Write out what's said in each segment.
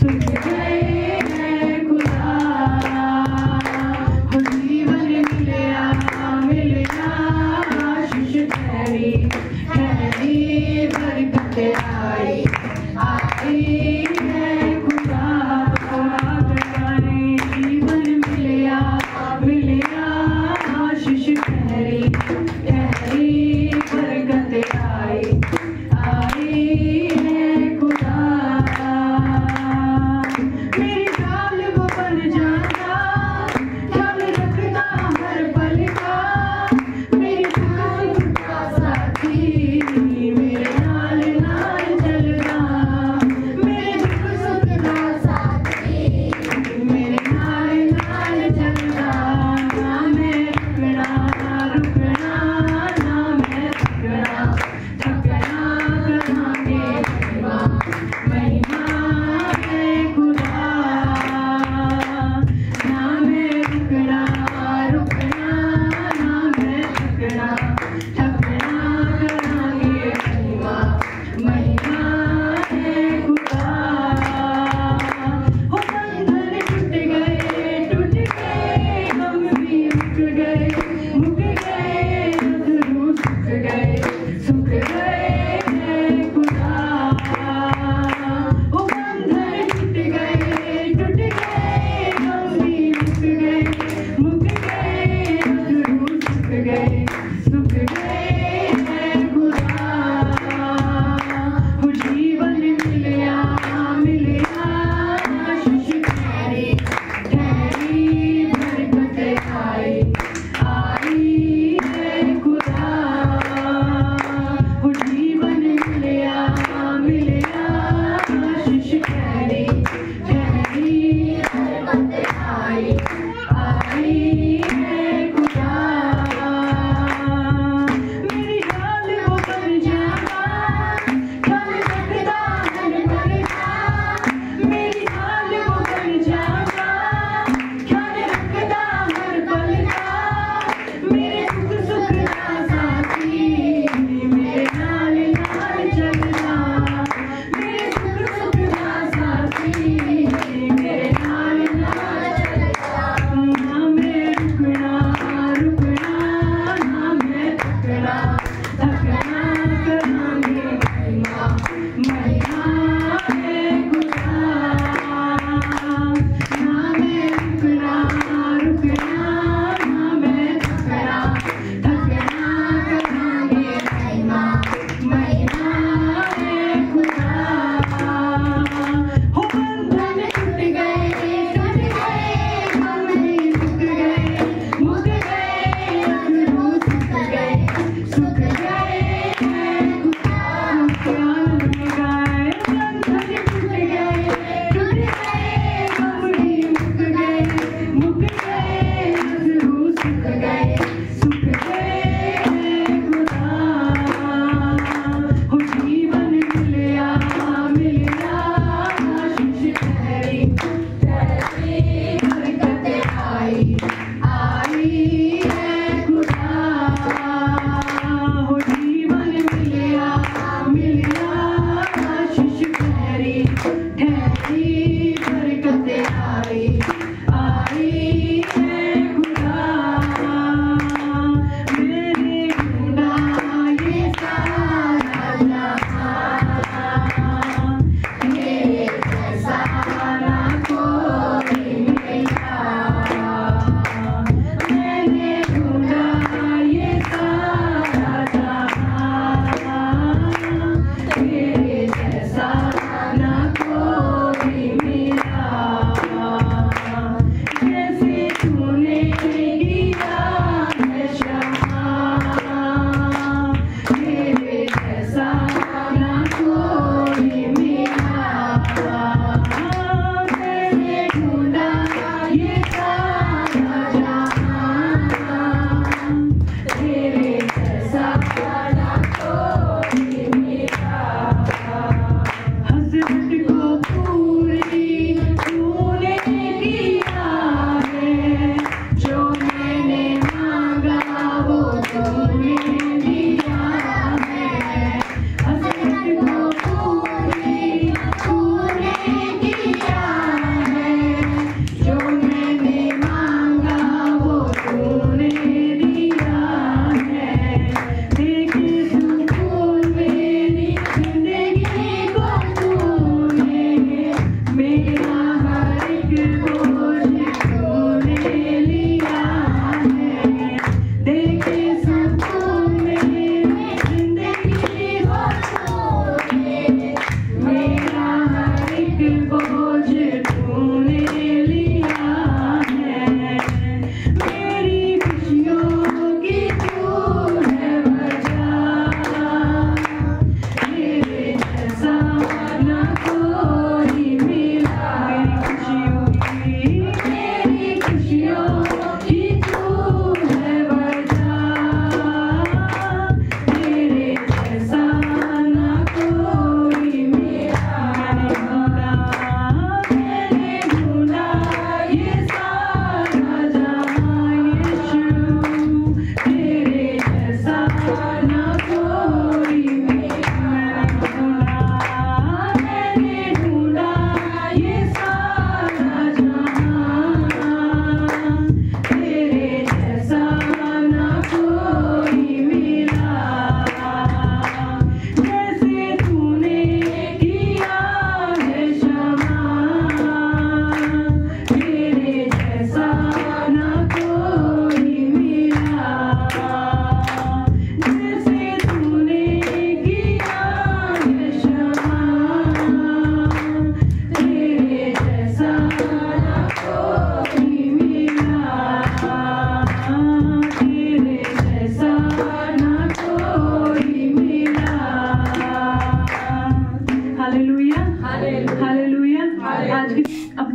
सुख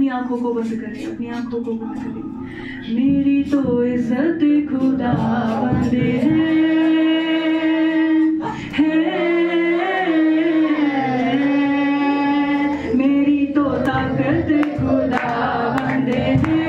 अपनी आंखों को बंद करें, अपनी आंखों को बंद करें। मेरी तो इज्जत खुदा बंदे हैं, मेरी तो ताकत खुदा बंदे हैं।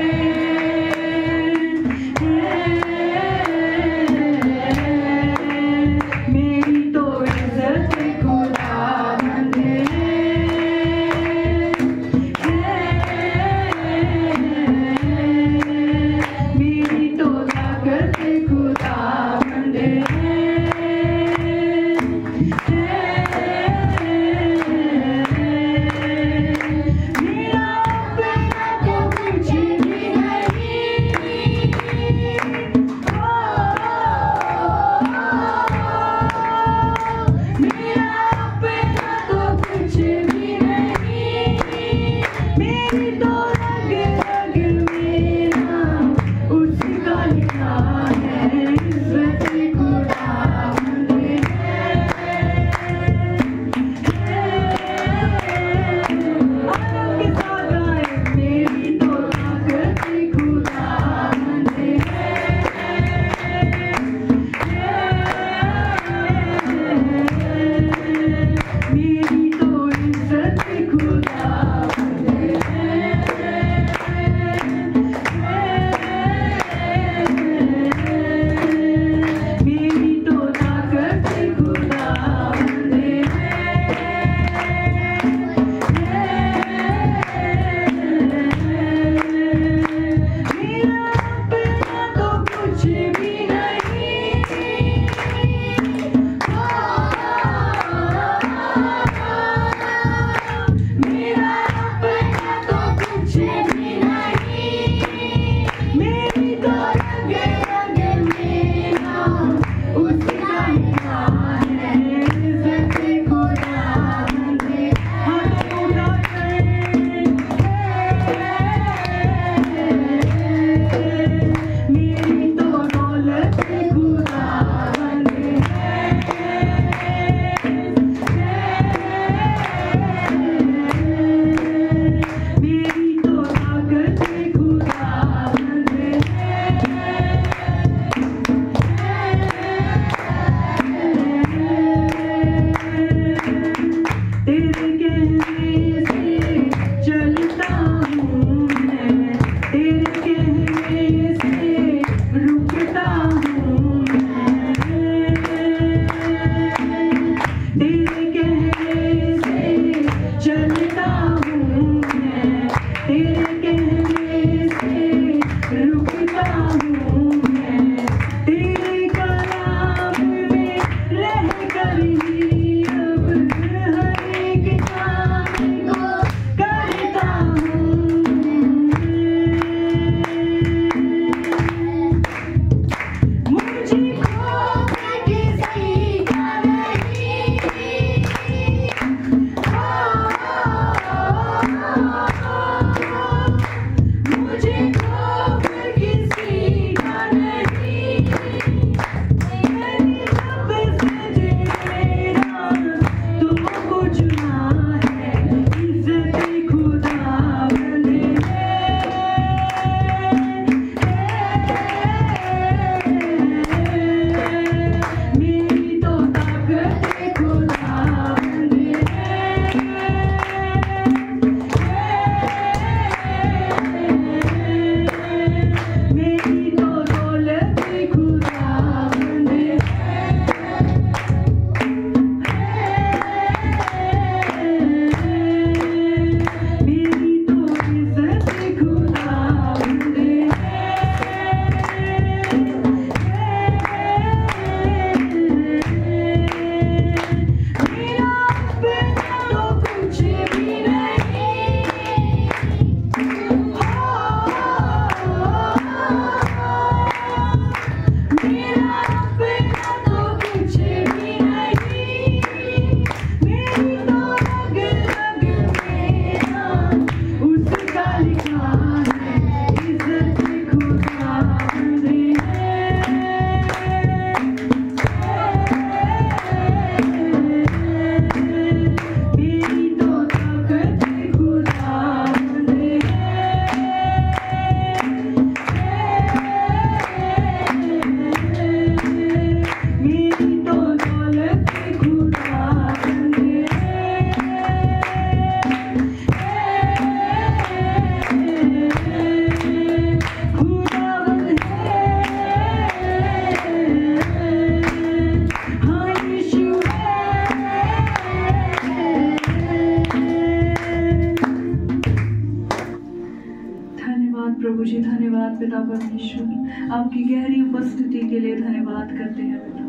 जी धन्यवाद पिता परमेश्वर, आपकी गहरी उपस्थिति के लिए धन्यवाद करते हैं पिता।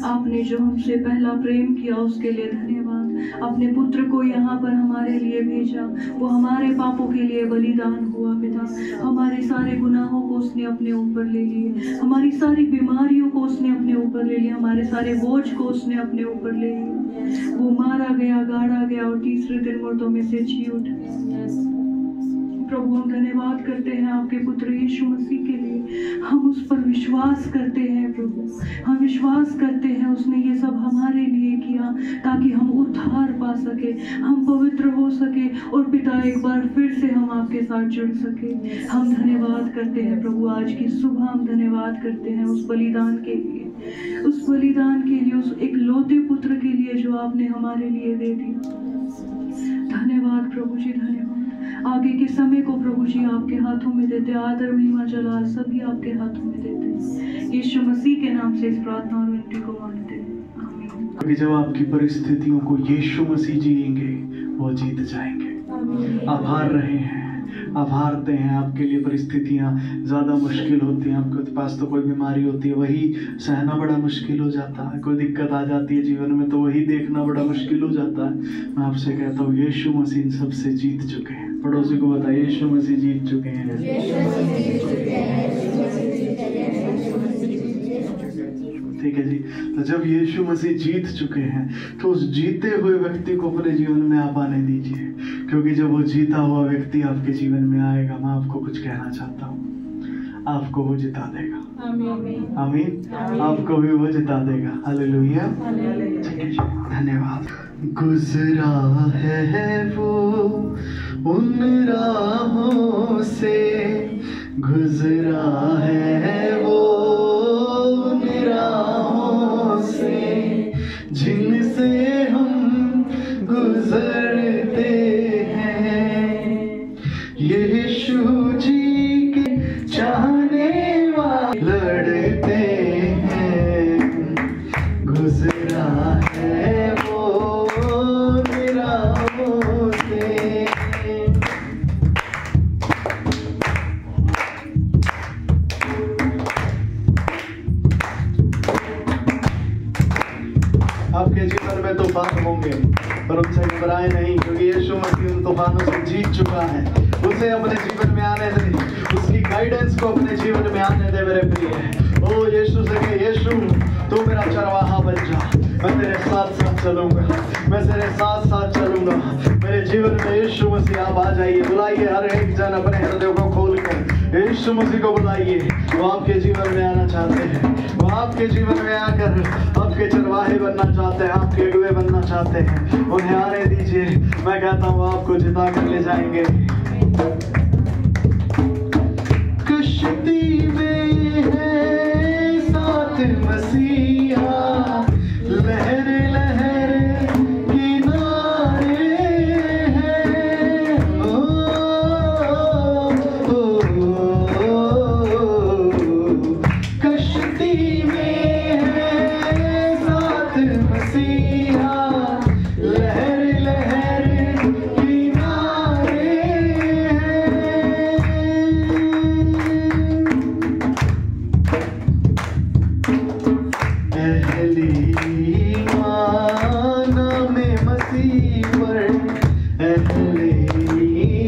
आपने जो हमसे पहला प्रेम किया उसके लिए धन्यवाद। अपने पुत्र को यहाँ पर हमारे लिए भेजा, वो हमारे पापों के लिए बलिदान हुआ पिता। हमारे सारे गुनाहों को उसने अपने ऊपर ले लिए, हमारी सारी बीमारियों को उसने अपने ऊपर ले लिया, हमारे सारे बोझ को उसने अपने ऊपर ले लिया। वो मारा गया, गाड़ा गया और तीसरे दिन मुर्दों में से जी उठा। प्रभु हम धन्यवाद करते हैं आपके पुत्र यीशु मसीह के लिए। हम उस पर विश्वास करते हैं प्रभु, हम विश्वास करते हैं उसने ये सब हमारे लिए किया ताकि हम उद्धार पा सके, हम पवित्र हो सके और पिता एक बार फिर से हम आपके साथ जुड़ सके। हम धन्यवाद करते हैं प्रभु, आज की सुबह हम धन्यवाद करते हैं उस बलिदान के लिए, उस बलिदान के लिए, उस एक लौते पुत्र के लिए जो आपने हमारे लिए दे दिया। धन्यवाद प्रभु जी, धन्यवाद। आगे के समय को प्रभु जी आपके हाथों में देते, आदर महिमा जलाल सभी आपके हाथों में देते। यीशु मसीह के नाम से इस प्रार्थना और विनती को मांगते हैं, आमीन। क्योंकि जब आपकी परिस्थितियों को यीशु मसीह जिएंगे वो जीत जाएंगे। आप हार रहे हैं, आप हारते हैं, आपके लिए परिस्थितियां ज़्यादा मुश्किल होती हैं, आपके पास तो कोई बीमारी होती है वही सहना बड़ा मुश्किल हो जाता है, कोई दिक्कत आ जाती है जीवन में तो वही देखना बड़ा मुश्किल हो जाता है। मैं आपसे कहता हूँ यीशु मसीह इन सबसे जीत चुके हैं। पड़ोसी को बताइए यीशु मसीह जीत चुके हैं। ठीक है जी। तो जब यीशु मसीह जीत चुके हैं तो उस जीते हुए व्यक्ति को अपने जीवन में आप आने दीजिए, क्योंकि जब वो जीता हुआ व्यक्ति आपके जीवन में आएगा, मैं आपको कुछ कहना चाहता हूँ, आपको वो जिता देगा। आमीन। आपको भी वो जिता देगा। हालेलुया। धन्यवाद। गुजरा है वो उन राहों से, गुजरा है वो उन राहों से जिनसे हम गुजरते हैं। यीशु जी के चाहने वाले लड़ते हैं, गुजरा है वो उन राहों से। आपके जीवन में तूफान होंगे पर उनसे घबराए नहीं, क्योंकि यीशु मसीह उन तूफानों से जीत चुका है। उसे अपने जीवन में आने दे, उसकी गाइडेंस को अपने जीवन में आने दे मेरे प्रिय। ओ यीशु से कहे, यीशु तू मेरा चरवाहा बन जा, मैं तेरे साथ साथ चलूंगा, मैं तेरे साथ साथ चलूंगा। मेरे जीवन में यीशु मसीह आप आ जाइए। बुलाइए हर एक जन अपने हृदय को खोल कर यीशु मसीह को बुलाइए। वो आपके जीवन में आना चाहते हैं, वो आपके जीवन में आकर आपके चरवाहे बनना चाहते हैं, आपके अगुवे बनना चाहते हैं। उन्हें आने दीजिए। मैं कहता हूँ आपको जिता कर ले जाएंगे। कश्ती में है साथ मसीहा, लहर लहर किनारे हैं। ओ, ओ, ओ, कश्ती में है साथ मसीहा, लहर लहर किनारे हैं। अहली ईमान में मसीह पर, अहली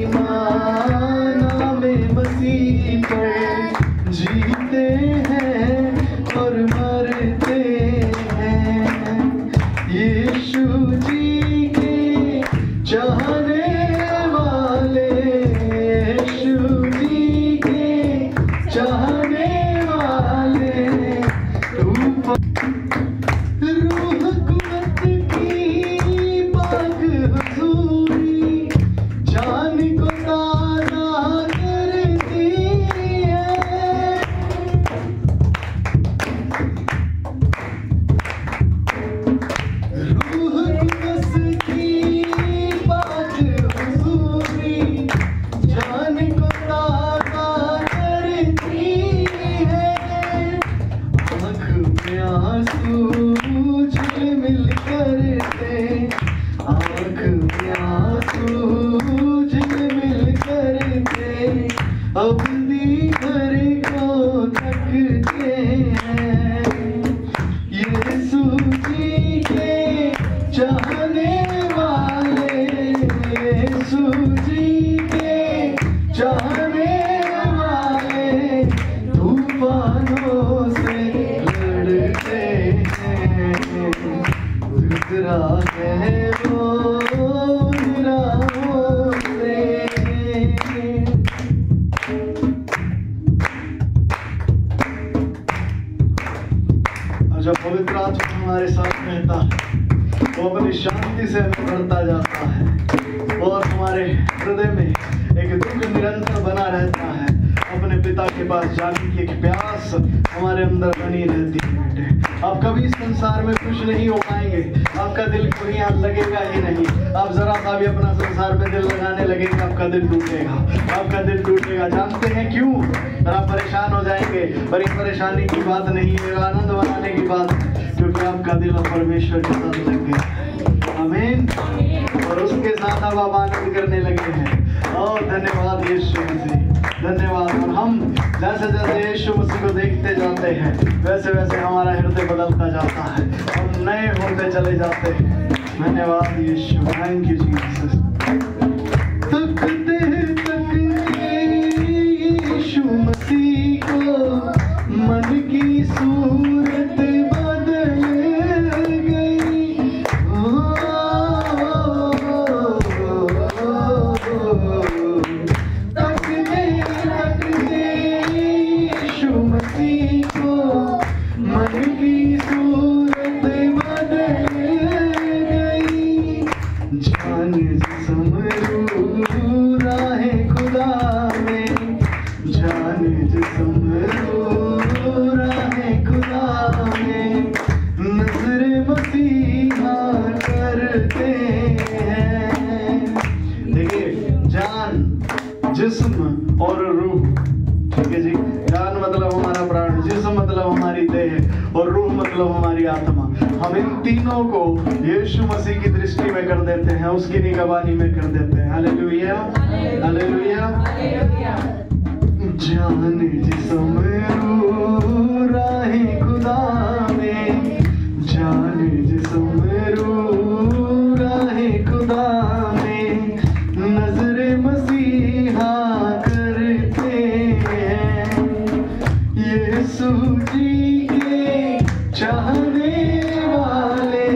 ईमान में मसीह पर जीते हैं और मरते हैं। यीशु जी के चाहने वाले, यीशु जी के चाहने वाले, रूह कुव्वत की पाक हुजूरी जान को ताज़ा करती है। रूह कुव्वत की पाक हुजूरी जान को ताज़ा करती है। आँख में आंसू झिलमिल करते, आँख में आंसू झिलमिल करते, अब हृदय में एक दुख निरंतर बना रहता है, अपने पिता के पास जाने की एक प्यास हमारे अंदर बनी रहती है। बेटे आप कभी इस संसार में खुश नहीं हो पाएंगे, आपका दिल कोई यहाँ लगेगा ही नहीं। आप जरा सा भी अपना संसार में दिल लगाने लगेंगे, आपका दिल टूटेगा, आपका दिल टूटेगा। जानते हैं क्यों? और आप परेशान हो जाएंगे, पर ये परेशानी की बात नहीं है, आनंद बनाने की बात है, क्योंकि आपका दिल परमेश्वर के साथ लग गया है। आमीन। और उसके साथ अब आप आनंद करने लगे हैं। और धन्यवाद यीशु मसीह, धन्यवाद। और हम जैसे जैसे यीशु मसीह को देखते जाते हैं, वैसे वैसे हमारा हृदय बदलता जाता है, हम नए होते चले जाते हैं। धन्यवाद यीशु, थैंक यू जीसस। तकते यीशु मसीह को मन की सूरत बदल गई। तकते यीशु मसीह को मन की सूरत बदल गई। जान जिस्म रूह राहे खुदा में, जान जिस्म रूह राहे खुदा में, नजर मसीहा करते हैं। देखिए, जान, जिस्म और रूह, ठीक है जी। जान मतलब हमारा प्राण, जिस्म मतलब हमारी देह, और रूह मतलब हमारी आत्मा। हम इन तीनों को यीशु मसीह की दृष्टि में कर देते हैं, उसकी निगरानी में कर देते हैं। Hallelujah, hallelujah. जान जिस्म रूह राहे खुदा में, जान जिस्म रूह राहे खुदा में, नजर मसीहा करते हैं। यीशु जी के चाहने वाले,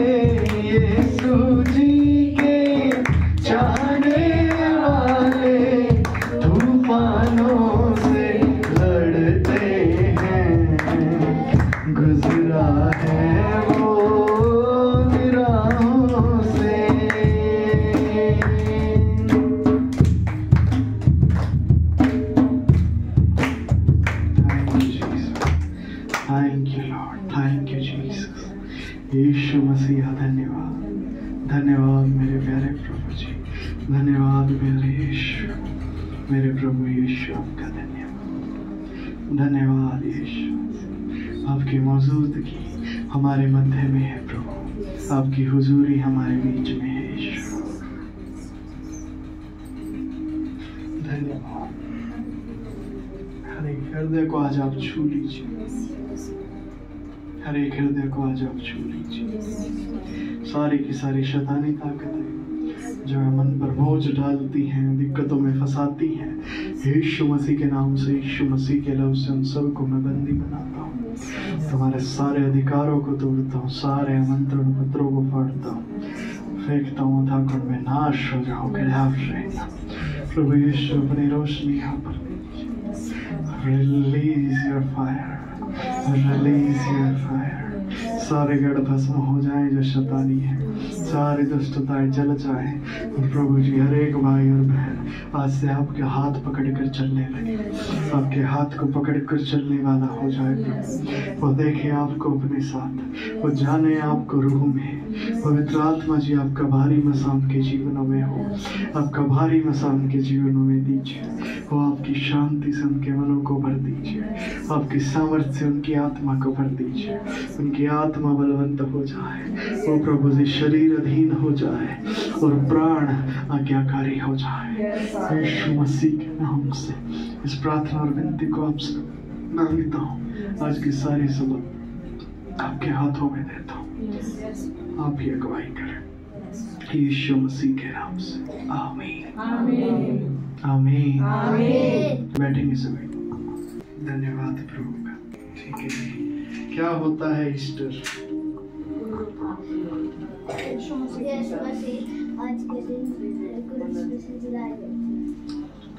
यीशु जी के चाहने वाले, तूफानों से लड़ते हैं। गुजरा है वो निराहों से। Thank you lord, thank you Jesus. Yeshu Masih धन्यवाद, धन्यवाद मेरे प्यारे प्रभु जी, धन्यवाद मेरे यीशु, मेरे प्रभु यीशु, आपका धन्यवाद, धन्यवाद यीशु। आपकी मौजूदगी हमारे मध्य में है प्रभु, आपकी हुजूरी हमारे बीच में है यीशु। धन्यवाद। हर एक हृदय को आज आप छू लीजिए, हर एक हृदय को आज आप छू लीजिए। सारी की सारी शैतानी ताकतें जो है मन पर बोझ डालती हैं, दिक्कतों में फंसाती हैं, यीशु मसीह के नाम से, यीशु मसीह के लफ्ज़ से उन सबको मैं बंदी बनाता हूँ। तुम्हारे सारे अधिकारों को तोड़ता हूँ, सारे आमंत्रण पत्रों को फाड़ता हूँ, फेंकता हूँ ताकि उनमें नाश हो जाओ। प्रभु यीशु अपनी रोशनी यहाँ पर release your fire, release your fire. सारे गढ़ भस्म हो जाएं जो शैतानी है, सारी दुष्टताएं जल जाएं। और प्रभु जी हर एक भाई और बहन आज से आपके हाथ पकड़कर चलने लगे, आपके हाथ को पकड़कर चलने वाला हो जाए प्रभु। वो देखे आपको अपने साथ, वो जाने आपको रूह में। पवित्र आत्मा जी आपका भारी मसाम के जीवनों में हो, आपका भारी मसाम के जीवनों में दीजिए। वो आपकी शांति से उनके मनों को भर दीजिए, आपकी सामर्थ्य से उनकी आत्मा को भर दीजिए। उनकी आत्मा बलवंत हो जाए, वो प्रभु जी शरीर अधीन हो जाए और प्राण आज्ञाकारी हो जाए। यीशु मसीह के नाम से इस प्रार्थना और विनती को आपसे मांगता हूँ। आज की सारी सबक आपके हाथों में देता हूँ, आप ही अगुवाई करें यीशु मसीह के नाम से। आमीन, आमीन, आमीन। बैठेंगे सभी। धन्यवाद प्रभु का। ठीक है जी, क्या होता है ईस्टर?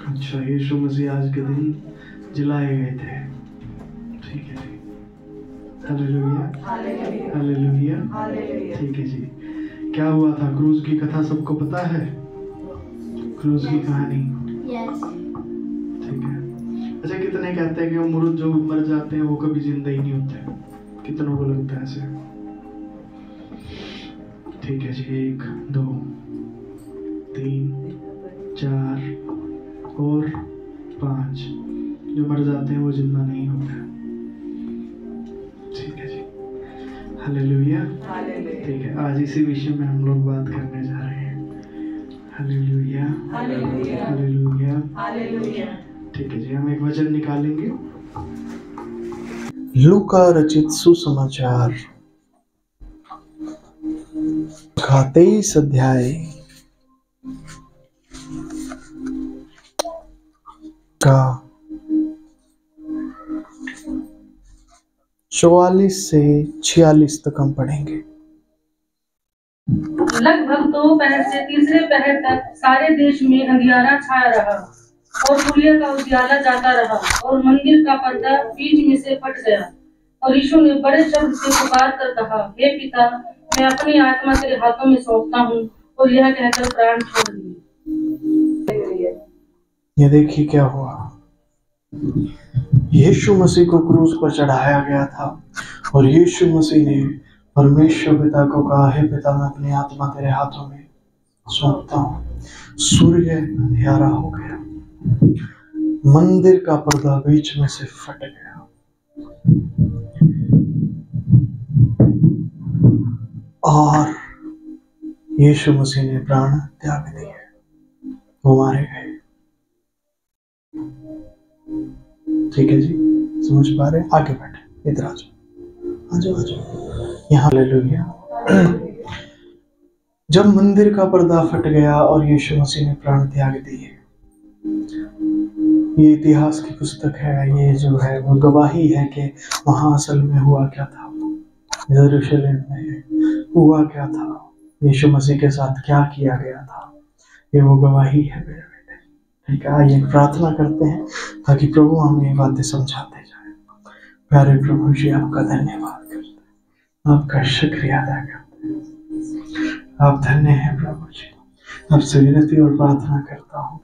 अच्छा, यीशु मसीह आज के दिन जलाए गए थे। ठीक है जी, हालेलुया, हालेलुया। ठीक है जी, क्या हुआ था? क्रूज की कथा सबको पता है? क्रूज की कहानी। Yes. ठीक है। अच्छा, कितने कहते हैं कि वो मुर्द जो मर जाते हैं वो कभी जिंदा ही नहीं होते? कितनों को लगता है ऐसे? ठीक है जी, 1 2 3 4 और 5 जो मर जाते हैं वो जिंदा नहीं होते। ठीक है जी, हालेलुया। ठीक है, आज इसी विषय में हम लोग बात करने जा रहे हैं। Hallelujah, hallelujah, hallelujah. ठीक है जी, हम एक वचन निकालेंगे। लूका रचित सुसमाचार का 23 अध्याय का 44 से 46 तक हम पढ़ेंगे। लगभग 2 पहर से तीसरे पहर तक सारे देश में अंधियारा छाया रहा और सूर्य का उजियाला जाता रहा और मंदिर का पर्दा बीच में से फट गया। और यीशु ने बड़े शब्द से पुकार कर कहा, हे पिता, मैं अपनी आत्मा तेरे हाथों में सौंपता हूँ। और यह कहकर प्राण छोड़ दिए। ये देखिए क्या हुआ। यीशु मसीह को क्रूस पर चढ़ाया गया था और यीशु मसीह ने परमेश्वर पिता को कहा, हे पिता, मैं अपनी आत्मा तेरे हाथों में सौंपता हूँ। सूर्य अंधियारा हो गया, मंदिर का पर्दा बीच में से फट गया और यीशु मसीह ने प्राण त्याग दिए, वो मारे गए। ठीक है जी, समझ पा रहे? आगे बैठे, इधर आ जाओ, आ जाओ, आ जाओ यहाँ। हालेलुया। जब मंदिर का पर्दा फट गया और यीशु मसीह ने प्राण त्याग दिए, ये इतिहास की पुस्तक है, ये जो है वो गवाही है कि वहां असल में हुआ क्या था, यरूशलेम में हुआ क्या था, यीशु मसीह के साथ क्या किया गया था, ये वो गवाही है मेरे बेटे। ठीक है, आइए प्रार्थना करते हैं ताकि प्रभु हमें ये बातें समझाते जाए। प्यारे प्रभु जी, आपका धन्यवाद करते हैं, आपका शुक्रिया अदा करते हैं। आप धन्य हैं प्रभु जी। आपसे विनती और प्रार्थना करता हूँ,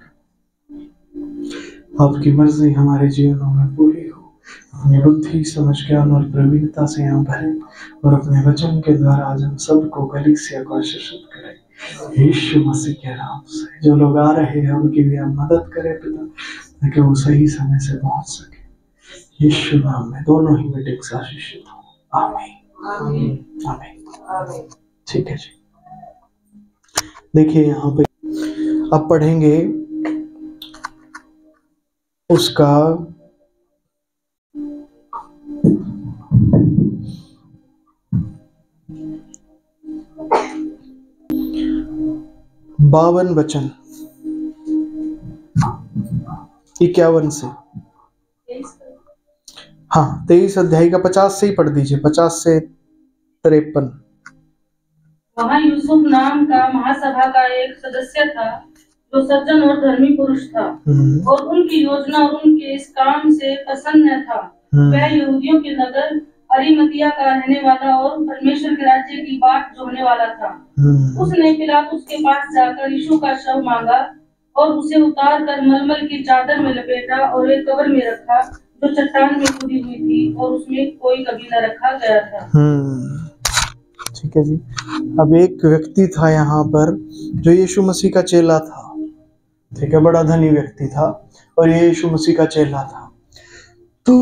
आपकी मर्जी हमारे जीवनों में पूरी हो। अपनी बुद्धि, समझ, ज्ञान और प्रवीणता से हम भरे और अपने वचन के द्वारा आज हम सबको कलीसिया को आशीषित करें यीशु मसीह के नाम से। जो लोग आ रहे हैं उनकी भी हम मदद करें पिता, ताकि वो सही समय से पहुंच सके। यीशु नाम में दोनों ही मीटिंग्स आशीषित हो। आमीन, आमीन, आमीन। ठीक है जी, देखिए यहाँ पे अब पढ़ेंगे उसका 52 वचन 51 से, हाँ 23 अध्याय का 50 से ही पढ़ दीजिए, 50 से 53। वहाँ यूसुफ नाम का महासभा का एक सदस्य था जो सज्जन और धर्मी पुरुष था और उनकी योजना और उनके इस काम से प्रसन्न था। वह यहूदियों के नगर अरिमतिया का रहने वाला और परमेश्वर के राज्य की बाट जोहने वाला था। उसने पिलातुस के पास जाकर यीशु का शव मांगा और उसे उतार कर मलमल की चादर में लपेटा और एक कब्र में रखा जो चट्टान में खुदी हुई थी और उसमें कोई कभी न रखा गया था। ठीक है जी, अब एक व्यक्ति था यहाँ पर जो यीशु मसीह का चेला था। ठीक है, बड़ा धनी व्यक्ति था और ये यीशु मसीह का चेला था। तो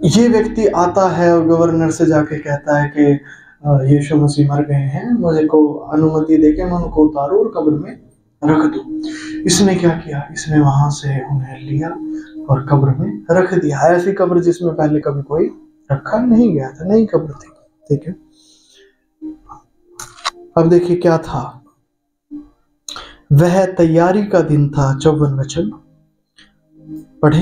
ये व्यक्ति आता है और गवर्नर से जाके कहता है कि यीशु मसीह मर गए हैं, मुझे को अनुमति देके मैं उनको उतारूं और कब्र में रख दूं। इसने क्या किया, इसने वहां से उन्हें लिया और कब्र में रख दिया। ऐसी कब्र जिसमें पहले कभी कोई रखा नहीं गया था, नई कब्र थी। ठीक है, अब देखिए क्या था। वह तैयारी का दिन था। 54 वचन पढ़े।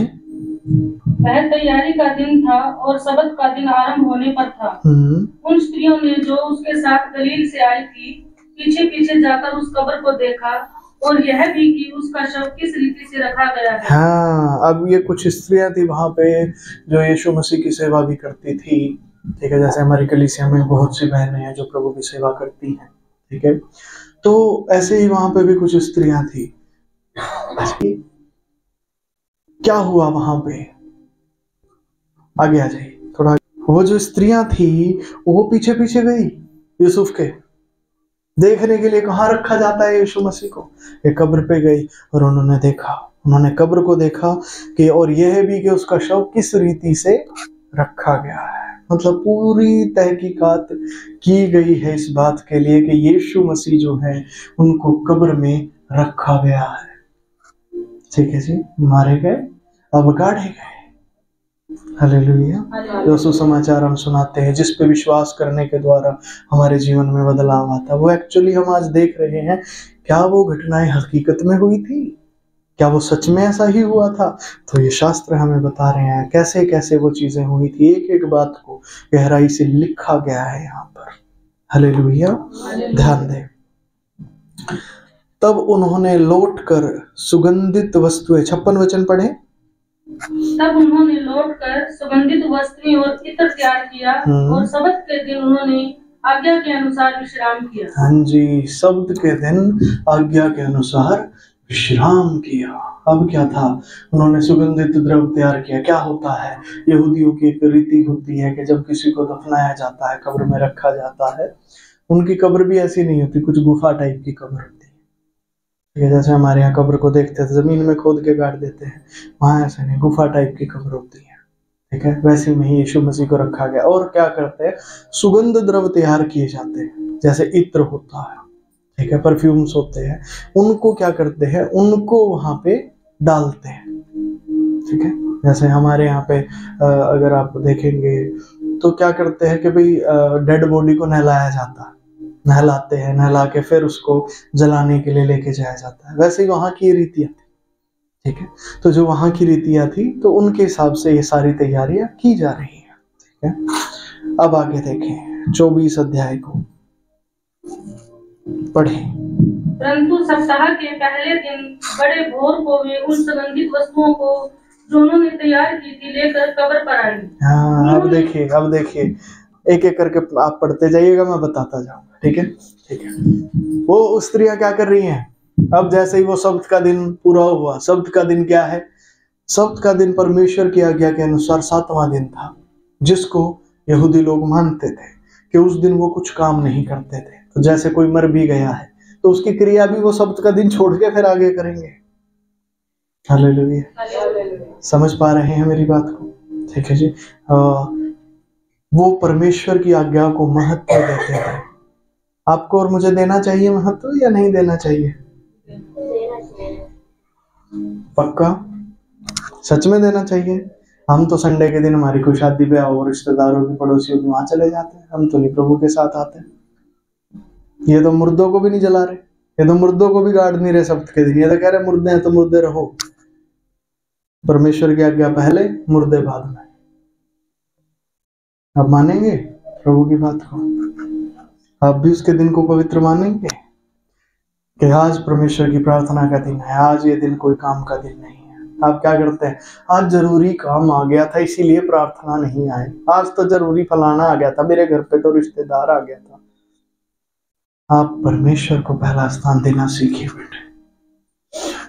वह तैयारी का दिन था और सबत का दिन आरंभ होने पर था। उन स्त्रियों ने जो उसके साथ गलील से आई थी पीछे पीछे जाकर उस कब्र को देखा और यह भी कि उसका शव किस रीति से रखा गया है। हाँ, अब ये कुछ स्त्रियां थी वहां पे जो यीशु मसीह की सेवा भी करती थी। ठीक है, जैसे हमारी कलीसिया में बहुत सी बहनें हैं जो प्रभु की सेवा करती हैं। ठीक है, तो ऐसे ही वहां पे भी कुछ स्त्रियां थी। क्या हुआ वहां पे, आगे आ जाइए थोड़ा। वो जो स्त्रियां थी वो पीछे पीछे गई यूसुफ के, देखने के लिए कहाँ रखा जाता है यीशु मसीह को। एक कब्र पे गई और उन्होंने देखा, उन्होंने कब्र को देखा कि, और यह भी कि उसका शव किस रीति से रखा गया है। मतलब पूरी तहकीकात की गई है इस बात के लिए कि यीशु मसीह जो है उनको कब्र में रखा गया है। ठीक है जी, मारे गए, अब गाड़े गए। हालेलुया। जो सुसमाचार हम सुनाते हैं, जिस पे विश्वास करने के द्वारा हमारे जीवन में बदलाव आता है, वो एक्चुअली हम आज देख रहे हैं। क्या वो घटनाएं हकीकत में हुई थी? क्या वो सच में ऐसा ही हुआ था? तो ये शास्त्र हमें बता रहे हैं कैसे कैसे वो चीजें हुई थी। एक एक बात को गहराई से लिखा गया है यहाँ पर। हालेलुया। ध्यान दें। तब उन्होंने लौटकर सुगंधित वस्तुएं, 56 वचन पढ़े। तब उन्होंने लौटकर सुगंधित वस्तुएं और इत्र तैयार किया और सब्त के दिन उन्होंने आज्ञा के अनुसार विश्राम किया। हाँ जी, सब्त के दिन आज्ञा के अनुसार विश्राम किया। अब क्या था? उन्होंने सुगंधित द्रव्य तैयार किया। क्या होता है? यहूदियों की एक रीति होती है कि जब किसी को दफनाया जाता है, कब्र में रखा जाता है, उनकी कब्र भी ऐसी नहीं होती, कुछ गुफा टाइप की कब्र होती है। जैसे हमारे यहाँ कब्र को देखते हैं जमीन में खोद के गाड़ देते हैं, वहां ऐसे नहीं, गुफा टाइप की कब्र होती है। ठीक है, वैसे में ही यीशु मसीह को रखा गया। और क्या करते हैं? सुगंध द्रव्य तैयार किए जाते हैं, जैसे इत्र होता है, ठीक है, परफ्यूम्स होते हैं, उनको क्या करते हैं? उनको वहां पे डालते हैं। ठीक है, जैसे हमारे यहाँ पे अगर आप देखेंगे तो क्या करते हैं कि भाई डेड बॉडी को नहलाया जाता है, नहलाते हैं, नहला के फिर उसको जलाने के लिए लेके जाया जाता है। वैसे ही वहां की रीतियां थी। ठीक है, तो जो वहां की रीतियां थी तो उनके हिसाब से ये सारी तैयारियां की जा रही हैं। ठीक है, अब आगे देखें 24 अध्याय को पढ़े। परंतु सप्ताह के पहले दिन बड़े भोर को वे उन सुगंधित वस्तुओं को जो उन्होंने तैयार की थी लेकर कब्र पर आई। हाँ, अब देखिए एक एक करके आप पढ़ते जाइएगा, मैं बताता जाऊंगा। ठीक है, ठीक है। वो स्त्रियां क्या कर रही हैं? अब जैसे ही वो सब्त का दिन पूरा हुआ, सब्त का दिन क्या है? सब्त का दिन परमेश्वर की आज्ञा के अनुसार 7वां दिन था, जिसको यहूदी लोग मानते थे कि उस दिन वो कुछ काम नहीं करते थे। तो जैसे कोई मर भी गया है तो उसकी क्रिया भी वो सब्त का दिन छोड़ के फिर आगे करेंगे। हालेलुया। समझ पा रहे हैं मेरी बात को? ठीक है जी। वो परमेश्वर की आज्ञा को महत्व देते थे। आपको और मुझे देना चाहिए महत्व या नहीं देना चाहिए? पक्का? सच में देना चाहिए। हम तो संडे के दिन हमारी कोई शादी ब्याह हो, रिश्तेदारों की, पड़ोसियों की, वहां चले जाते हैं। हम तो नहीं प्रभु के साथ आते। ये तो मुर्दों को भी नहीं जला रहे, ये तो मुर्दों को भी गाड़ नहीं रहे सब्त के दिन। ये तो कह रहे मुर्दे हैं तो मुर्दे रहो। परमेश्वर की आज्ञा पहले, मुर्दे बाद में। आप मानेंगे प्रभु की बात को? आप भी उसके दिन को पवित्र मानेंगे कि आज परमेश्वर की प्रार्थना का दिन है, आज ये दिन कोई काम का दिन नहीं है। आप क्या करते हैं? आज जरूरी काम आ गया था इसीलिए प्रार्थना नहीं आई। आज तो जरूरी फलाना आ गया था, मेरे घर पे तो रिश्तेदार आ गया था। आप परमेश्वर को पहला स्थान देना सीखिए बेटे,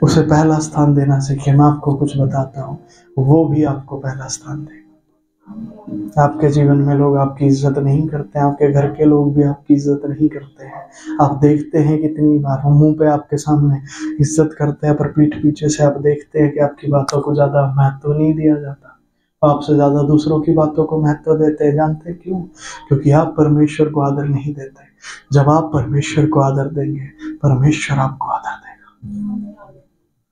उसे पहला स्थान देना सीखिए। मैं आपको कुछ बताता हूँ, वो भी आपको पहला स्थान देगा। आपके जीवन में लोग आपकी इज्जत नहीं करते हैं, आपके घर के लोग भी आपकी इज्जत नहीं करते हैं। आप देखते हैं कितनी बार वो मुंह पे आपके सामने इज्जत करते हैं, पर पीठ पीछे से आप देखते हैं कि आपकी बातों को ज्यादा महत्व नहीं दिया जाता, आपसे ज्यादा दूसरों की बातों को महत्व देते हैं। जानते हैं क्यों? क्योंकि आप परमेश्वर को आदर नहीं देते। जब आप परमेश्वर को आदर देंगे, परमेश्वर आपको आदर देगा।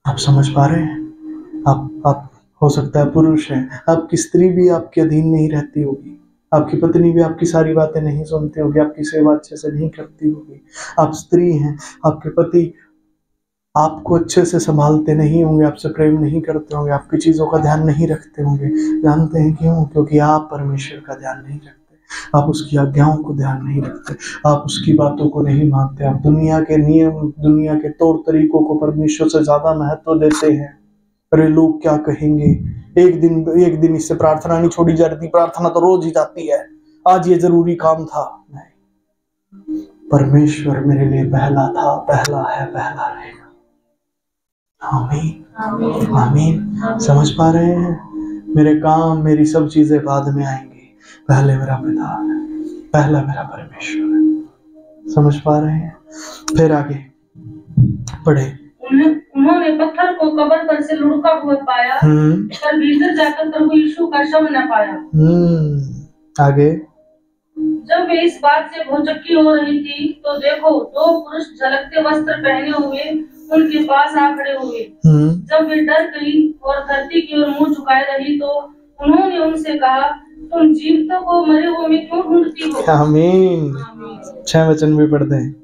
आप समझ पा रहे हैं? आप हो सकता है पुरुष है, आपकी स्त्री भी आपके अधीन नहीं रहती होगी, आपकी पत्नी भी आपकी सारी बातें नहीं सुनती होगी, आपकी सेवा अच्छे से नहीं करती होगी। आप स्त्री हैं, आपके पति आपको अच्छे से संभालते नहीं होंगे, आपसे प्रेम नहीं करते होंगे, आपकी चीजों का ध्यान नहीं रखते होंगे। जानते हैं क्यों? क्योंकि आप परमेश्वर का ध्यान नहीं रखते, आप उसकी आज्ञाओं को ध्यान नहीं रखते, आप उसकी बातों को नहीं मानते। आप दुनिया के नियम, दुनिया के तौर तरीकों को परमेश्वर से ज्यादा महत्व देते हैं। अरे लोग क्या कहेंगे, एक दिन इससे प्रार्थना नहीं छोड़ी जा रही, प्रार्थना तो रोज ही जाती है, आज ये जरूरी काम था। नहीं, परमेश्वर मेरे लिए पहला था, पहला है, पहला रहेगा। आमीन आमीन। समझ पा रहे हैं? मेरे काम, मेरी सब चीजें बाद में आएंगी, पहले मेरा पिता है, पहला मेरा परमेश्वर है। समझ पा रहे हैं? फिर आगे पढ़े। उन्होंने पत्थर को कब्र पर से लुढ़का हुआ पाया, पर भीतर जाकर प्रभु यीशु का शव न पाया। आगे। जब वे इस बात से भौचक्की हो रही थी, तो देखो, दो पुरुष झलकते वस्त्र पहने हुए उनके पास आ खड़े हुए। जब वे डर गई और धरती की ओर मुंह झुकाए रही, तो उन्होंने उनसे कहा, तुम जीवितों को मरे हुए में क्यों ढूंढती हो? आमीन। 6 वचन भी पढ़ते हैं।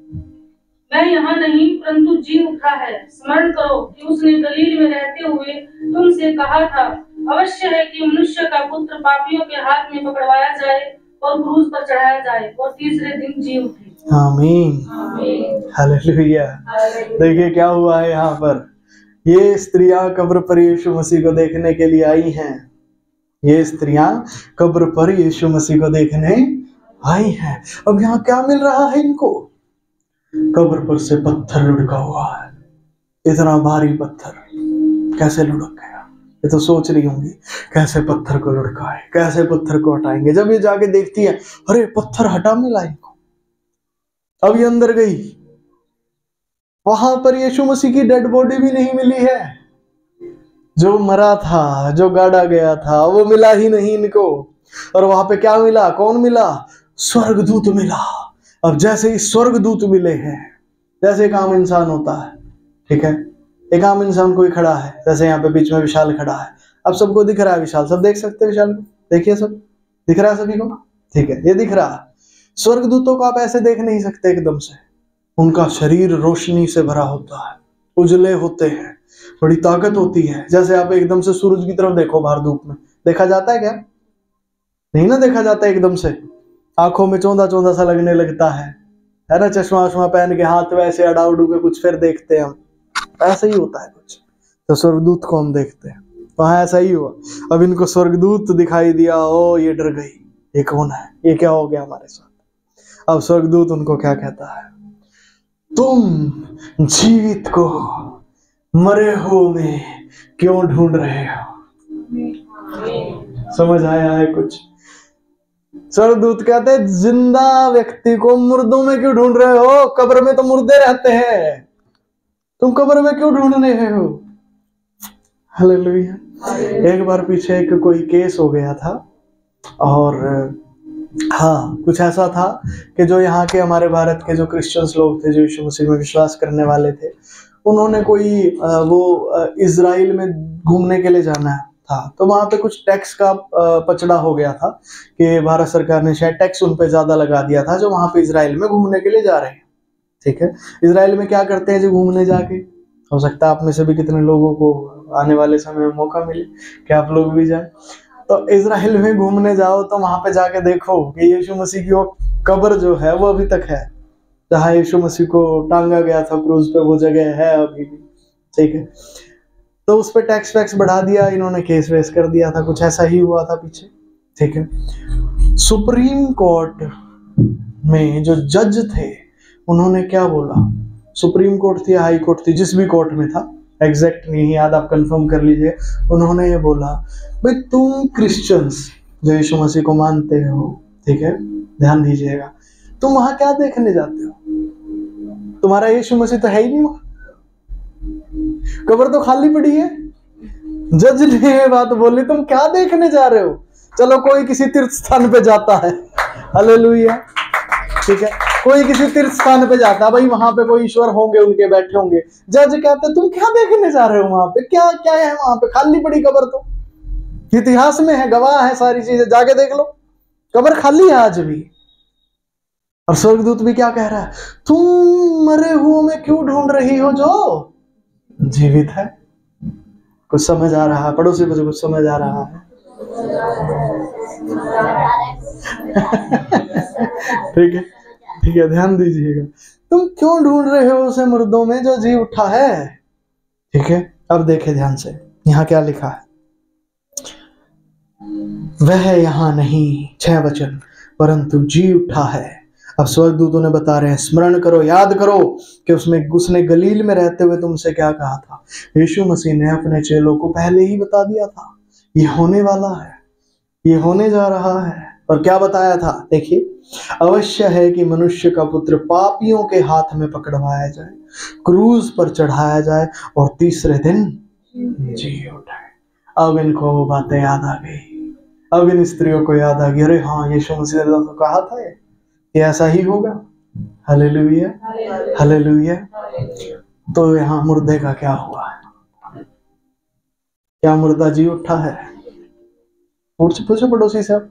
मैं यहाँ नहीं, परंतु जी उठा है। स्मरण करो कि उसने गलील में रहते हुए तुमसे कहा था, अवश्य है कि मनुष्य का पुत्र पापियों के हाथ में पकड़वाया जाए और क्रूस पर चढ़ाया जाए और तीसरे दिन जी उठे। आमीन हालेलुया। देखिए क्या हुआ है यहाँ पर। ये स्त्रियां कब्र पर यीशु मसीह को देखने के लिए आई हैं। ये स्त्रियां कब्र पर यीशु मसीह को देखने आई हैं। अब यहाँ क्या मिल रहा है इनको? कब्र पर से पत्थर लुढ़का हुआ है। इतना भारी पत्थर कैसे लुढ़क गया? ये तो सोच रही होंगी कैसे पत्थर को लुढ़काए, कैसे पत्थर को हटाएंगे। जब ये जाके देखती है, अरे पत्थर हटा मिला इनको। अब ये अंदर गई, वहां पर यीशु मसीह की डेड बॉडी भी नहीं मिली है। जो मरा था, जो गाड़ा गया था, वो मिला ही नहीं इनको। और वहां पे क्या मिला? कौन मिला? स्वर्गदूत मिला। अब जैसे ही स्वर्गदूत मिले हैं, जैसे एक आम इंसान होता है, ठीक है, एक आम इंसान कोई खड़ा है, जैसे यहाँ पे बीच में विशाल खड़ा है। अब सबको दिख रहा है विशाल, सब देख सकते हैं विशाल को। देखिए सब दिख रहा है सभी को, ठीक है, ये दिख रहा है। स्वर्गदूतों को आप ऐसे देख नहीं सकते एकदम से। उनका शरीर रोशनी से भरा होता है, उजले होते हैं, बड़ी ताकत होती है। जैसे आप एकदम से सूरज की तरफ देखो बाहर धूप में, देखा जाता है क्या? नहीं ना देखा जाता एकदम से। आंखों में चौंधा चौंधा सा लगने लगता है ना। चश्मा वश्मा पहन के हाथ वैसे अड़ा उड़ू के कुछ फिर देखते हैं हम, ऐसा ही होता है कुछ। तो स्वर्गदूत को हम देखते हैं, वहां ऐसा ही हुआ। अब इनको स्वर्गदूत दिखाई दिया। ओ ये डर गई, ये कौन है, ये क्या हो गया हमारे साथ? अब स्वर्गदूत उनको क्या कहता है? तुम जीवित को मरे हुए में क्यों ढूंढ रहे हो? समझ आया है कुछ? स्वर्गदूत कहते हैं, जिंदा व्यक्ति को मुर्दों में क्यों ढूंढ रहे हो? कब्र में तो मुर्दे रहते हैं, तुम कब्र में क्यों ढूंढ रहे हो? हालेलुया। एक बार पीछे एक कोई केस हो गया था, और हाँ कुछ ऐसा था कि जो यहाँ के हमारे भारत के जो क्रिश्चियंस लोग थे, जो यीशु मसीह में विश्वास करने वाले थे, उन्होंने कोई इजराइल में घूमने के लिए जाना था। तो वहां पे कुछ टैक्स का पचड़ा हो गया था कि भारत सरकार ने शायद टैक्स उन पे ज्यादा लगा दिया था, जो वहां पे इजराइल में घूमने के लिए जा रहे हैं। ठीक है, इजराइल में क्या करते हैं जो घूमने जाके, हो सकता है आप में से भी कितने लोगों को आने वाले समय में मौका मिले कि आप लोग भी जाए। तो इजराइल में घूमने जाओ तो वहां पे जाके देखो कि यीशु मसीह की वो कब्र जो है वो अभी तक है, जहाँ यीशु मसीह को टांगा गया था क्रूज पे, वो जगह है अभी भी। ठीक है, तो उस पर टैक्स वैक्स बढ़ा दिया इन्होंने, केस वेस कर दिया था, कुछ ऐसा ही हुआ था पीछे। ठीक है, सुप्रीम कोर्ट में जो जज थे उन्होंने क्या बोला? सुप्रीम कोर्ट थी, हाई कोर्ट थी, जिस भी कोर्ट में था, एग्जैक्ट नहीं याद, आप कंफर्म कर लीजिए। उन्होंने ये बोला, भाई तुम क्रिश्चियंस जो यीशु मसीह को मानते हो, ठीक है, ध्यान दीजिएगा, तुम वहां क्या देखने जाते हो? तुम्हारा यीशु मसीह तो है ही नहीं वहां, कब्र तो खाली पड़ी है। जज ने ये बात बोली, तुम क्या देखने जा रहे हो? चलो कोई किसी तीर्थ स्थान पे जाता है, हालेलुया, ठीक है, कोई किसी तीर्थ स्थान पे जाता है, भाई वहां पे कोई ईश्वर होंगे, उनके बैठे होंगे। जज कहते तुम क्या देखने जा रहे हो वहां पे? क्या क्या है वहां पे? खाली पड़ी कब्र, तो इतिहास में है, गवाह है सारी चीजें, जाके देख लो, कब्र खाली है आज भी। और स्वर्गदूत भी क्या कह रहा है? तुम मरे हुओं में क्यों ढूंढ रही हो जो जीवित है? कुछ समझ आ रहा है? पड़ोसी को कुछ समझ आ रहा है? ठीक है, ठीक है, ध्यान दीजिएगा। तुम क्यों ढूंढ रहे हो उसे मुर्दों में जो जी उठा है? ठीक है, अब देखे ध्यान से, यहां क्या लिखा है? वह यहां नहीं, 6 वचन, परंतु जी उठा है, अब स्वर्गदूतों ने बता रहे हैं, स्मरण करो, याद करो कि उसने गलील में रहते हुए तुमसे क्या कहा था। यीशु मसीह ने अपने चेलों को पहले ही बता दिया था, ये होने वाला है, ये होने जा रहा है। और क्या बताया था, देखिए, अवश्य है कि मनुष्य का पुत्र पापियों के हाथ में पकड़वाया जाए, क्रूज पर चढ़ाया जाए और तीसरे दिन जी उठाए। अब इनको वो बातें याद आ गई, अब इन स्त्रियों को याद आ गई, अरे हाँ, यीशु मसीह ने तो कहा था ये ऐसा ही होगा। Hallelujah, hallelujah. तो यहाँ मुर्दे का क्या हुआ है? क्या मुर्दा जी उठा है? पूछो पड़ोसी साहब,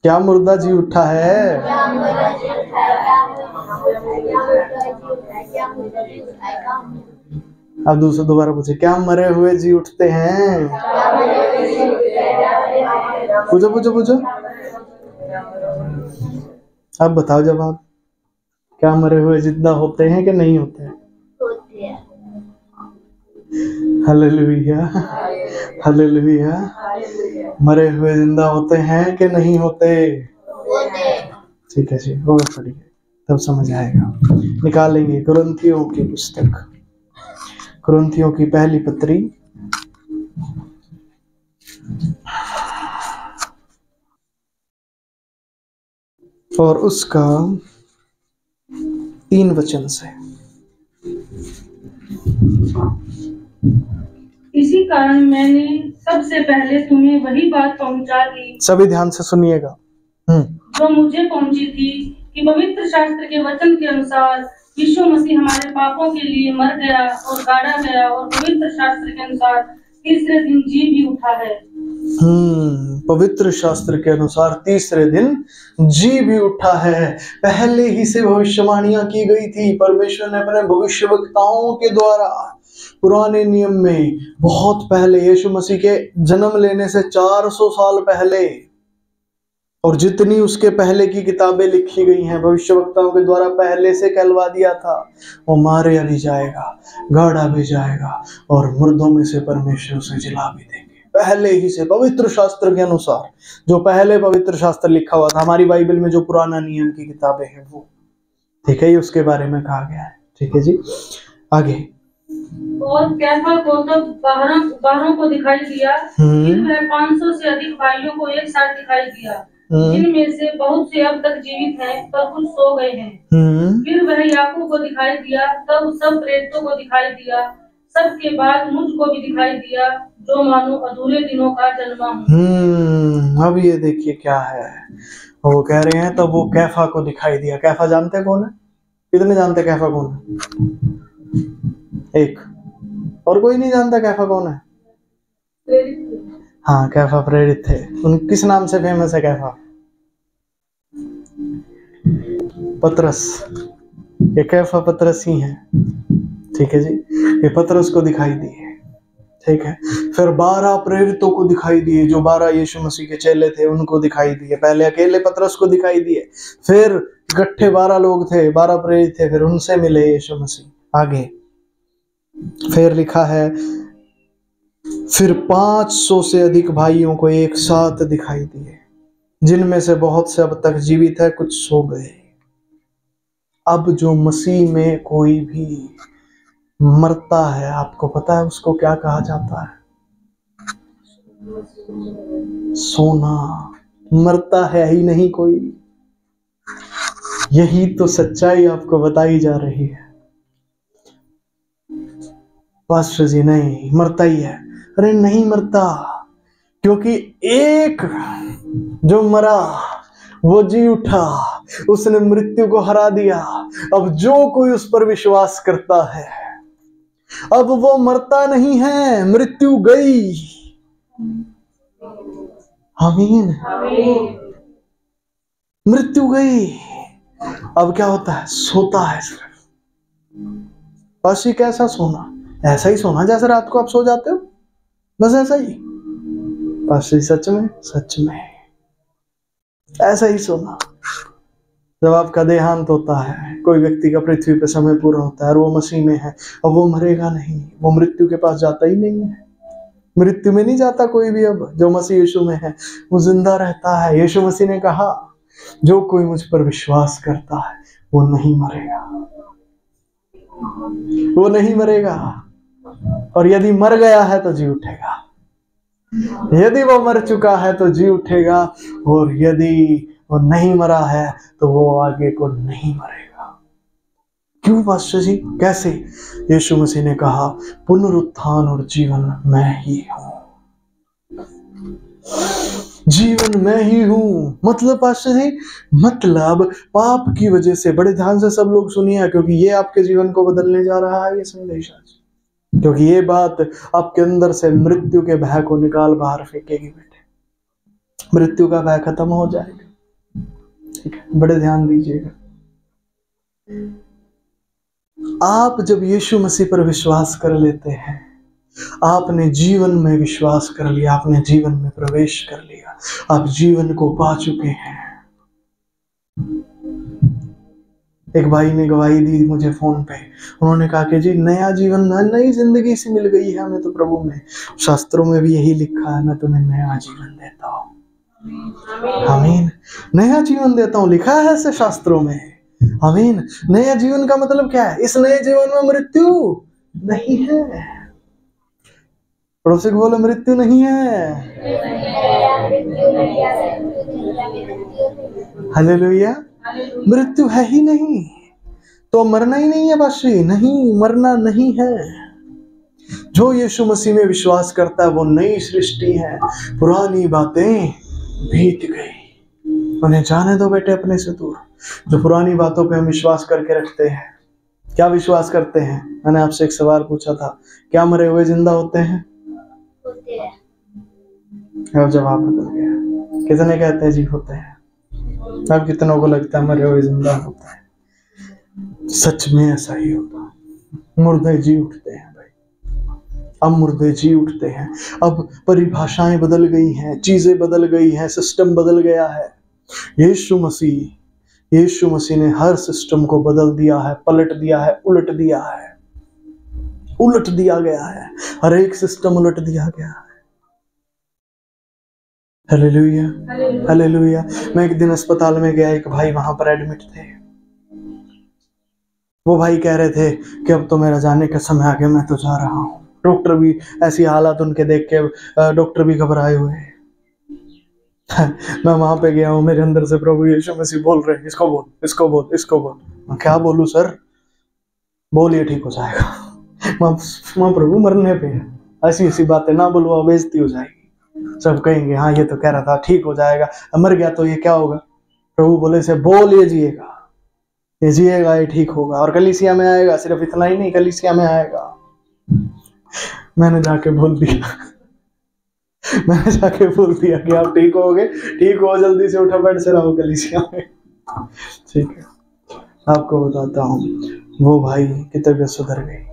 क्या मुर्दा जी उठा है? अब दोबारा पूछे, क्या मरे हुए जी उठते हैं? पूछो। अब बताओ जवाब, क्या मरे हुए जिंदा होते हैं कि नहीं होते हैं? Hallelujah, hallelujah. मरे हुए जिंदा होते हैं कि नहीं होते? ठीक है जी, वो पढ़िए तब समझ आएगा। निकालेंगे कुरिन्थियों की पुस्तक, कुरिन्थियों की पहली पत्री और उसका 3 वचन से। इसी कारण मैंने सबसे पहले तुम्हें वही बात पहुंचा दी, सभी ध्यान से सुनिएगा, जो मुझे पहुंची थी, कि पवित्र शास्त्र के वचन के अनुसार यीशु मसीह हमारे पापों के लिए मर गया और गाड़ा गया, और पवित्र शास्त्र के अनुसार तीसरे दिन जी भी उठा है। पवित्र शास्त्र के अनुसार तीसरे दिन जी भी उठा है। पहले ही से भविष्यवाणियां की गई थी, परमेश्वर ने अपने भविष्यवक्ताओं के द्वारा पुराने नियम में बहुत पहले, यीशु मसीह के जन्म लेने से 400 साल पहले, और जितनी उसके पहले की किताबें लिखी गई हैं भविष्यवक्ताओं के द्वारा, पहले से कहलवा दिया था, वो मारे भी जाएगा, गाड़ा भी जाएगा, और मुर्दों में से परमेश्वर उसे जिला भी देंगे। पहले ही से पवित्र शास्त्र के अनुसार, जो पहले पवित्र शास्त्र लिखा हुआ था, हमारी बाइबल में जो पुराना नियम की किताबें हैं वो, ठीक है, ये उसके बारे में कहा गया है। ठीक है जी, आगे। और कैफा को तब 12 को दिखाई दिया, फिर वह 500 से अधिक भाइयों को एक साथ दिखाई दिया, जिनमें से बहुत से अब तक जीवित हैं, पर कुछ सो गए हैं। फिर वह याकूब को दिखाई दिया, तब सब प्रेरितों को दिखाई दिया, सबके बाद मुझको भी दिखाई दिया, जो मानो अधूरे दिनों का जन्मा हूँ। अब ये देखिए क्या है, वो कह रहे हैं तब वो कैफा को दिखाई दिया। कैफा जानते कौन है? कितने जानते कैफा कौन है? एक, और कोई नहीं जानता कैफा कौन है? हाँ, कैफा प्रेरित थे। उन किस नाम से फेमस है कैफा? पतरस। ये कैफा पतरस ही है, ठीक है जी। ये पतरस को दिखाई दिए, ठीक है। फिर 12 प्रेरितों को दिखाई दिए, जो 12 यीशु मसीह के चेले थे, उनको दिखाई दिए। पहले अकेले पतरस को दिखाई दिए, फिर इकट्ठे 12 लोग थे, 12 प्रेरित थे, फिर उनसे मिले यीशु मसीह। आगे फिर लिखा है, फिर 500 से अधिक भाइयों को एक साथ दिखाई दिए, जिनमें से बहुत से अब तक जीवित है, कुछ सो गए। अब जो मसीह में कोई भी मरता है, आपको पता है उसको क्या कहा जाता है? सोना। मरता है ही नहीं कोई, यही तो सच्चाई आपको बताई जा रही है। पास्टर जी नहीं, मरता ही है। अरे नहीं मरता, क्योंकि एक जो मरा वो जी उठा, उसने मृत्यु को हरा दिया। अब जो कोई उस पर विश्वास करता है, अब वो मरता नहीं है, मृत्यु गई। आमीन। मृत्यु गई, अब क्या होता है? सोता है सिर्फ। बस ये कैसा सोना? ऐसा ही सोना जैसे रात को आप सो जाते हो, बस ऐसा ही। बस सच में ऐसा ही सोना। जब आपका देहांत होता है, कोई व्यक्ति का पृथ्वी पे समय पूरा होता है और वो मसीह में है, और वो मरेगा नहीं, वो मृत्यु के पास जाता ही नहीं है। मृत्यु में नहीं जाता कोई भी। अब जो मसीह यीशु में है वो जिंदा रहता है। यीशु मसीह ने कहा, जो कोई मुझ पर विश्वास करता है वो नहीं मरेगा, वो नहीं मरेगा। और यदि मर गया है तो जी उठेगा, यदि वो मर चुका है तो जी उठेगा, और यदि वो नहीं मरा है तो वो आगे को नहीं मरेगा। क्यों पास्टर जी, कैसे? यीशु मसीह ने कहा पुनरुत्थान और जीवन मैं ही हूं, जीवन मैं ही हूं। मतलब पास्टर जी, मतलब पाप की वजह से, बड़े ध्यान से सब लोग सुनिए, क्योंकि ये आपके जीवन को बदलने जा रहा है ये संदेश आज, क्योंकि ये बात आपके अंदर से मृत्यु के भय को निकाल बाहर फेंकेगी बेटे। मृत्यु का भय खत्म हो जाएगा, ठीक है? बड़े ध्यान दीजिएगा। आप जब यीशु मसीह पर विश्वास कर लेते हैं, आपने जीवन में विश्वास कर लिया, आपने जीवन में प्रवेश कर लिया, आप जीवन को पा चुके हैं। एक भाई ने गवाही दी मुझे फोन पे, उन्होंने कहा कि जी नया जीवन, नई जिंदगी सी मिल गई है हमें तो प्रभु में, शास्त्रों में भी यही लिखा है, मैं तुम्हें नया जीवन देता हूँ। आमीन। नया जीवन देता हूँ लिखा है ऐसे शास्त्रों में। आमीन। नया जीवन का मतलब क्या है? इस नए जीवन में मृत्यु नहीं है। पड़ोसी को बोलो मृत्यु नहीं है। हालेलुया। मृत्यु है ही नहीं, तो मरना ही नहीं है बाशी, नहीं मरना नहीं है। जो यीशु मसीह में विश्वास करता है वो नई सृष्टि है, पुरानी बातें बीत गई, उन्हें जाने दो बेटे अपने से दूर। जो पुरानी बातों पे हम विश्वास करके रखते हैं, क्या विश्वास करते हैं? मैंने आपसे एक सवाल पूछा था, क्या मरे हुए जिंदा होते हैं? अब जवाब बदल गया। कितने कहते हैं जी होते हैं? अब कितनों को लगता है मरे हुए जिंदा होता है? सच में ऐसा ही होता है। मुर्दे जी उठते हैं भाई, अब मुर्दे जी उठते हैं। अब परिभाषाएं बदल गई हैं, चीजें बदल गई हैं, सिस्टम बदल गया है। यीशु मसीह ने हर सिस्टम को बदल दिया है, पलट दिया है, उलट दिया है, उलट दिया गया है। हर एक सिस्टम उलट दिया गया है। Hallelujah, hallelujah. मैं एक दिन अस्पताल में गया, एक भाई वहां पर एडमिट थे। वो भाई कह रहे थे कि अब तो मेरा जाने का समय आ गया, मैं तो जा रहा हूँ। डॉक्टर भी, ऐसी हालत उनके देख के डॉक्टर भी घबराए हुए हैं। मैं वहां पे गया हूँ, मेरे अंदर से प्रभु यीशु मसीह बोल रहे हैं, इसको बोल, इसको बोल, इसको बोल। मैं क्या बोलूं सर? बोलिए ठीक हो जाएगा। मां प्रभु मरने पे है, ऐसी ऐसी बातें ना बोलो, बेइज्जती हो जाएगी। सब कहेंगे हाँ ये तो कह रहा था ठीक हो जाएगा, मर गया तो ये क्या होगा? प्रभु बोले से बोल, ये जिएगा, ये जिएगा, ये ठीक होगा, और कलीसिया में आएगा। सिर्फ इतना ही नहीं, कलीसिया में आएगा। मैंने जाके बोल दिया, मैंने जाके बोल दिया कि आप ठीक होगे, ठीक हो, जल्दी से उठो, बैठ से रहो कलीसिया में। ठीक है, आपको बताता हूँ, वो भाई की तबीयत सुधर गई,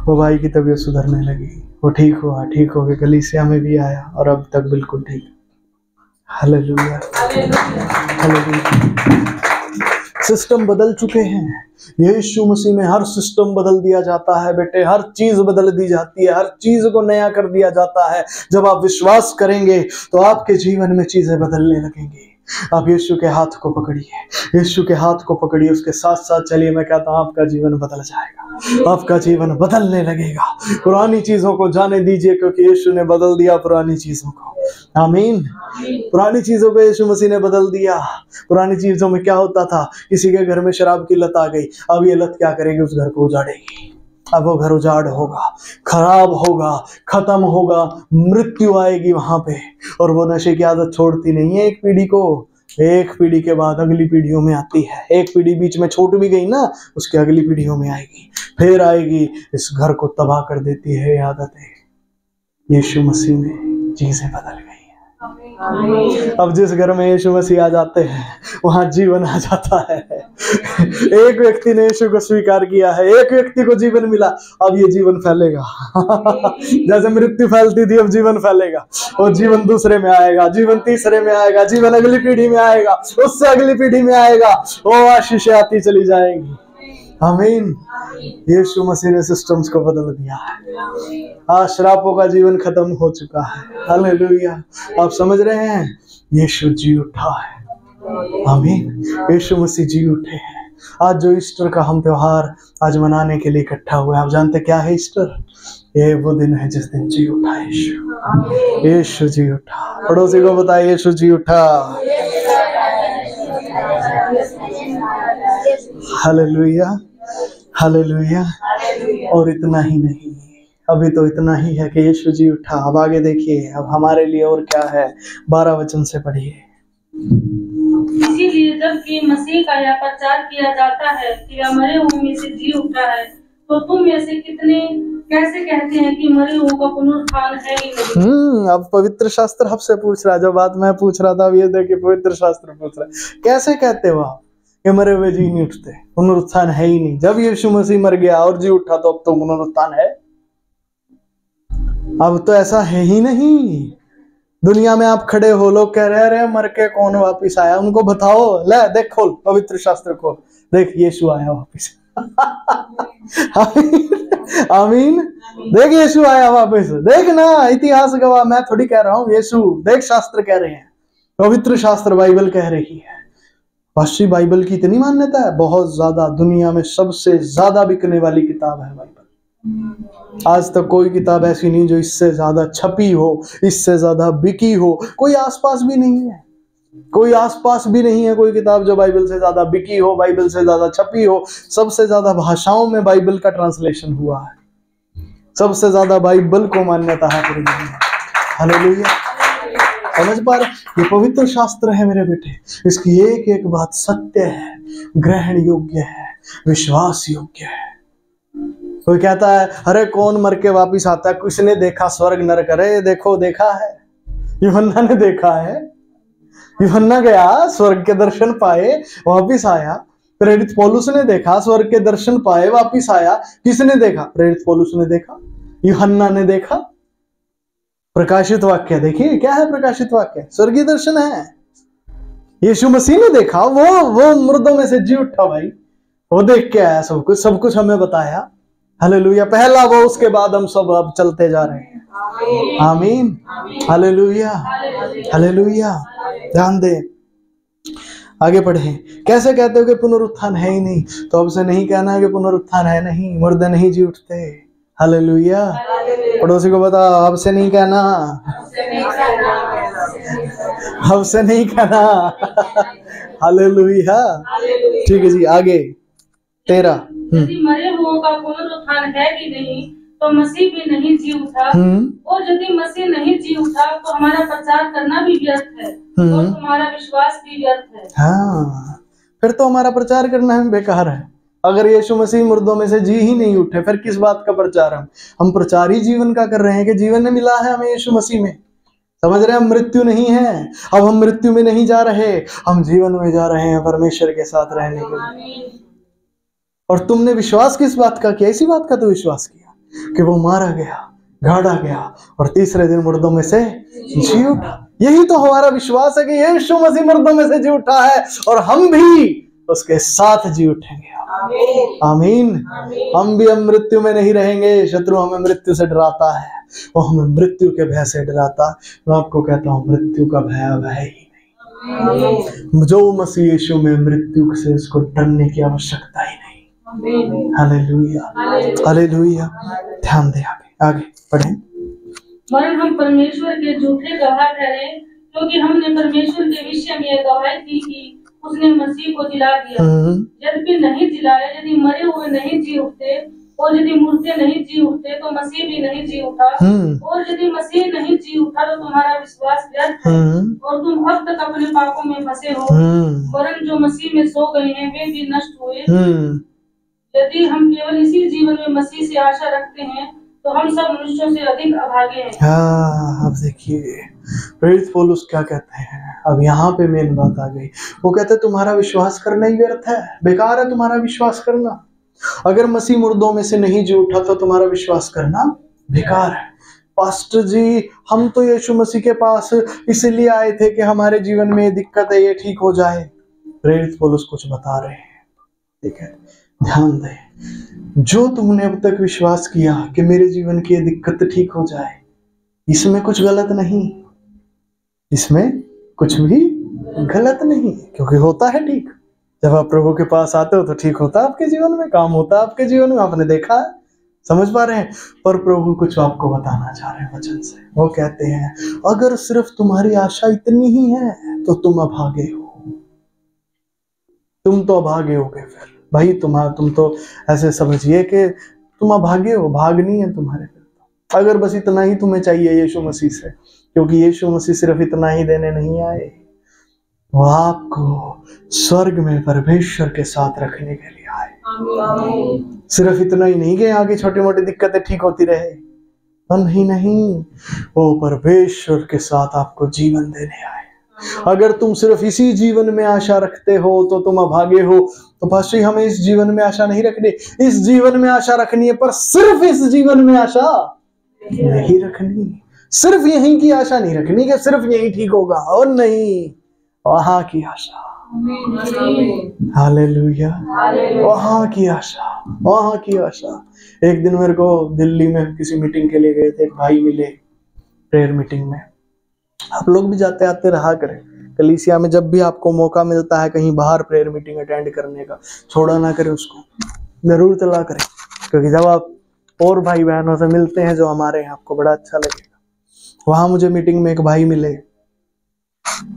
वो भाई की तबीयत सुधरने लगी, वो ठीक हुआ, ठीक हो गया, कलीसिया में भी आया और अब तक बिल्कुल ठीक। Hallelujah, hallelujah. सिस्टम बदल चुके हैं। यीशु मसीह में हर सिस्टम बदल दिया जाता है बेटे, हर चीज बदल दी जाती है, हर चीज को नया कर दिया जाता है। जब आप विश्वास करेंगे तो आपके जीवन में चीजें बदलने लगेंगी। आप यीशु के हाथ को पकड़िए, यीशु के हाथ को पकड़िए, उसके साथ साथ चलिए। मैं कहता हूं आपका जीवन बदल जाएगा, आपका जीवन बदलने लगेगा। पुरानी चीजों को जाने दीजिए, क्योंकि यीशु ने बदल दिया पुरानी चीजों को। आमीन। पुरानी चीजों को यीशु मसीह ने बदल दिया। पुरानी चीजों में क्या होता था? किसी के घर में शराब की लत आ गई, अब ये लत क्या करेगी? उस घर को उजाड़ेगी। अब वो घर उजाड़ होगा, खराब होगा, खत्म होगा, मृत्यु आएगी वहां पे। और वो नशे की आदत छोड़ती नहीं है एक पीढ़ी को, एक पीढ़ी के बाद अगली पीढ़ियों में आती है। एक पीढ़ी बीच में छूट भी गई ना, उसके अगली पीढ़ियों में आएगी, फिर आएगी, इस घर को तबाह कर देती है आदतें। यीशु मसीह में चीजें बदल गई। अब जिस घर में यीशु मसीह आ जाते हैं वहां जीवन आ जाता है। एक व्यक्ति ने यीशु को स्वीकार किया है, एक व्यक्ति को जीवन मिला, अब ये जीवन फैलेगा। जैसे मृत्यु फैलती थी, अब जीवन फैलेगा, और जीवन दूसरे में आएगा, जीवन तीसरे में आएगा, जीवन अगली पीढ़ी में आएगा, उससे अगली पीढ़ी में आएगा, वो आशीषें आती चली जाएंगी। आमीन। यीशु मसीह ने सिस्टम्स को बदल दिया है। आज श्रापों का जीवन खत्म हो चुका है। हालेलुया। आप समझ रहे हैं? यीशु जी उठा है। आमीन। यीशु मसीह जी उठे हैं। आज जो ईस्टर का हम त्योहार आज मनाने के लिए इकट्ठा हुए, आप जानते क्या है ईस्टर? ये वो दिन है जिस दिन जी उठा यीशु। यीशु जी उठा। पड़ोसी को बताए यीशु जी उठा। Hallelujah, hallelujah. और इतना ही नहीं, अभी तो इतना ही है कि यीशु जी उठा। अब आगे देखिए, अब हमारे लिए और क्या है, 12 वचन से पढ़िए। इसीलिए जबकि मसीह का यह प्रचार किया जाता है कि वह मरे हुओं में से जी उठा है, तो तुम में से कितने कैसे कहते हैं कि मरे हुओं का पुनरुत्थान है ही नहीं? अब पवित्र शास्त्र आपसे पूछ रहा है, जो बात मैं पूछ रहा था, अब ये देखिए पवित्र शास्त्र पूछ रहा है, कैसे कहते हो आप कि मरे हुए जी नहीं उठते, पुनरुत्थान है ही नहीं? जब यीशु मसीह मर गया और जी उठा तो अब तो पुनरुत्थान है? अब तो ऐसा है ही नहीं। दुनिया में आप खड़े हो, लोग कह रहे हैं मर के कौन वापिस आया, उनको बताओ, ले देख खोल पवित्र शास्त्र को, देख यीशु आया वापिस। आमीन। देख यीशु आया वापिस, देख ना, इतिहास गवाह, मैं थोड़ी कह रहा हूँ, यीशु, देख शास्त्र कह रहे हैं, पवित्र शास्त्र बाइबल कह रही है। पाशी बाइबल की इतनी मान्यता है, बहुत ज्यादा, दुनिया में सबसे ज्यादा बिकने वाली किताब है बाइबल। आज तक कोई किताब ऐसी नहीं जो इससे ज्यादा छपी हो, इससे ज्यादा बिकी हो, कोई आसपास भी नहीं है, कोई आसपास भी नहीं है कोई किताब जो बाइबल से ज्यादा बिकी हो, बाइबल से ज्यादा छपी हो। सबसे ज्यादा भाषाओं में बाइबल का ट्रांसलेशन हुआ है, सबसे ज्यादा बाइबल को मान्यता है पूरी दुनिया में। हालेलुया। समझ पा रहे? ये पवित्र शास्त्र है मेरे बेटे, इसकी एक एक बात सत्य है, ग्रहण योग्य है, विश्वास योग्य है। कोई कहता है अरे कौन मर के वापिस आता है, किसने देखा स्वर्ग नरक? अरे देखो, देखा है, यूहन्ना ने देखा है, यूहन्ना गया, स्वर्ग के दर्शन पाए, वापिस आया। प्रेरित पौलुस ने देखा, स्वर्ग के दर्शन पाए, वापिस आया। किसने देखा? प्रेरित पौलुस ने देखा, यूहन्ना ने देखा। प्रकाशित वाक्य देखिए, क्या है प्रकाशित वाक्य? स्वर्गीय दर्शन है। यीशु मसीह ने देखा, वो मुर्दों में से जी उठा भाई, वो देख के आया, सब कुछ हमें बताया। हालेलुया। पहला वो, उसके बाद हम सब अब चलते जा रहे हैं। आमीन। Hallelujah, hallelujah. ध्यान दे, आगे पढ़े। कैसे कहते हो कि पुनरुत्थान है ही नहीं? तो अब से नहीं कहना है कि पुनरुत्थान है नहीं, मुर्दे नहीं जी उठते। हालेलुया। पड़ोसी को बता, अब से नहीं कहना, अब से नहीं कहना। हालेलुया। ठीक है जी, आगे 13। यदि मरे हुओं का पुनरुत्थान है कि नहीं, तो मसीह भी नहीं जी उठा, और यदि मसीह नहीं जी उठा तो हमारा प्रचार करना भी व्यर्थ है, और तुम्हारा विश्वास भी व्यर्थ है। हाँ, फिर तो हमारा प्रचार करना है बेकार है। अगर यीशु मसीह मुर्दों में से जी ही नहीं उठे, फिर किस बात का प्रचार? हम प्रचार ही जीवन का कर रहे हैं कि जीवन ने मिला है हमें यीशु मसीह में। समझ रहे हैं? हम मृत्यु नहीं है, अब हम मृत्यु में नहीं जा रहे, हम जीवन में जा रहे हैं परमेश्वर के साथ रहने के लिए। और तुमने विश्वास किस बात का किया? इसी बात का तो विश्वास किया कि वो मारा गया, गाड़ा गया और तीसरे दिन मुर्दों में से जी उठा। यही तो हमारा विश्वास है कि यीशु मसीह मुर्दों में से जी उठा है और हम भी उसके साथ जी उठेंगे। आमीन। हम भी हम मृत्यु में नहीं रहेंगे। शत्रु हमें मृत्यु से डराता है, वो हमें मृत्यु के भय से डराता है। मैं आपको कहता हूँ, मृत्यु का भय अब है ही नहीं। जो मसीह यीशु में, मृत्यु से उसको डरने की आवश्यकता ही नहीं। Hallelujah, hallelujah. ध्यान दे, आगे पढ़ें। वरन हम परमेश्वर के झूठे गवाह ठहरे, क्योंकि हमने परमेश्वर के विषय में गवाही दी कि उसने मसीह को जिला दिया। यद्यपि नहीं जिलाया, यदि मरे हुए नहीं जी उठते और यदि मुर्दे नहीं जी उठते तो मसीह भी नहीं जी उठा, और यदि मसीह नहीं जी उठा तो तुम्हारा विश्वास व्यर्थ है और तुम अब तक अपने पापों में फंसे हो। वरन जो मसीह में सो गए हैं वे भी नष्ट हुए। यदि हम केवल इसी जीवन में मसीह से आशा रखते हैं तो हम सब मनुष्यों से अधिक अभागे हैं। हाँ, अब देखिए प्रेरित पौलुस क्या कहते हैं। अब यहाँ पे मेन बात आ गई। वो कहते हैं तुम्हारा विश्वास करना ही व्यर्थ है, बेकार है तुम्हारा विश्वास करना। अगर मसीह मुर्दों में से नहीं जी उठा तो तुम्हारा विश्वास करना बेकार है। पास्टर जी, हम तो यीशु मसीह के पास इसलिए आए थे कि हमारे जीवन में दिक्कत है, ये ठीक हो जाए। प्रेरित पौलुस कुछ बता रहे हैं, ठीक है? ध्यान दे, जो तुमने अब तक विश्वास किया कि मेरे जीवन की ये दिक्कत ठीक हो जाए, इसमें कुछ गलत नहीं, इसमें कुछ भी गलत नहीं, क्योंकि होता है ठीक। जब आप प्रभु के पास आते हो तो ठीक होता है आपके जीवन में, काम होता है आपके जीवन में, आपने देखा है, समझ पा रहे हैं। पर प्रभु कुछ आपको बताना चाह रहे हैं वचन से। वो कहते हैं अगर सिर्फ तुम्हारी आशा इतनी ही है तो तुम अभागे हो, तुम तो अभागे होगे। फिर भाई तुम तो ऐसे समझिए कि तुम अभागे हो, भागनी है तुम्हारे फिर। अगर बस इतना ही तुम्हें चाहिए यीशु मसीह से, क्योंकि यीशु मसीह सिर्फ इतना ही देने नहीं आए, वो आपको स्वर्ग में परमेश्वर के साथ रखने के लिए आए। सिर्फ इतना ही नहीं कि आगे छोटी मोटी दिक्कतें ठीक होती रहे, नहीं, वो परमेश्वर के साथ आपको जीवन देने आए। अगर तुम सिर्फ इसी जीवन में आशा रखते हो तो तुम अभागे हो। तो पास्टर हमें इस जीवन में आशा नहीं रखनी, इस जीवन में आशा रखनी है, पर सिर्फ इस जीवन में आशा नहीं रखनी, सिर्फ यहीं की आशा नहीं रखनी कि सिर्फ यही ठीक होगा, और नहीं, वहां की आशा। हालेलुया, वहां की आशा, वहां की आशा। एक दिन मेरे को दिल्ली में किसी मीटिंग के लिए गए थे, एक भाई मिले प्रेयर मीटिंग में। आप लोग भी जाते आते रहा करें कलीसिया में, जब भी आपको मौका मिलता है कहीं बाहर प्रेयर मीटिंग अटेंड करने का, छोड़ा ना करें उसको, जरूर चला करें, क्योंकि जब आप और भाई बहनों से मिलते हैं जो हमारे हैं, आपको बड़ा अच्छा लगेगा। वहां मुझे मीटिंग में एक भाई मिले,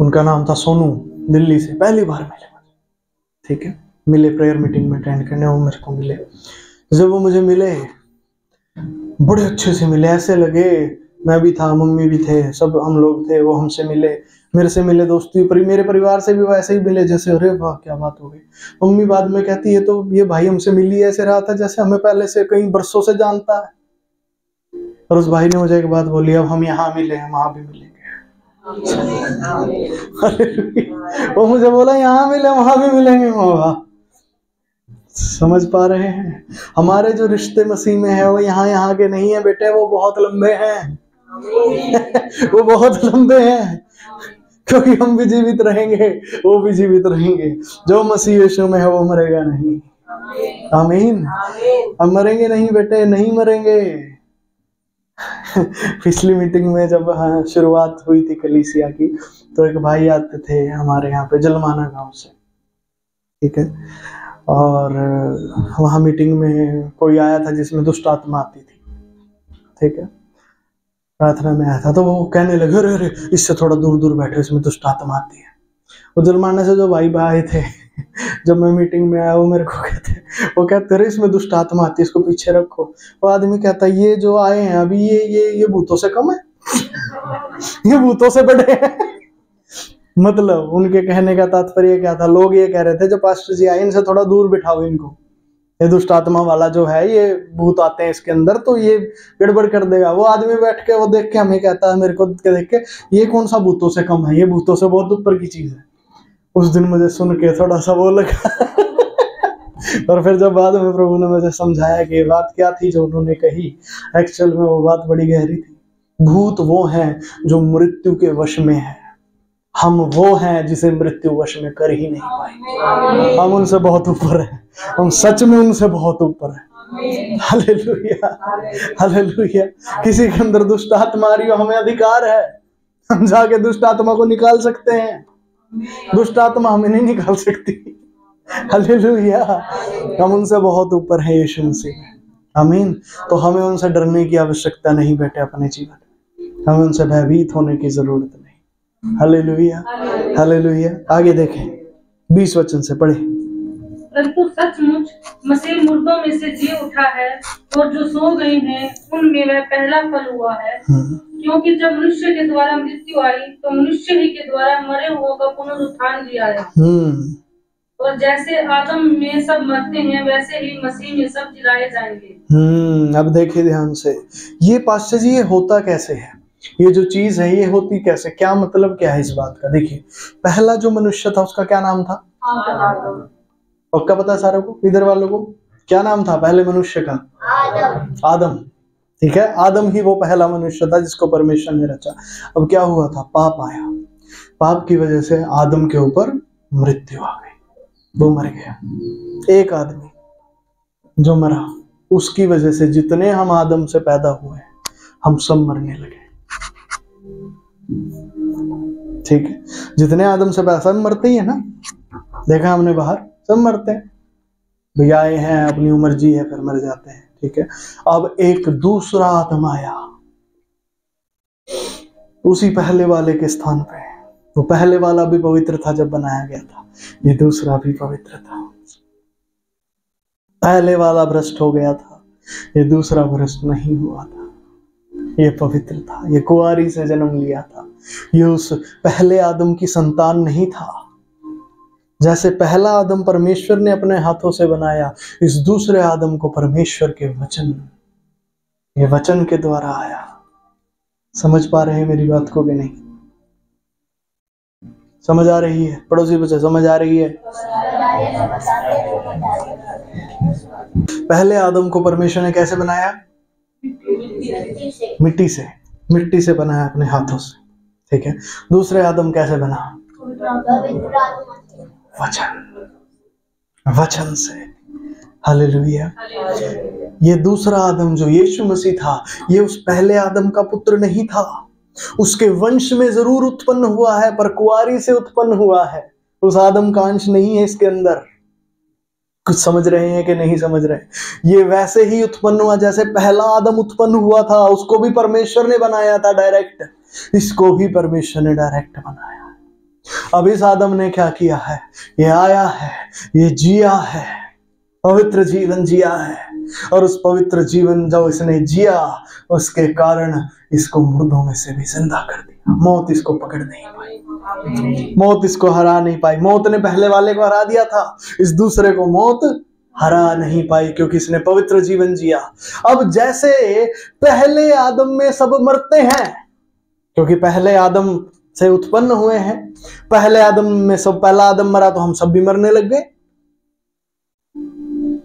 उनका नाम था सोनू, दिल्ली से, पहली बार मिले मुझे, ठीक है, मिले प्रेयर मीटिंग में अटेंड करने, वो मेरे को मिले। जब वो मुझे मिले बड़े अच्छे से मिले, ऐसे लगे, मैं भी था, मम्मी भी थे, सब हम लोग थे, वो हमसे मिले, मेरे से मिले, दोस्ती मेरे परिवार से भी वैसे ही मिले, जैसे अरे वाह क्या बात हो गई। मम्मी बाद में कहती है तो ये भाई हमसे मिली ऐसे रहा था जैसे हमें पहले से कई बरसों से जानता है। और उस भाई ने मुझे एक बात बोली, अब हम यहाँ मिले हैं वहां भी मिलेंगे। वो मुझे बोला यहाँ मिले वहां भी मिलेंगे। वाह, समझ पा रहे हैं, हमारे जो रिश्ते मसीह में है वो यहाँ के नहीं है बेटे, वो बहुत लंबे हैं वो बहुत लंबे हैं, क्योंकि हम भी जीवित रहेंगे, वो भी जीवित रहेंगे। जो मसीह यीशु में है वो मरेगा नहीं। आमीन। हम मरेंगे नहीं बेटे, नहीं मरेंगे। पिछली मीटिंग में जब शुरुआत हुई थी कलीसिया की, तो एक भाई आते थे हमारे यहाँ पे जलमाना गांव से, ठीक है, और वहां मीटिंग में कोई आया था जिसमें दुष्ट आत्मा आती थी, ठीक है, प्रार्थना में आया था। तो वो कहने लगे अरे अरे इससे थोड़ा दूर दूर बैठे, इसमें दुष्ट आत्मा आती है। वो जलमाना से जो भाई आए थे, जब मैं मीटिंग में आया, वो मेरे को कहते अरे इसमें दुष्ट आत्मा आती है, इसको पीछे रखो। वो आदमी कहता ये जो आए हैं अभी ये भूतों से कम है ये भूतों से बड़े हैं। मतलब उनके कहने का तात्पर्य क्या था, लोग ये कह रहे थे जो पास्टर जी आए इनसे थोड़ा दूर बिठाओ इनको, ये दुष्ट आत्मा वाला जो है, ये भूत आते हैं इसके अंदर, तो ये गड़बड़ कर देगा। वो आदमी बैठ के वो देख के हमें कहता है, मेरे को देख के, ये कौन सा भूतों से कम है, ये भूतों से बहुत ऊपर की चीज है। उस दिन मुझे सुन के थोड़ा सा वो लगा और फिर जब बाद में प्रभु ने मुझे समझाया कि बात क्या थी जो उन्होंने कही, एक्चुअल में वो बात बड़ी गहरी थी। भूत वो हैं जो मृत्यु के वश में है, हम वो हैं जिसे मृत्यु वश में कर ही नहीं पाएंगे। हम उनसे बहुत ऊपर हैं, हम सच में उनसे बहुत ऊपर हैं। Hallelujah, hallelujah. किसी के अंदर दुष्ट आत्मा आ रही हो, हमें अधिकार है, हम जाके दुष्ट आत्मा को निकाल सकते हैं, दुष्ट आत्मा हमें नहीं निकाल सकती। हालेलुया, हम उनसे बहुत ऊपर हैं यीशु मसीह। आमीन। तो हमें उनसे डरने की आवश्यकता नहीं बेटे अपने जीवन में, हमें उनसे भयभीत होने की जरूरत नहीं। Hallelujah, hallelujah. आगे देखें 20 वचन से पढ़े। परंतु सचमुच मसीह मुर्दों में से जी उठा है, और जो सो गए हैं उनमें वह पहला फल हुआ है। क्योंकि जब मनुष्य के द्वारा मृत्यु आई, तो मनुष्य ही के द्वारा मरे हुओं का पुनरुत्थान भी आया। और जैसे आदम में सब मरते हैं, वैसे ही मसीह में सब जिलाए जाएंगे। अब देखिए ध्यान से, ये पास्टर जी ये होता कैसे है, ये जो चीज है ये होती कैसे, क्या मतलब क्या है इस बात का। देखिए, पहला जो मनुष्य था उसका क्या नाम था, पक्का पता है सारों को, इधर वालों को क्या नाम था पहले मनुष्य का? आदम। ठीक है, आदम ही वो पहला मनुष्य था जिसको परमेश्वर ने रचा। अब क्या हुआ था, पाप आया, पाप की वजह से आदम के ऊपर मृत्यु आ गई, वो मर गया। एक आदमी जो मरा, उसकी वजह से जितने हम आदम से पैदा हुए हम सब मरने लगे। ठीक है, जितने आदम से पैदा, सब मरते ही है ना, देखा हमने बाहर, सब मरते हैं, भैया आए हैं, अपनी उम्र जी है, फिर मर जाते हैं, ठीक है। अब एक दूसरा आदम आया उसी पहले वाले के स्थान पे। वो पहले वाला भी पवित्र था जब बनाया गया था, ये दूसरा भी पवित्र था। पहले वाला भ्रष्ट हो गया था, ये दूसरा भ्रष्ट नहीं हुआ था, ये पवित्र था, ये कुंवारी से जन्म लिया था, ये उस पहले आदम की संतान नहीं था। जैसे पहला आदम परमेश्वर ने अपने हाथों से बनाया, इस दूसरे आदम को परमेश्वर के वचन, ये वचन के द्वारा आया। समझ पा रहे हैं मेरी बात को कि नहीं? समझ आ रही है? पड़ोसी बच्चे समझ आ रही है? पहले आदम को परमेश्वर ने कैसे बनाया? मिट्टी से बनाया अपने हाथों से, ठीक है। दूसरे आदम कैसे बना? वचन से। हालेलुया। ये दूसरा आदम जो यीशु मसीह था, ये उस पहले आदम का पुत्र नहीं था। उसके वंश में जरूर उत्पन्न हुआ है, पर कुंवारी से उत्पन्न हुआ है। उस आदम का अंश नहीं है इसके अंदर। कुछ समझ रहे हैं कि नहीं समझ रहे? ये वैसे ही उत्पन्न हुआ जैसे पहला आदम उत्पन्न हुआ था, उसको भी परमेश्वर ने बनाया था डायरेक्ट, इसको भी परमेश्वर ने डायरेक्ट बनाया। अब इस आदम ने क्या किया है? ये आया है, ये जिया है, पवित्र जीवन जिया है, और उस पवित्र जीवन जो इसने जिया उसके कारण इसको मुर्दों में से भी जिंदा कर दिया। मौत इसको पकड़ नहीं पाई, मौत इसको हरा नहीं पाई। मौत ने पहले वाले को हरा दिया था, इस दूसरे को मौत हरा नहीं पाई, क्योंकि इसने पवित्र जीवन जिया। अब जैसे पहले आदम में सब मरते हैं, क्योंकि पहले आदम से उत्पन्न हुए हैं, पहले आदम में सब, पहला आदम मरा तो हम सब भी मरने लग गए।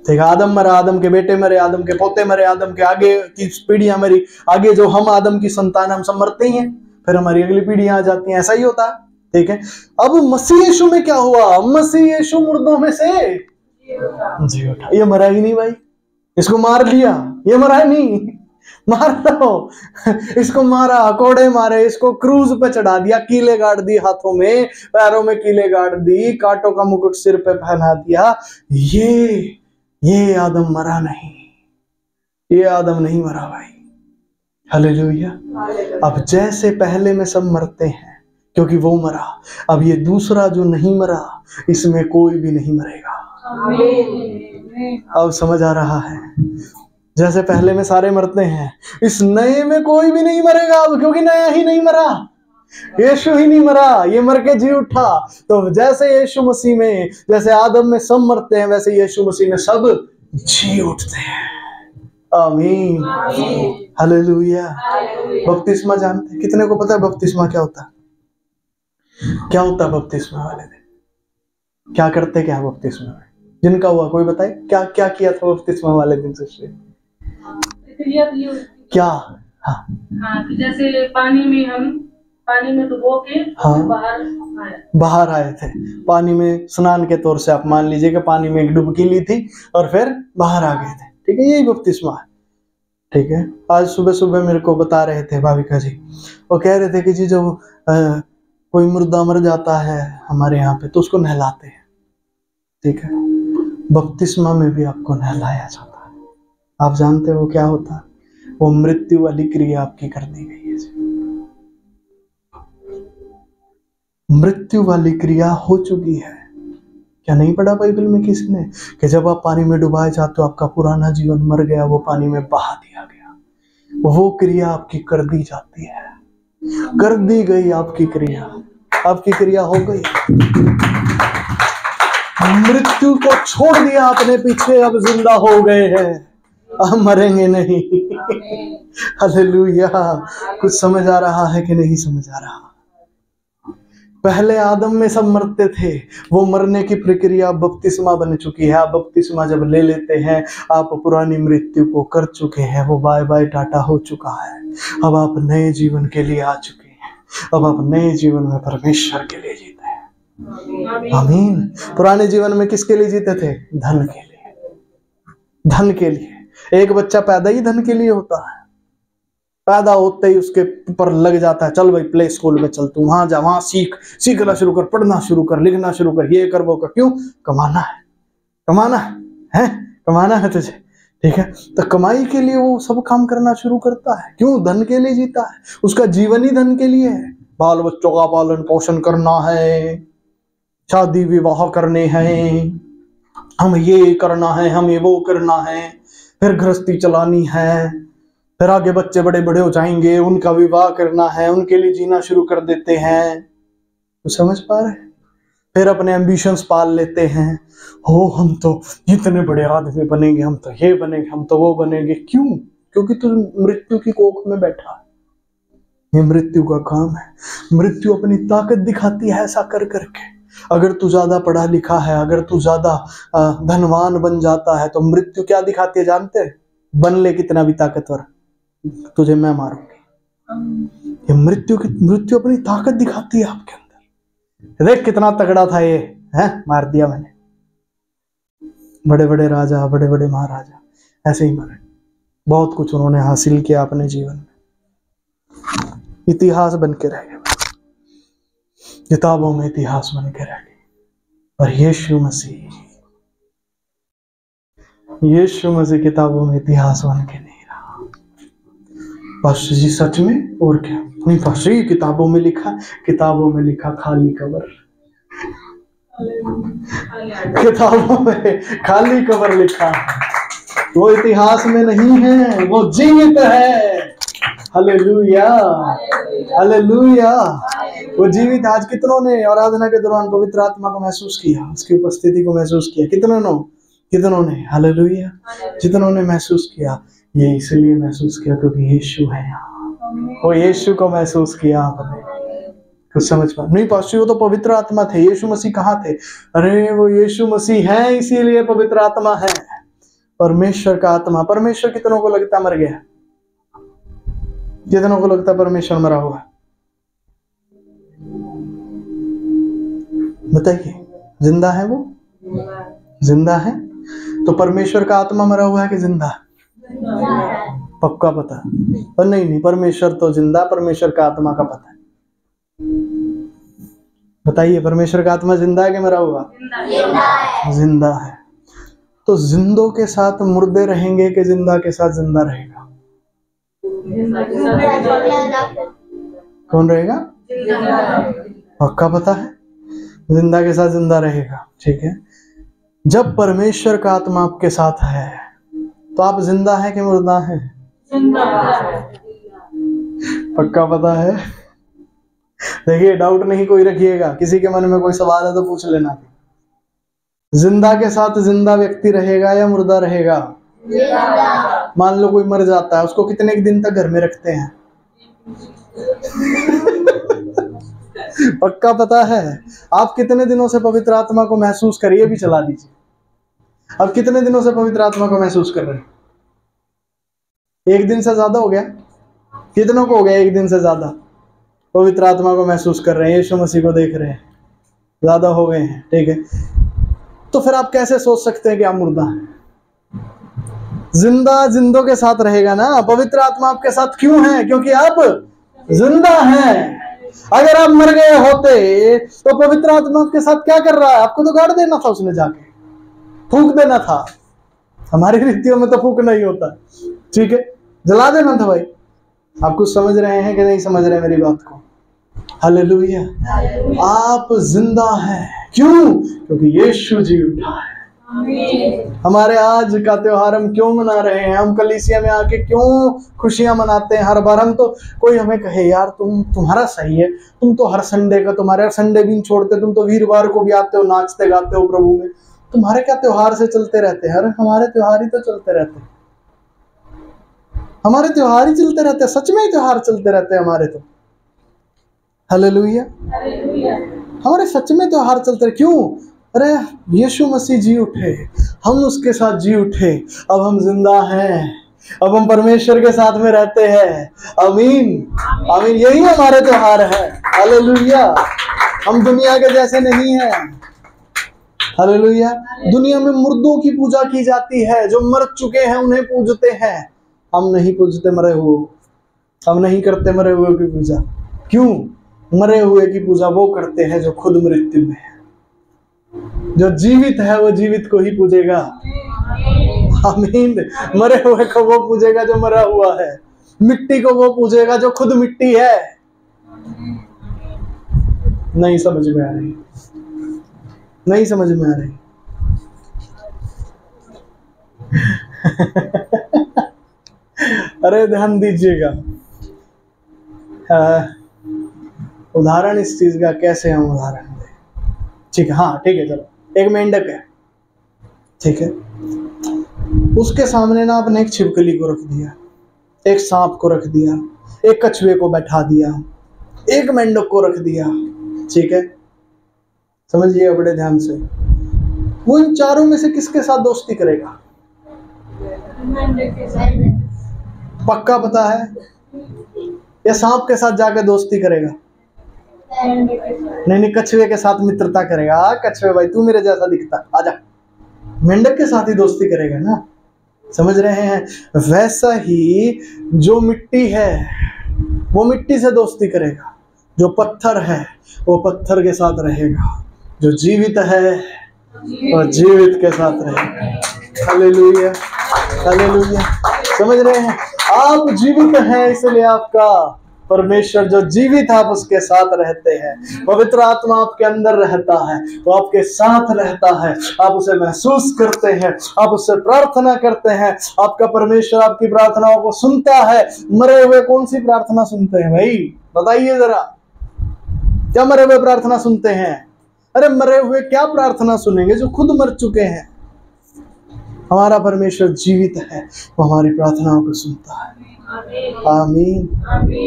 ठीक, आदम मरा, आदम के बेटे मरे, आदम के पोते मरे, आदम के आगे की पीढ़ियां मरी, आगे जो हम आदम की संतान, हम सब मरते ही हैं, फिर हमारी अगली पीढ़ियां आ जाती हैं, ऐसा ही होता है, ठीक है। अब मसीह यीशु में क्या हुआ? मसीह यीशु मुर्दों में से जी उठा। ये मरा ही नहीं भाई, इसको मार लिया, ये मरा ही नहीं, मार दो, इसको मारा, कोड़े मारे, इसको क्रूज पे चढ़ा दिया, कीले गाड़ दी हाथों में, पैरों में कीले गाड़ दी, कांटों का मुकुट सिर पे पहना दिया। ये आदम मरा नहीं, ये आदम नहीं मरा भाई। हालेलुया। अब जैसे पहले में सब मरते हैं क्योंकि वो मरा, अब ये दूसरा जो नहीं मरा, इसमें कोई भी नहीं मरेगा। अब समझ आ रहा है? जैसे पहले में सारे मरते हैं, इस नए में कोई भी नहीं मरेगा अब, क्योंकि नया ही नहीं मरा, यीशु ही नहीं मरा, ये मर के जी उठा। तो जैसे यीशु मसीह में, जैसे आदम में सब मरते हैं, वैसे यीशु मसीह में सब जी उठते हैं। आमीन, हालेलुया। बपतिस्मा जानते हैं? कितने को पता है बपतिस्मा क्या होता है? क्या होता है बपतिस्मा वाले दिन? क्या करते क्या बपतिस्मा में? जिनका हुआ कोई बताए, क्या क्या किया था बपतिस्मा वाले दिन से? क्या? हाँ, जैसे पानी में डुबो के बाहर आए थे। पानी में स्नान के तौर से आप मान लीजिए कि पानी में एक डुबकी ली थी और फिर बाहर आ गए थे, ठीक है। यही बपतिस्मा है, ठीक है। आज सुबह सुबह मेरे को बता रहे थे भाविका जी, वो कह रहे थे कि जी जब कोई मुर्दा मर जाता है हमारे यहाँ पे तो उसको नहलाते हैं, ठीक है। बपतिस्मा में भी आपको नहलाया जाता है। आप जानते हो क्या होता है? वो मृत्यु वाली क्रिया आपकी कर दी गई है। मृत्यु वाली क्रिया हो चुकी है। क्या नहीं पढ़ा बाइबल में किसी ने कि जब आप पानी में डुबाए जाते हो, आपका पुराना जीवन मर गया, वो पानी में बहा दिया गया, वो क्रिया आपकी कर दी जाती है, कर दी गई आपकी क्रिया हो गई। मृत्यु को छोड़ दिया आपने पीछे, अब जिंदा हो गए हैं, अब मरेंगे नहीं। हालेलुया। कुछ समझ आ रहा है कि नहीं समझ आ रहा? पहले आदम में सब मरते थे, वो मरने की प्रक्रिया बपतिस्मा बन चुकी है। आप बपतिस्मा जब ले लेते हैं, आप पुरानी मृत्यु को कर चुके हैं, वो बाय बाय टाटा हो चुका है। अब आप नए जीवन के लिए आ चुके हैं, अब आप नए जीवन में परमेश्वर के लिए जीते हैं। आमीन। पुराने जीवन में किसके लिए जीते थे? धन के लिए, धन के लिए। एक बच्चा पैदा ही धन के लिए होता है, पैदा होते ही उसके ऊपर लग जाता है, चल भाई प्ले स्कूल में चल, तू वहां जा, वहां सीखना शुरू कर, पढ़ना शुरू कर, लिखना शुरू कर, ये कर वो कर। क्यों? कमाना है, कमाना है, कमाना है तुझे, ठीक है। तो कमाई के लिए वो सब काम करना शुरू करता है। क्यों? धन के लिए जीता है, उसका जीवन ही धन के लिए है। बाल बच्चों का पालन पोषण करना है, शादी विवाह करने हैं, हम ये करना है, हम ये वो करना है, फिर गृहस्थी चलानी है, फिर आगे बच्चे बड़े बड़े हो जाएंगे, उनका विवाह करना है, उनके लिए जीना शुरू कर देते हैं। तो समझ पा रहे? फिर अपने एम्बिशंस पाल लेते हैं, हो हम तो इतने बड़े आदमी बनेंगे, हम तो ये बनेंगे, हम तो वो बनेंगे। क्यों? क्योंकि तू मृत्यु की कोख में बैठा है। ये मृत्यु का काम है। मृत्यु अपनी ताकत दिखाती है ऐसा कर करके। अगर तू ज्यादा पढ़ा लिखा है, अगर तू ज्यादा धनवान बन जाता है, तो मृत्यु क्या दिखाती है जानते हैं? बन ले कितना भी ताकतवर, तुझे मैं मारूंगी। ये मृत्यु अपनी ताकत दिखाती है आपके अंदर। देख कितना तगड़ा था ये, है, मार दिया मैंने। बड़े बड़े राजा, बड़े बड़े महाराजा ऐसे ही मरे। बहुत कुछ उन्होंने हासिल किया अपने जीवन में, इतिहास बन के रह गए, किताबों में इतिहास बन के रह गए। और यीशु मसीह किताबों में इतिहास बन के नहीं रहा। पास्टर जी सच में? और क्या नहीं पास्टर जी, किताबों में लिखा खाली कब्र। किताबों में खाली कब्र लिखा है, वो इतिहास में नहीं है, वो जीवित है। Hallelujah, hallelujah. वो जीवित। आज कितनों ने आराधना के दौरान पवित्र आत्मा को महसूस किया, उसकी उपस्थिति को महसूस किया? कितनों ने? हालेलुया। जितनों ने महसूस किया, ये इसलिए महसूस किया क्योंकि यीशु है यहाँ। वो यीशु को महसूस किया आपने। कुछ समझ पा नहीं पास्टर, वो तो पवित्र आत्मा थे। यीशु मसीह कहाँ थे? अरे वो यीशु मसीह है, इसीलिए पवित्र आत्मा है, परमेश्वर का आत्मा। परमेश्वर कितनों को लगता मर गया? कितनों को लगता परमेश्वर मरा हुआ? बताइए। जिंदा है? वो जिंदा है। तो परमेश्वर का आत्मा मरा हुआ है कि जिंदा? पक्का पता? और नहीं, परमेश्वर तो जिंदा, परमेश्वर का आत्मा का पता है। बताइए, परमेश्वर का आत्मा जिंदा है कि मरा हुआ? जिंदा है। तो जिंदों के साथ मुर्दे रहेंगे कि जिंदा के साथ जिंदा रहेगा? कौन रहेगा? पक्का पता है? जिंदा के साथ जिंदा रहेगा, ठीक है। जब परमेश्वर का आत्मा आपके साथ है तो आप जिंदा है कि मुर्दा है? पक्का पता है? देखिए, डाउट नहीं कोई रखिएगा। किसी के मन में कोई सवाल है तो पूछ लेना। जिंदा के साथ जिंदा व्यक्ति रहेगा या मुर्दा रहेगा? मान लो कोई मर जाता है, उसको कितने दिन तक घर में रखते हैं? पक्का पता है? आप कितने दिनों से पवित्र आत्मा को महसूस करिए भी चला दीजिए। अब कितने दिनों से पवित्र आत्मा को महसूस कर रहे हैं? एक दिन से ज्यादा हो गया? कितनों को हो गया एक दिन से ज्यादा पवित्र आत्मा को महसूस कर रहे हैं, यीशु मसीह को देख रहे हैं? ज्यादा हो गए हैं, ठीक है। तो फिर आप कैसे सोच सकते हैं कि आप मुर्दा हैं? जिंदा जिंदों के साथ रहेगा ना। पवित्र आत्मा आपके साथ क्यों है? क्योंकि आप जिंदा हैं। अगर आप मर गए होते तो पवित्र आत्मा आपके साथ क्या कर रहा है? आपको तो गाड़ देना था, उसने जाके फूंक देना था। हमारी रीतियों में तो फूंक नहीं होता, ठीक है, जला देना था भाई। आप कुछ समझ रहे हैं कि नहीं समझ रहे मेरी बात को? हालेलुया। आप जिंदा हैं। क्यों? क्योंकि यीशु जी उठा है। हमारे आज का त्योहार हम क्यों मना रहे हैं? हम कलीसिया में आके क्यों खुशियां मनाते हैं? हर बार हम तो, कोई हमें कहे यार तुम्हारा सही है, तुम तो हर संडे का, तुम्हारे संडे भी छोड़ते, तुम तो वीरवार को भी आते हो, नाचते गाते हो प्रभु में, तुम्हारे क्या त्योहार से चलते रहते हैं? अरे हमारे त्योहार ही तो चलते रहते हैं, हमारे त्योहार ही चलते रहते हैं। सच में ही त्योहार चलते रहते हैं हमारे तो। हालेलुया। हमारे सच में त्योहार चलते रहे। क्यों? अरे यीशु मसीह जी उठे, हम उसके साथ जी उठे, अब हम जिंदा हैं, अब हम परमेश्वर के साथ में रहते हैं। आमीन, आमीन। यही हमारे त्योहार है। हालेलुया। हम दुनिया के जैसे नहीं हैं। हालेलुया। दुनिया में मुर्दों की पूजा की जाती है, जो मर चुके हैं उन्हें पूजते हैं। हम नहीं पूजते मरे हुए, हम नहीं करते मरे हुए की पूजा। क्यों? मरे हुए की पूजा वो करते हैं जो खुद मृत्यु में है। जो जीवित है वो जीवित को ही पूजेगा। आमीन। मरे हुए को वो पूजेगा जो मरा हुआ है, मिट्टी को वो पूजेगा जो खुद मिट्टी है। नहीं समझ में आ रही, नहीं समझ में आ रही। अरे ध्यान दीजिएगा, उदाहरण इस चीज का कैसे हम उदाहरण दें? ठीक है, हाँ ठीक है, चलो एक मेंढक है, ठीक है, उसके सामने ना आपने एक छिपकली को रख दिया, एक सांप को रख दिया, एक कछुए को बैठा दिया, एक मेंढक को रख दिया, ठीक है, समझिए बड़े ध्यान से। वो इन चारों में से किसके साथ दोस्ती करेगा? पक्का पता है? या सांप के साथ जाकर दोस्ती करेगा? नहीं, कछुए के साथ मित्रता करेगा। कछुए भाई तू मेरे जैसा दिखता, आजा। मेंढक के साथ ही दोस्ती करेगा ना, समझ रहे हैं? वैसा ही जो मिट्टी है वो मिट्टी से दोस्ती करेगा, जो पत्थर है वो पत्थर के साथ रहेगा, जो जीवित है वो जीवित के साथ रहेगा। Hallelujah, hallelujah. समझ रहे हैं? आप जीवित हैं, इसलिए आपका परमेश्वर जो जीवित आप उसके साथ रहते हैं। पवित्र आत्मा आपके अंदर रहता है, वो आपके साथ रहता है, आप उसे महसूस करते हैं, आप उससे प्रार्थना करते हैं। आपका परमेश्वर आपकी प्रार्थनाओं को सुनता है। मरे हुए कौन सी प्रार्थना सुनते हैं भाई? बताइए जरा, क्या मरे हुए प्रार्थना सुनते हैं? अरे मरे हुए क्या प्रार्थना सुनेंगे जो खुद मर चुके हैं? हमारा परमेश्वर जीवित है, वो हमारी प्रार्थनाओं को सुनता है। आमीन,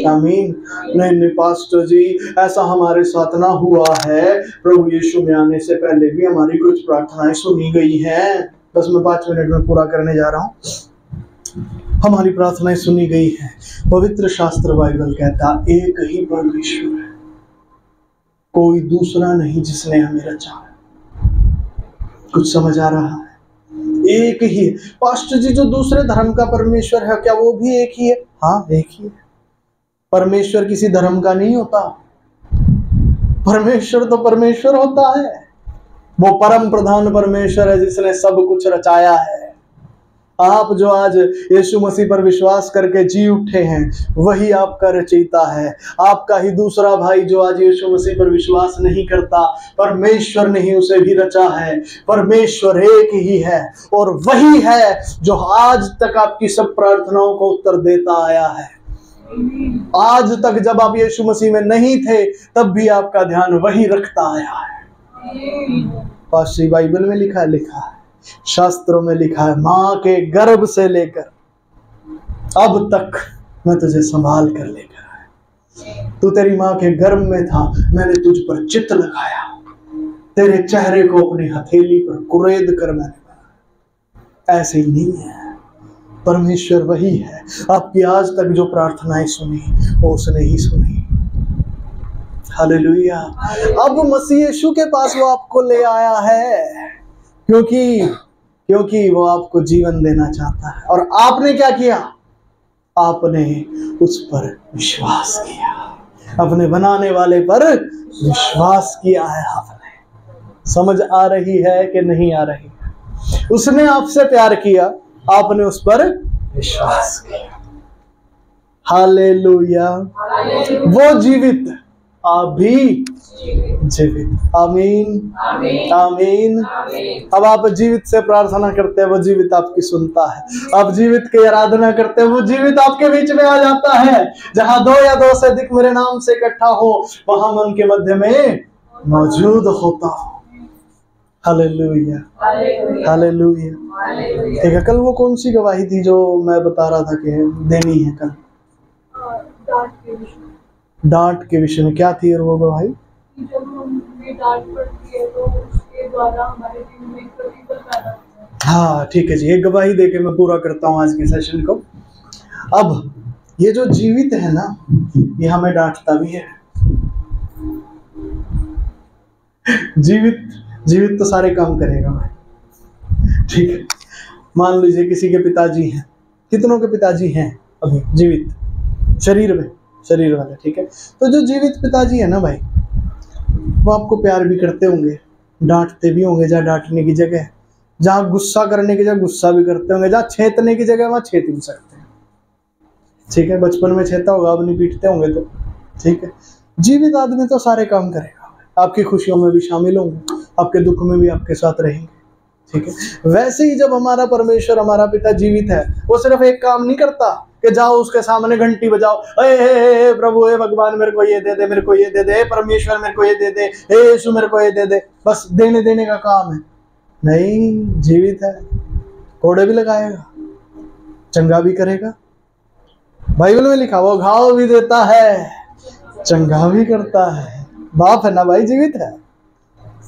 आमीन। नहीं पास्टर जी, ऐसा हमारे साथ ना हुआ है। प्रभु यीशु में आने से पहले भी हमारी कुछ प्रार्थनाएं सुनी गई हैं। बस मैं 5 मिनट में पूरा करने जा रहा हूँ। हमारी प्रार्थनाएं सुनी गई हैं। पवित्र शास्त्र बाइबल कहता एक ही परमेश्वर है, कोई दूसरा नहीं जिसने हमें रचा। कुछ समझ आ रहा है? एक ही। पास्टर जी जो दूसरे धर्म का परमेश्वर है, क्या वो भी एक ही है? हाँ एक ही है। परमेश्वर किसी धर्म का नहीं होता। परमेश्वर तो परमेश्वर होता है। वो परम प्रधान परमेश्वर है जिसने सब कुछ रचाया है। आप जो आज यीशु मसीह पर विश्वास करके जी उठे हैं, वही आपका रचयिता है। आपका ही दूसरा भाई जो आज यीशु मसीह पर विश्वास नहीं करता, परमेश्वर ने ही उसे भी रचा है। परमेश्वर एक ही है और वही है जो आज तक आपकी सब प्रार्थनाओं को उत्तर देता आया है। आज तक जब आप यीशु मसीह में नहीं थे, तब भी आपका ध्यान वही रखता आया है। पास्टर बाइबल में लिखा है, शास्त्रों में लिखा है, मां के गर्भ से लेकर अब तक मैं तुझे संभाल कर लेकर आया। तू तेरी मां के गर्भ में था, मैंने तुझ पर चित्त लगाया, तेरे चेहरे को अपनी हथेली पर कुरेद कर मैंने बनाया। ऐसे ही नहीं है, परमेश्वर वही है। आपकी आज तक जो प्रार्थनाएं सुनी वो उसने ही सुनी। हालेलुया। अब मसीह यीशु के पास वो आपको ले आया है क्योंकि वो आपको जीवन देना चाहता है। और आपने क्या किया? आपने उस पर विश्वास किया, अपने बनाने वाले पर विश्वास किया है आपने। समझ आ रही है कि नहीं आ रही है? उसने आपसे प्यार किया, आपने उस पर विश्वास किया। हालेलुया। वो जीवित, आप भी जीवित। आमीन, आमीन। अब आप जीवित से प्रार्थना करते हैं, वो जीवित आपकी सुनता है। आप जीवित की आराधना करते हैं, वो जीवित आपके बीच में आ जाता है। जहां 2 या 2 से अधिक मेरे नाम से इकट्ठा हो, वहां मैं उनके मध्य में मौजूद होता हूं। Hallelujah, hallelujah. ठीक है, कल वो कौन सी गवाही थी जो मैं बता रहा था कि देनी है? कल डांट के विषय में क्या थी? और वो गवाही, जब हम डांट पड़ती है तो उसके द्वारा हमारे जीवन में प्रतिफल पैदा होता है। हाँ ठीक है जी, एक गवाही देके मैं पूरा करता हूँ आज के सेशन को। अब ये जो जीवित है ना, ये हमें डांटता भी है। जीवित तो सारे काम करेगा भाई। ठीक है, मान लीजिए किसी के पिताजी हैं। कितनों के पिताजी हैं अभी जीवित शरीर वाले? ठीक है, तो जो जीवित पिताजी है ना भाई, वो आपको प्यार भी करते होंगे, डांटते भी होंगे जहाँ डांटने की जगह, जहाँ गुस्सा करने की जगह गुस्सा भी करते होंगे, जहाँ छेतने की जगह वहाँ छेत भी सकते हैं। ठीक है, बचपन में छेता होगा, अब नहीं पीटते होंगे तो। ठीक है, जीवित आदमी तो सारे काम करेगा, आपकी खुशियों में भी शामिल होंगे, आपके दुख में भी आपके साथ रहेंगे। ठीक है, वैसे ही जब हमारा परमेश्वर, हमारा पिता जीवित है, वो सिर्फ एक काम नहीं करता कि जाओ उसके सामने घंटी बजाओ, हे प्रभु, हे भगवान मेरे को ये दे दे, मेरे को ये दे दे, हे परमेश्वर मेरे को ये दे दे, हे यीशु मेरे को ये दे दे, बस देने देने का काम है। नहीं, जीवित है, कोड़े भी लगाएगा, चंगा भी करेगा। बाइबल में लिखा, वो घाव भी देता है, चंगा भी करता है। बाप है ना भाई, जीवित है।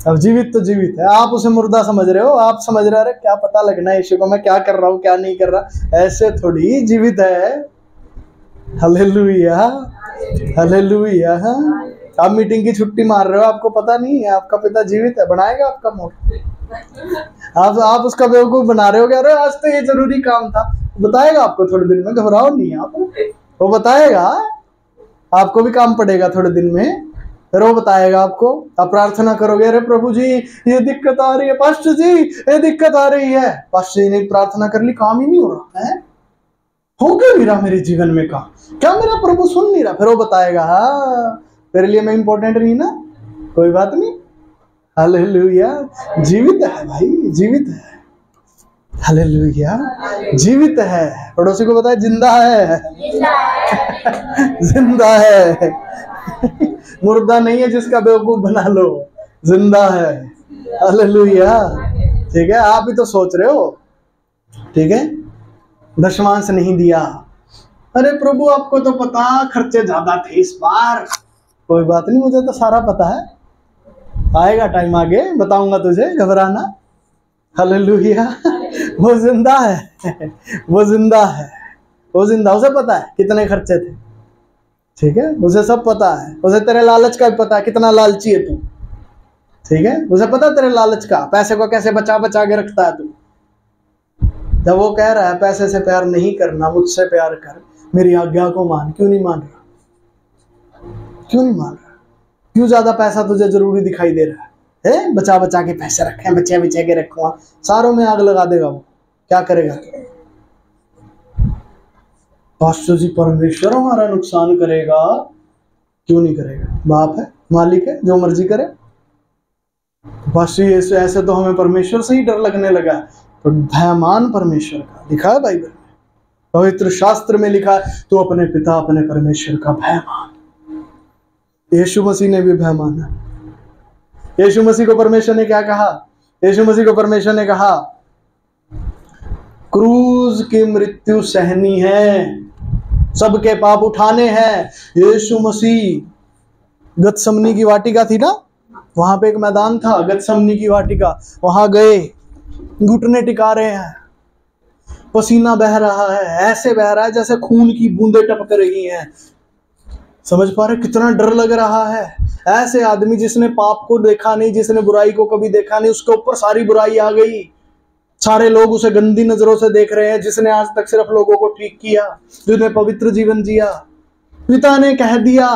अब जीवित तो जीवित है, आप उसे मुर्दा समझ रहे हो, आप समझ रहे हो क्या पता लगना है यीशु को मैं क्या कर रहा हूँ क्या नहीं कर रहा, ऐसे थोड़ी जीवित है। Hallelujah, hallelujah. आप मीटिंग की छुट्टी मार रहे हो, आपको पता नहीं है आपका पिता जीवित है, बनाएगा आपका मोड़। आप उसका बेवकूफ बना रहे हो, कह रहे हो आज तो ये जरूरी काम था, बताएगा आपको थोड़े दिन में, घबराओ नहीं आप, वो बताएगा आपको भी काम पड़ेगा थोड़े दिन में, फिर वो बताएगा आपको। आप प्रार्थना करोगे, अरे प्रभु जी ये दिक्कत आ रही है, पास्टर जी ये दिक्कत आ रही है, पास्टर जी ने प्रार्थना कर ली, काम ही नहीं हो रहा है, हो क्यों नहीं रहा मेरे जीवन में काम, क्या मेरा प्रभु सुन नहीं रहा, फिर वो बताएगा हाँ तेरे लिए मैं इंपॉर्टेंट नहीं ना, कोई बात नहीं। हालेलुया, जीवित है भाई, जीवित है। हालेलुया, जीवित है। पड़ोसी को बताए जिंदा है, जिंदा है, मुर्दा नहीं है जिसका बेवकूफ बना लो, जिंदा है। हालेलुया। ठीक है, आप भी तो सोच रहे हो, ठीक है, दशमांश नहीं दिया, अरे प्रभु आपको तो पता खर्चे ज्यादा थे इस बार, कोई बात नहीं, मुझे तो सारा पता है, आएगा टाइम आगे बताऊंगा तुझे, घबराना। हालेलुया, वो जिंदा है, वो जिंदा है, वो जिंदा, उसे पता है कितने खर्चे थे। ठीक है, उसे सब पता है, उसे तेरे लालच का भी पता है, कितना लालची है तू। ठीक है, उसे पता तेरे लालच का, पैसे को कैसे बचा बचा के रखता है तू। जब वो कह रहा है पैसे से प्यार नहीं करना, मुझसे प्यार कर, मेरी आज्ञा को मान, क्यों नहीं मान रहा, क्यों नहीं मान रहा, क्यों ज्यादा पैसा तुझे जरूरी दिखाई दे रहा है, बचा बचा के पैसे रखे, बचे बचे के रखूंगा, सारों में आग लगा देगा वो, क्या करेगा। पास्टर जी परमेश्वर हमारा नुकसान करेगा, क्यों नहीं करेगा, बाप है, मालिक है, जो मर्जी करे। पास्टर जी ऐसे तो हमें परमेश्वर से ही डर लगने लगा, तो भयमान परमेश्वर का लिखा है बाइबल में, पवित्र शास्त्र में लिखा है, तो अपने पिता अपने परमेश्वर का भय मान। यीशु मसीह ने भी भय माना। यीशु मसीह को परमेश्वर ने क्या कहा, यीशु मसीह को परमेश्वर ने कहा क्रूज की मृत्यु सहनी है, सबके पाप उठाने हैं। यीशु मसीह गतसमनी की वाटिका थी ना, वहां पे एक मैदान था गतसमनी की वाटिका, वहां गए, घुटने टिका रहे हैं, पसीना बह रहा है, ऐसे बह रहा है जैसे खून की बूंदें टपक रही हैं। समझ पा रहे कितना डर लग रहा है। ऐसे आदमी जिसने पाप को देखा नहीं, जिसने बुराई को कभी देखा नहीं, उसके ऊपर सारी बुराई आ गई, सारे लोग उसे गंदी नजरों से देख रहे हैं, जिसने आज तक सिर्फ लोगों को ठीक किया, जिसने पवित्र जीवन जिया। पिता ने कह दिया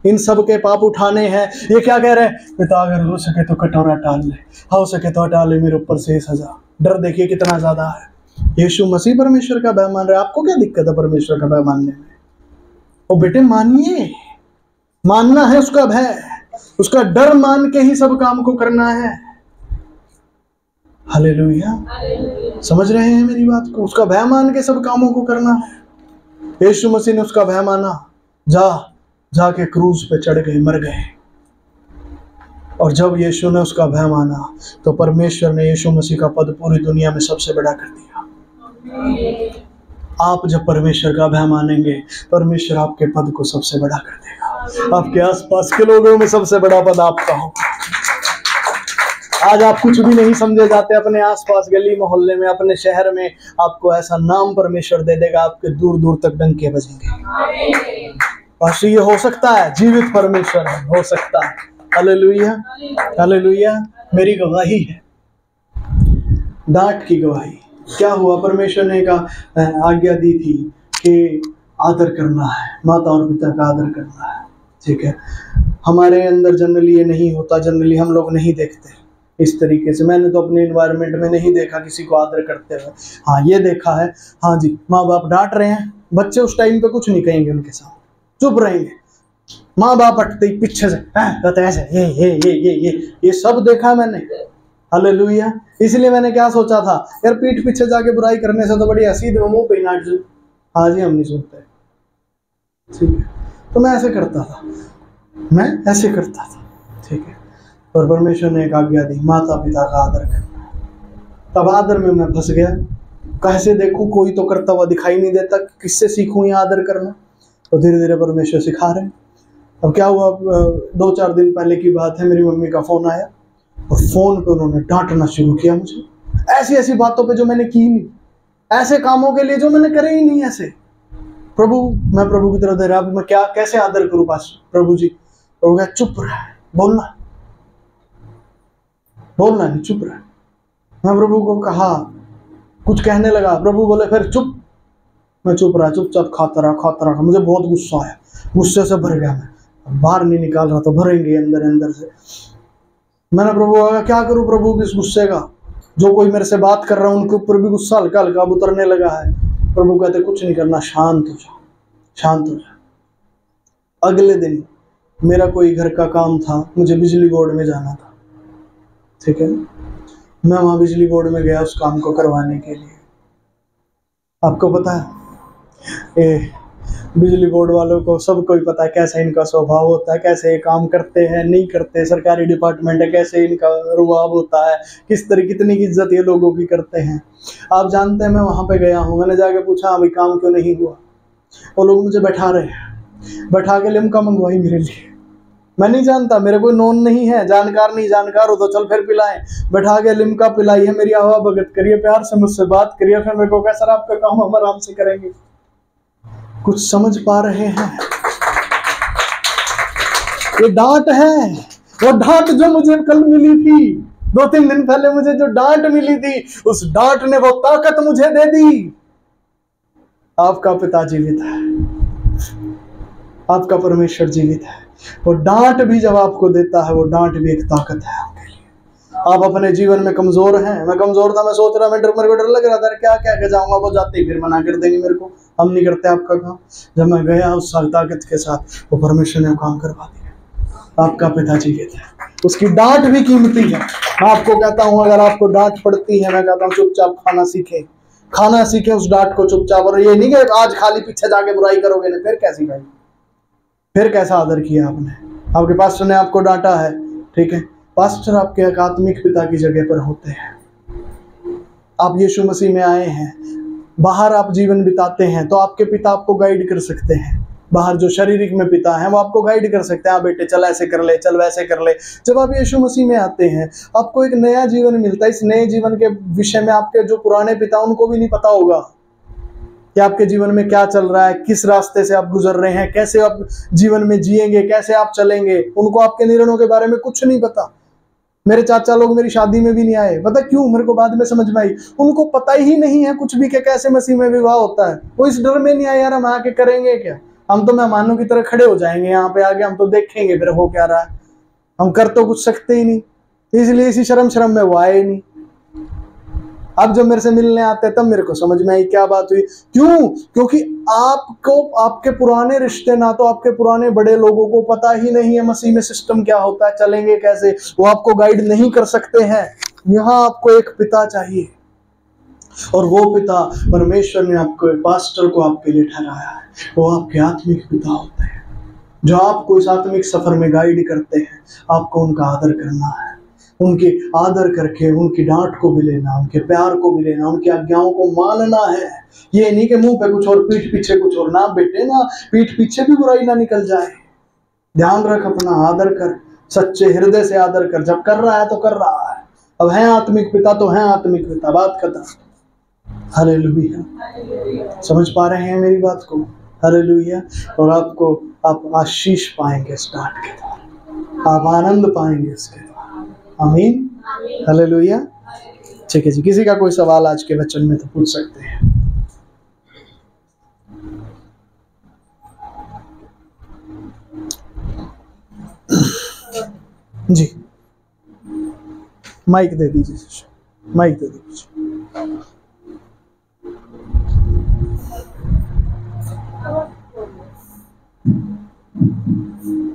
इन सब के पाप उठाने हैं। ये क्या कह रहे हैं, पिता अगर हो सके तो कटोरा टाल ले, हो सके तो हटा ले मेरे ऊपर से सजा। डर देखिए कितना ज्यादा है। यीशु मसीह परमेश्वर का भय मान रहे, आपको क्या दिक्कत है परमेश्वर का भय मानने में। ओ बेटे मानिए, मानना है उसका भय, उसका डर मान के ही सब काम को करना है। हालेलुया, समझ रहे हैं मेरी बात को, उसका भय मान के सब कामों को करना है। यीशु मसीह ने उसका भय माना, जाके क्रूज पे चढ़ गए, मर गए। और जब यीशु ने उसका भय माना तो परमेश्वर ने यीशु मसीह का पद पूरी दुनिया में सबसे बड़ा कर दिया। आप जब परमेश्वर का भय मानेंगे, परमेश्वर आपके पद को सबसे बड़ा कर देगा। आपके आसपास के लोगों में सबसे बड़ा पद आपका होगा। आज आप कुछ भी नहीं समझे जाते, अपने आसपास गली मोहल्ले में, अपने शहर में आपको ऐसा नाम परमेश्वर दे देगा, आपके दूर दूर तक डंके बजेंगे। और ये हो सकता है, जीवित परमेश्वर है, हो सकता है। Hallelujah, hallelujah. मेरी गवाही है, डांट की गवाही। क्या हुआ, परमेश्वर ने का आज्ञा दी थी कि आदर करना है, माता और पिता का आदर करना है। ठीक है, हमारे अंदर जनरली ये नहीं होता, जनरली हम लोग नहीं देखते। इस तरीके से। मैंने तो अपने इन्वायरमेंट में नहीं देखा किसी को आदर करते हुए। हाँ ये देखा है, हाँ जी, माँ बाप डांट रहे हैं, बच्चे उस टाइम पे कुछ नहीं कहेंगे, उनके साथ चुप रहेंगे। माँ बाप हटते ही पीछे से तो ऐसे ये सब देखा मैंने। हालेलुया। इसलिए मैंने क्या सोचा था, यार पीठ पीछे जाके बुराई करने से तो बड़ी हंसी मुंह पे नाट जो, हाँ जी हम नहीं सुनते, ठीक है। तो मैं ऐसे करता था, मैं ऐसे करता था, ठीक है। और परमेश्वर ने एक आज्ञा दी, माता पिता का आदर करना। तब आदर में मैं फंस गया, कैसे देखूं, कोई तो करता हुआ दिखाई नहीं देता, किससे सीखूं ये आदर करना। तो धीरे धीरे परमेश्वर सिखा रहे हैं। अब क्या हुआ, 2-4 दिन पहले की बात है, मेरी मम्मी का फोन आया और फोन पे उन्होंने डांटना शुरू किया मुझे, ऐसी ऐसी बातों पे जो मैंने की नहीं, ऐसे कामों के लिए जो मैंने करे ही नहीं। ऐसे प्रभु, मैं प्रभु की तरफ दे रहा, अब मैं क्या कैसे आदर करूं पास प्रभु जी। प्रभु क्या, चुप रहा, बोलना नहीं, चुप रहा। मैं प्रभु को कहा, कुछ कहने लगा, प्रभु बोले फिर चुप। मैं चुप रहा, चुपचाप खाता रहा। मुझे बहुत गुस्सा आया, गुस्से से भर गया, मैं बाहर नहीं निकाल रहा, तो भरेंगे अंदर से। मैंने प्रभु कहा क्या करूं प्रभु इस गुस्से का, जो कोई मेरे से बात कर रहा है उनके ऊपर भी गुस्सा हल्का हल्का उतरने लगा है। प्रभु कहते कुछ नहीं करना, शांत हो जा। अगले दिन मेरा कोई घर का काम था, मुझे बिजली बोर्ड में जाना था, ठीक है। मैं वहां बिजली बोर्ड में गया उस काम को करवाने के लिए। आपको पता है बिजली बोर्ड वालों को सबको ही पता है कैसा इनका स्वभाव होता है, कैसे ये काम करते हैं नहीं करते, सरकारी डिपार्टमेंट है, कैसे इनका रुआब होता है, किस तरह कितनी इज्जत ये लोगों की करते हैं। आप जानते हैं मैं वहां पे गया हूँ, मैंने जाके पूछा अभी काम क्यों नहीं हुआ। वो लोग मुझे बैठा रहे हैं, बैठा के लिम्का मंगवाई मेरे लिए। मैं नहीं जानता, मेरे कोई नोन नहीं है, जानकार हो तो चल फिर पिलाएं। बैठा के लिम्का पिलाई है, मेरी हवा भगत करिए, प्यार से मुझसे बात करिए, फिर मेरे को कहा सर आपका काम हम आराम से करेंगे। कुछ समझ पा रहे हैं? ये डांट है, वो डांट जो मुझे कल मिली थी, 2-3 दिन पहले मुझे जो डांट मिली थी, उस डांट ने वो ताकत मुझे दे दी। आपका पिता जीवित है, आपका परमेश्वर जीवित है। वो डांट भी जब आपको देता है, वो डांट भी एक ताकत है आपके लिए। आप अपने जीवन में कमजोर हैं, मैं कमजोर था, मैं सोच रहा मेरे को डर लग रहा था क्या क्या कह जाऊंगा, वो जाते ही फिर मना कर देंगे मेरे को, हम नहीं करते आपका काम। जब मैं गया उस ताकत के साथ, वो परमेश्वर ने काम करवा दिया। आपका पिता जीवित है, उसकी डांट भी कीमती है। मैं आपको कहता हूँ अगर आपको डांट पड़ती है, मैं कहता हूँ चुपचाप खाना सीखे उस डांट को चुपचाप। और ये नहीं कि आज खाली पीछे जाके बुराई करोगे ना, फिर कैसी भाई, फिर कैसा आदर किया आपने। आपके पास्टर ने आपको डांटा है, ठीक है, पास्टर आपके आत्मिक पिता की जगह पर होते हैं। आप यीशु मसीह में आए हैं, बाहर आप जीवन बिताते हैं तो आपके पिता आपको गाइड कर सकते हैं। बाहर जो शारीरिक में पिता है वो आपको गाइड कर सकते हैं, हाँ बेटे चल ऐसे कर ले, चल वैसे कर ले। जब आप यीशु मसीह में आते हैं आपको एक नया जीवन मिलता है। इस नए जीवन के विषय में आपके जो पुराने पिता उनको भी नहीं पता होगा कि आपके जीवन में क्या चल रहा है, किस रास्ते से आप गुजर रहे हैं, कैसे आप जीवन में जिएंगे, कैसे आप चलेंगे। उनको आपके निर्णयों के बारे में कुछ नहीं पता। मेरे चाचा लोग मेरी शादी में भी नहीं आए, पता क्यों? मेरे को बाद में समझ में आई, उनको पता ही नहीं है कुछ भी कि कैसे मसीह में विवाह होता है। वो इस डर में नहीं आए यार हम आके करेंगे क्या, हम तो मेहमानों की तरह खड़े हो जाएंगे यहाँ पे आगे, हम तो देखेंगे फिर हो क्या रहा है, हम कर तो कुछ सकते ही नहीं। इसलिए इसी शर्म में वो आए नहीं। अब जब मेरे से मिलने आते हैं तब मेरे को समझ में आई क्या बात हुई। क्यों? क्योंकि आपको आपके पुराने रिश्ते, ना तो आपके पुराने बड़े लोगों को पता ही नहीं है मसीह में सिस्टम क्या होता है, चलेंगे कैसे, वो आपको गाइड नहीं कर सकते हैं। यहाँ आपको एक पिता चाहिए और वो पिता परमेश्वर ने आपको, पास्टर को आपके लिए ठहराया है। वो आपके आत्मिक पिता होते हैं जो आपको इस आत्मिक सफर में गाइड करते हैं। आपको उनका आदर करना है, उनके आदर करके उनकी डांट को भी लेना, उनके प्यार को भी लेना, उनकी आज्ञाओं को मानना है। ये नहीं कि मुंह पे कुछ और पीठ पीछे कुछ और। ना बेटे ना, पीठ पीछे भी बुराई ना निकल जाए। ध्यान रख, अपना आदर कर, सच्चे हृदय से आदर कर। जब कर रहा है तो कर रहा है। अब है आत्मिक पिता तो है आत्मिक पिता, बात खत्म। हालेलुया। समझ पा रहे हैं मेरी बात को? हालेलुया। और आप आशीष पाएंगे इस डांट के द्वारा, आप आनंद पाएंगे इसके द्वारा। आमीन, हालेलुया। ठीक है जी, किसी का कोई सवाल आज के वचन में तो पूछ सकते हैं। जी माइक दे दीजिए, माइक दे दीजिए।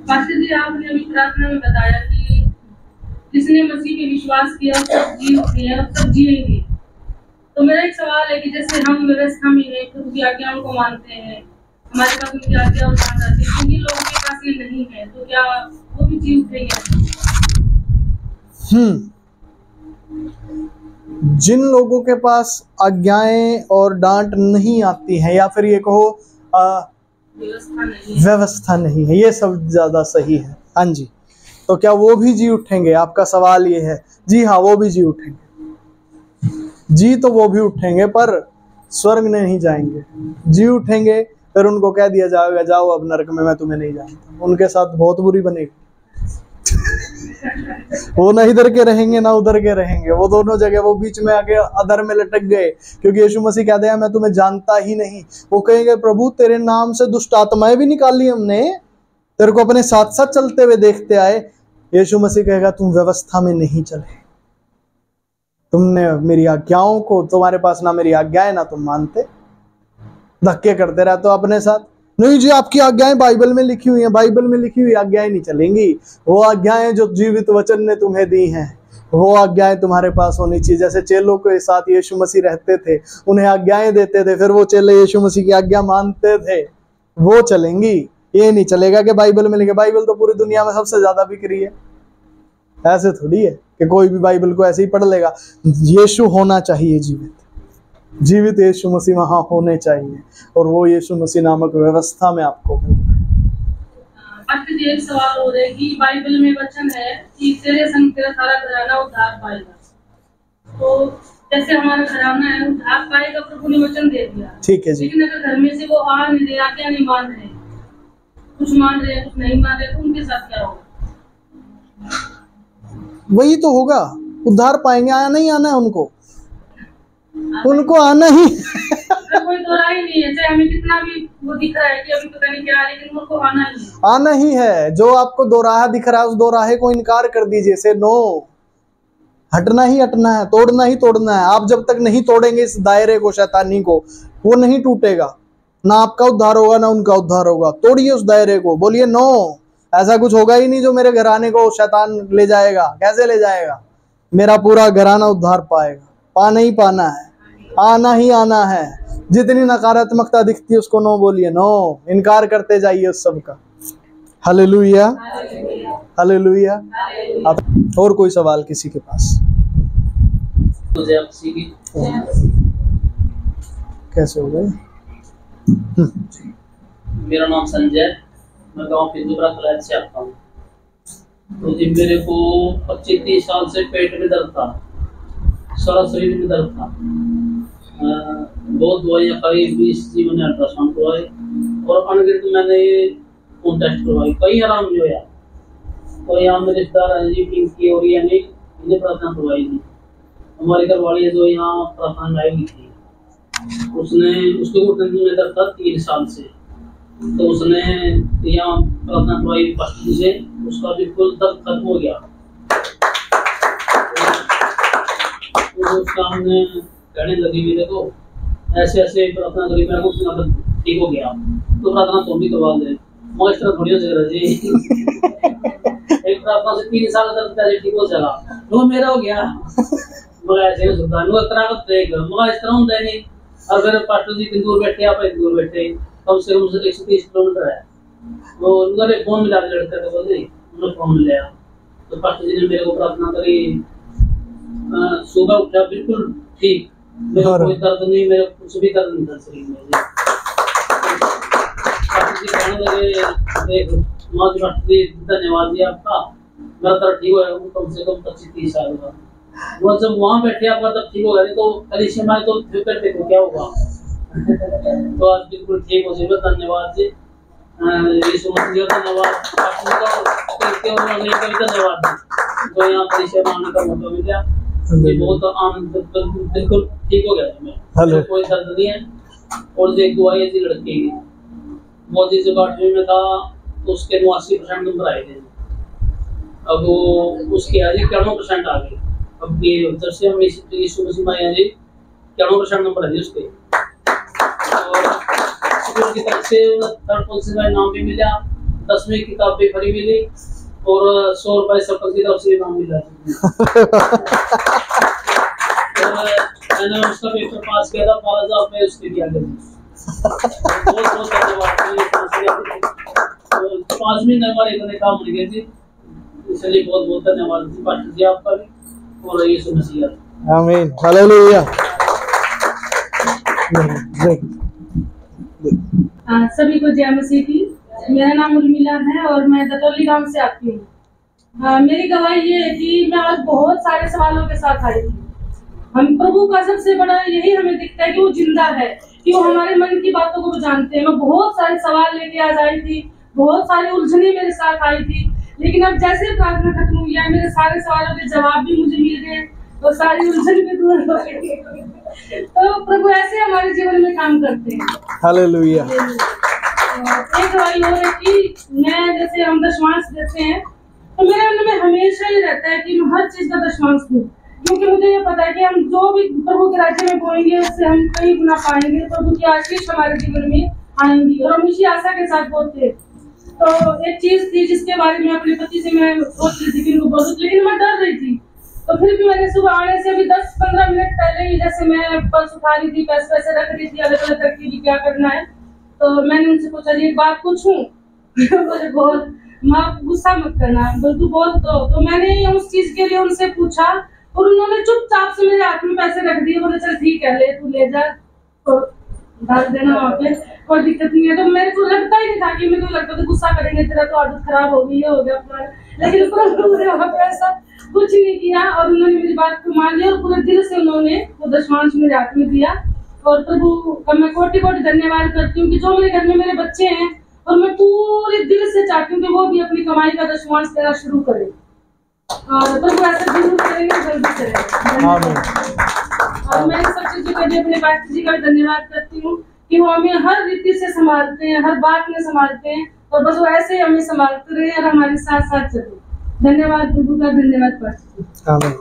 पास्टर जी, आपने अभी प्रार्थना में बताया कि जिसने मसीह पे विश्वास किया सब जी उठे और सब जिएंगे। तो मेरा एक सवाल है कि जैसे हम व्यवस्था में हैं, प्रभु की आज्ञाओं को मानते हैं, हमारे पास उनकी आज्ञा और मान आती है, जिन लोगों के पास ये नहीं है तो क्या वो भी जी उठेंगे? जिन लोगों के पास आज्ञाएं और डांट नहीं आती हैं, या फिर ये कहो व्यवस्था नहीं है, ये सब ज्यादा सही है। हाँ जी, तो क्या वो भी जी उठेंगे? आपका सवाल ये है। जी हाँ, वो भी जी उठेंगे। जी तो वो भी उठेंगे, पर स्वर्ग में नहीं जाएंगे। जी उठेंगे, फिर उनको कह दिया जाएगा जाओ अब नरक में, मैं तुम्हें नहीं जानता। उनके साथ बहुत बुरी बनेगी। वो ना इधर के रहेंगे ना उधर के रहेंगे, वो दोनों जगह, वो बीच में आके अधर में लटक गए, क्योंकि यीशु मसीह कहते हैं मैं तुम्हें जानता ही नहीं। वो कहेंगे प्रभु तेरे नाम से दुष्ट आत्माएं भी निकाली हमने, तेरे को अपने साथ साथ चलते हुए देखते आए। यीशु मसीह कहेगा तुम व्यवस्था में नहीं चले, तुमने मेरी आज्ञाओं को, तुम्हारे पास ना मेरी आज्ञाएं ना तुम मानते, धक्के करते रहते हो अपने साथ। नहीं जी, आपकी आज्ञाएं बाइबल में लिखी हुई हैं, बाइबल में लिखी हुई आज्ञाएं नहीं चलेंगी। वो आज्ञाएं जो जीवित वचन ने तुम्हें दी हैं, वो आज्ञाएं तुम्हारे पास होनी चाहिए। जैसे चेलों के साथ यीशु मसीह रहते थे, उन्हें आज्ञाएं देते थे, फिर वो चेले यीशु मसीह की आज्ञा मानते थे, वो चलेंगी। ये नहीं चलेगा कि बाइबल में लिखे। बाइबल तो पूरी दुनिया में सबसे ज्यादा बिक रही है, ऐसे थोड़ी है कि कोई भी बाइबल को ऐसे ही पढ़ लेगा। यीशु होना चाहिए, जीवित यीशु मसीह वहां होने चाहिए, और वो यीशु मसीह नामक व्यवस्था में आपको मिलता है। जी, एक सवाल हो रहा है कि बाइबल में वचन है कि तेरे संग तेरा सारा घराना उद्धार पाएगा। तो जैसे हमारा घराना है उद्धार पाएगा, प्रभु ने वचन दे दिया, ठीक है जी। लेकिन अगर घर में से वो आ नहीं रहे, आज्ञा नहीं मान रहे, कुछ मान रहे कुछ नहीं मान रहे, तो उनके साथ क्या होगा? वही तो होगा, उद्धार पाएंगे। आया नहीं आना है उनको, उनको आना ही कोई दो राय नहीं है, चाहे हमें कितना भी वो दिख रहा है कि अभी पता नहीं क्या है, लेकिन उनको आना ही है। आना ही है। जो आपको दो राह दिख रहा है, उस दो राहे को इनकार कर दीजिए, से नो। हटना ही हटना है, तोड़ना ही तोड़ना है। आप जब तक नहीं तोड़ेंगे इस दायरे को, शैतानी को, वो नहीं टूटेगा। ना आपका उद्धार होगा ना उनका उद्धार होगा। तोड़िए उस दायरे को, बोलिए नो, ऐसा कुछ होगा ही नहीं जो मेरे घराने को शैतान ले जाएगा। कैसे ले जाएगा? मेरा पूरा घराना उद्धार पाएगा। पाना ही पाना है, आना ही आना है। जितनी नकारात्मकता दिखती है उसको नो बोलिए, नो, इनकार करते जाइए उस सब का। Hallelujah, hallelujah. अब और कोई सवाल किसी के पास? कैसे हो गए? मेरा नाम संजय, मैं गाँव पिंजरा कलायत से आता हूँ। तो जी मेरे को 25-30 साल से पेट में दर्द था, सारा शरीर में दर्द था। बहुत दवाइयाँ खाई, 20 जी मैंने अल्ट्रासाउंड करवाए और अनगिनत मैंने खून टेस्ट करवाई, कहीं आराम नहीं होया। तो यहाँ मेरे रिश्तेदार हैं जी पिंकी और ये नहीं, इन्हें प्रार्थना करवाई थी। हमारी घरवाली जो यहाँ प्रार्थना में आई थी, उसने उसके घुटने में दर्द था 3 साल से। तो उसने यहाँ प्रार्थना करवाई पास्टर से, उसका बिल्कुल दर्द खत्म हो गया। तो उसका हमने कहने लगी मेरे को ऐसे ऐसे प्रार्थना करी, मेरे को ठीक हो गया, तो प्रार्थना तुम भी करवा दे। मैं इस तरह थोड़ी हो जाएगा जी। एक प्रार्थना से 3 साल तक कैसे ठीक हो जाएगा, वो मेरा हो गया। मगर ऐसे नहीं सुनता, वो इतना मत देख, मगर इस तरह होता है नहीं। और फिर पास्टर जी कितनी दूर बैठे, आप इतनी दूर बैठे, कम से कम 130 किलोमीटर है। वो उन्होंने फोन मिला के लड़के को बोले, उन्होंने फोन लिया तो पास्टर जी ने मेरे को प्रार्थना करी। सुबह उठा बिल्कुल ठीक, मेरे कोई दर्द नहीं, मेरे कुछ भी दर्द नहीं था शरीर में। पास्टर जी कहने लगे देख माँ जी धन्यवाद जी आपका, मेरा दर्द ठीक हो गया कम से कम 25-30 साल का। वो जब वहाँ बैठे आपका तब ठीक हो गया, नहीं तो कलीसिया में तो फिर देखो क्या होगा। तो आज बिल्कुल ठीक हो जाएगा। धन्यवाद जी, यीशु मसीह का धन्यवाद, धन्यवाद तो यहाँ कलीसिया में आने का मौका मिला। ये बहुत आनंद, बिल्कुल ठीक हो गया मैं, कोई दर्द नहीं है। और जो एक दुआ है लड़के की, वो जिस 8वीं में था तो उसके 89% नंबर आए थे। अब वो उसके आज 91% आ गए। अब ये जब से हम यीशु मसीह में आए जी 91 नंबर है जी उसके, और स्कूल की तरफ से 3rd पोजीशन का नाम भी मिला, 10वीं किताब भी फ्री मिली, और 100 रुपए सरपंच की तरफ से नाम मिला। और मैंने उसका पेपर पास किया था, 12,000 रुपये उसके दिया गया। बहुत बहुत धन्यवाद। 5वीं नंबर इतने काम मिल गए थे, इसलिए बहुत बहुत धन्यवाद पास्टर जी आपका भी, और यीशु मसीह। आमीन, हालेलुया। सभी को जय मसीह की। मेरा नाम उर्मिला है और मैं दतौली गांव से आती हूँ। मेरी गवाही ये है कि मैं आज बहुत सारे सवालों के साथ आई थी। हम प्रभु का सबसे बड़ा यही हमें दिखता है कि वो जिंदा है, कि वो हमारे मन की बातों को जानते हैं। मैं बहुत सारे सवाल लेके आज आई थी, बहुत सारी उलझने मेरे साथ आई थी, लेकिन अब जैसे प्रार्थना खत्म हुई है, मेरे सारे सवालों के जवाब भी मुझे मिल गए और सारी उलझन भी दूर हो गई। तो प्रभु ऐसे हमारे जीवन में काम करते हैं। हालेलुया। एक गवाही और है कि मैं जैसे हम दशमांश देते हैं, तो मेरे मन में हमेशा ही रहता है कि मैं हर चीज का दशमांश दूं, क्योंकि मुझे ये पता है कि हम जो भी प्रभु के राज्य में बोएंगे उससे हम कई गुना पाएंगे, प्रभु की आशीष हमारे जीवन में आएंगी, और हम इसी आशा के साथ बोलते हैं। तो एक चीज थी जिसके बारे में अपने पति से मैं सोच रही थी कि उनको बोलूं, लेकिन मैं डर रही थी। तो फिर भी मैंने सुबह आने से अभी 10-15 मिनट पहले ही, जैसे मैं पर्स उठा रही थी, पैसे रख रही थी अलग अलग करके भी क्या करना है, तो मैंने उनसे पूछा जी एक बात पूछूं? मुझे बहुत माँ गुस्सा मत करना, बोल तू बोल। तो मैंने उस चीज के लिए उनसे पूछा और उन्होंने चुपचाप से मेरे हाथ में पैसे रख दिए। बोले चल ठीक है, ले तू ले जा, तो डाल देना वहाँ पे, कोई दिक्कत नहीं है। तो मेरे को लगता ही नहीं था कि मेरे को लगता था गुस्सा करेंगे, तेरा तो आदत खराब हो गई है, हो गया अपना, लेकिन उन्होंने वहाँ पे ऐसा कुछ नहीं किया और उन्होंने मेरी बात को मान लिया और पूरे दिल से उन्होंने वो दशमांश मेरे हाथ में दिया। और प्रभु का मैं कोटि कोटि धन्यवाद करती हूँ कि जो मेरे घर में मेरे बच्चे हैं, और मैं पूरे दिल से चाहती हूँ कि वो भी अपनी कमाई का दशमांश देना शुरू करें, और प्रभु ऐसा जरूर करेंगे, जल्दी करेंगे। और मैं सब चीजों के लिए अपने पास्टर जी का धन्यवाद करती हूँ कि वो हमें हर रीति से संभालते हैं, हर बात में संभालते हैं, और बस वो ऐसे ही हमें संभालते रहे और हमारे साथ साथ चले। धन्यवाद प्रभु का, धन्यवाद पास्टर जी।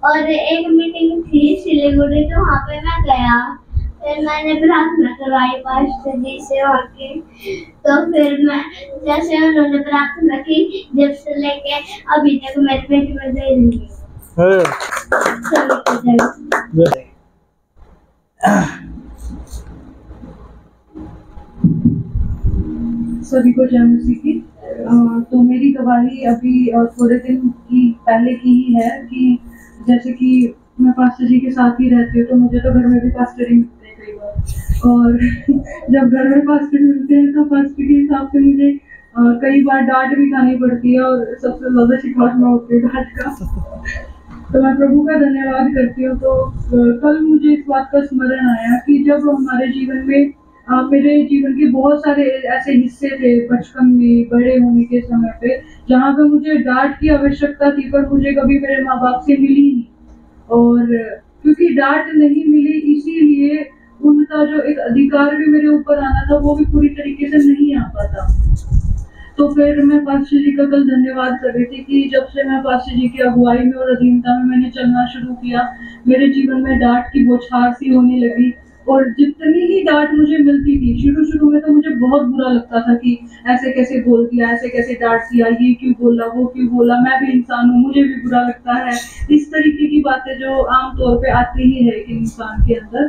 और एक मीटिंग थी सिलीगुड़ी, तो वहाँ पे मैं गया, फिर मैंने प्रार्थना करवाई पास्टर जी से वहाँ की। तो फिर मैं जैसे उन्होंने प्रार्थना की, जब से लेके अभी तक मेरे पेट में दे रही है। सभी को जय मसीह की। तो मेरी गवाही अभी थोड़े दिन की पहले की ही है कि जैसे कि मैं पास्टर जी के साथ ही रहती हूँ, तो मुझे तो घर में भी पास्टर ही मिलते हैं कई बार, और जब घर में पास्टर मिलते हैं तो पास्टर के हिसाब से मुझे कई बार डांट भी खानी पड़ती है, और सबसे ज़्यादा शिकायत में होती है डांट का। तो मैं प्रभु का धन्यवाद करती हूँ। तो कल मुझे इस बात का स्मरण आया कि जब हमारे जीवन में मेरे जीवन के बहुत सारे ऐसे हिस्से थे बचपन में, बड़े होने के समय पे, जहाँ पे मुझे डांट की आवश्यकता थी, पर मुझे कभी मेरे माँ बाप से मिली नहीं, और क्योंकि डांट नहीं मिली इसीलिए उनका जो एक अधिकार भी मेरे ऊपर आना था वो भी पूरी तरीके से नहीं आ पाता। तो फिर मैं पास्टर जी का कल धन्यवाद कर रही थी कि जब से मैं पास्टर जी की अगुवाई में और अधीनता में मैंने चलना शुरू किया, मेरे जीवन में डांट की बौछार सी होने लगी, और जितनी ही डांट मुझे मिलती थी, शुरू में तो मुझे बहुत बुरा लगता था कि ऐसे कैसे बोल दिया, ऐसे कैसे डांट दिया, ये क्यों बोला, वो क्यों बोला, मैं भी इंसान हूँ, मुझे भी बुरा लगता है, इस तरीके की बातें जो आमतौर पे आती ही है कि इंसान के अंदर।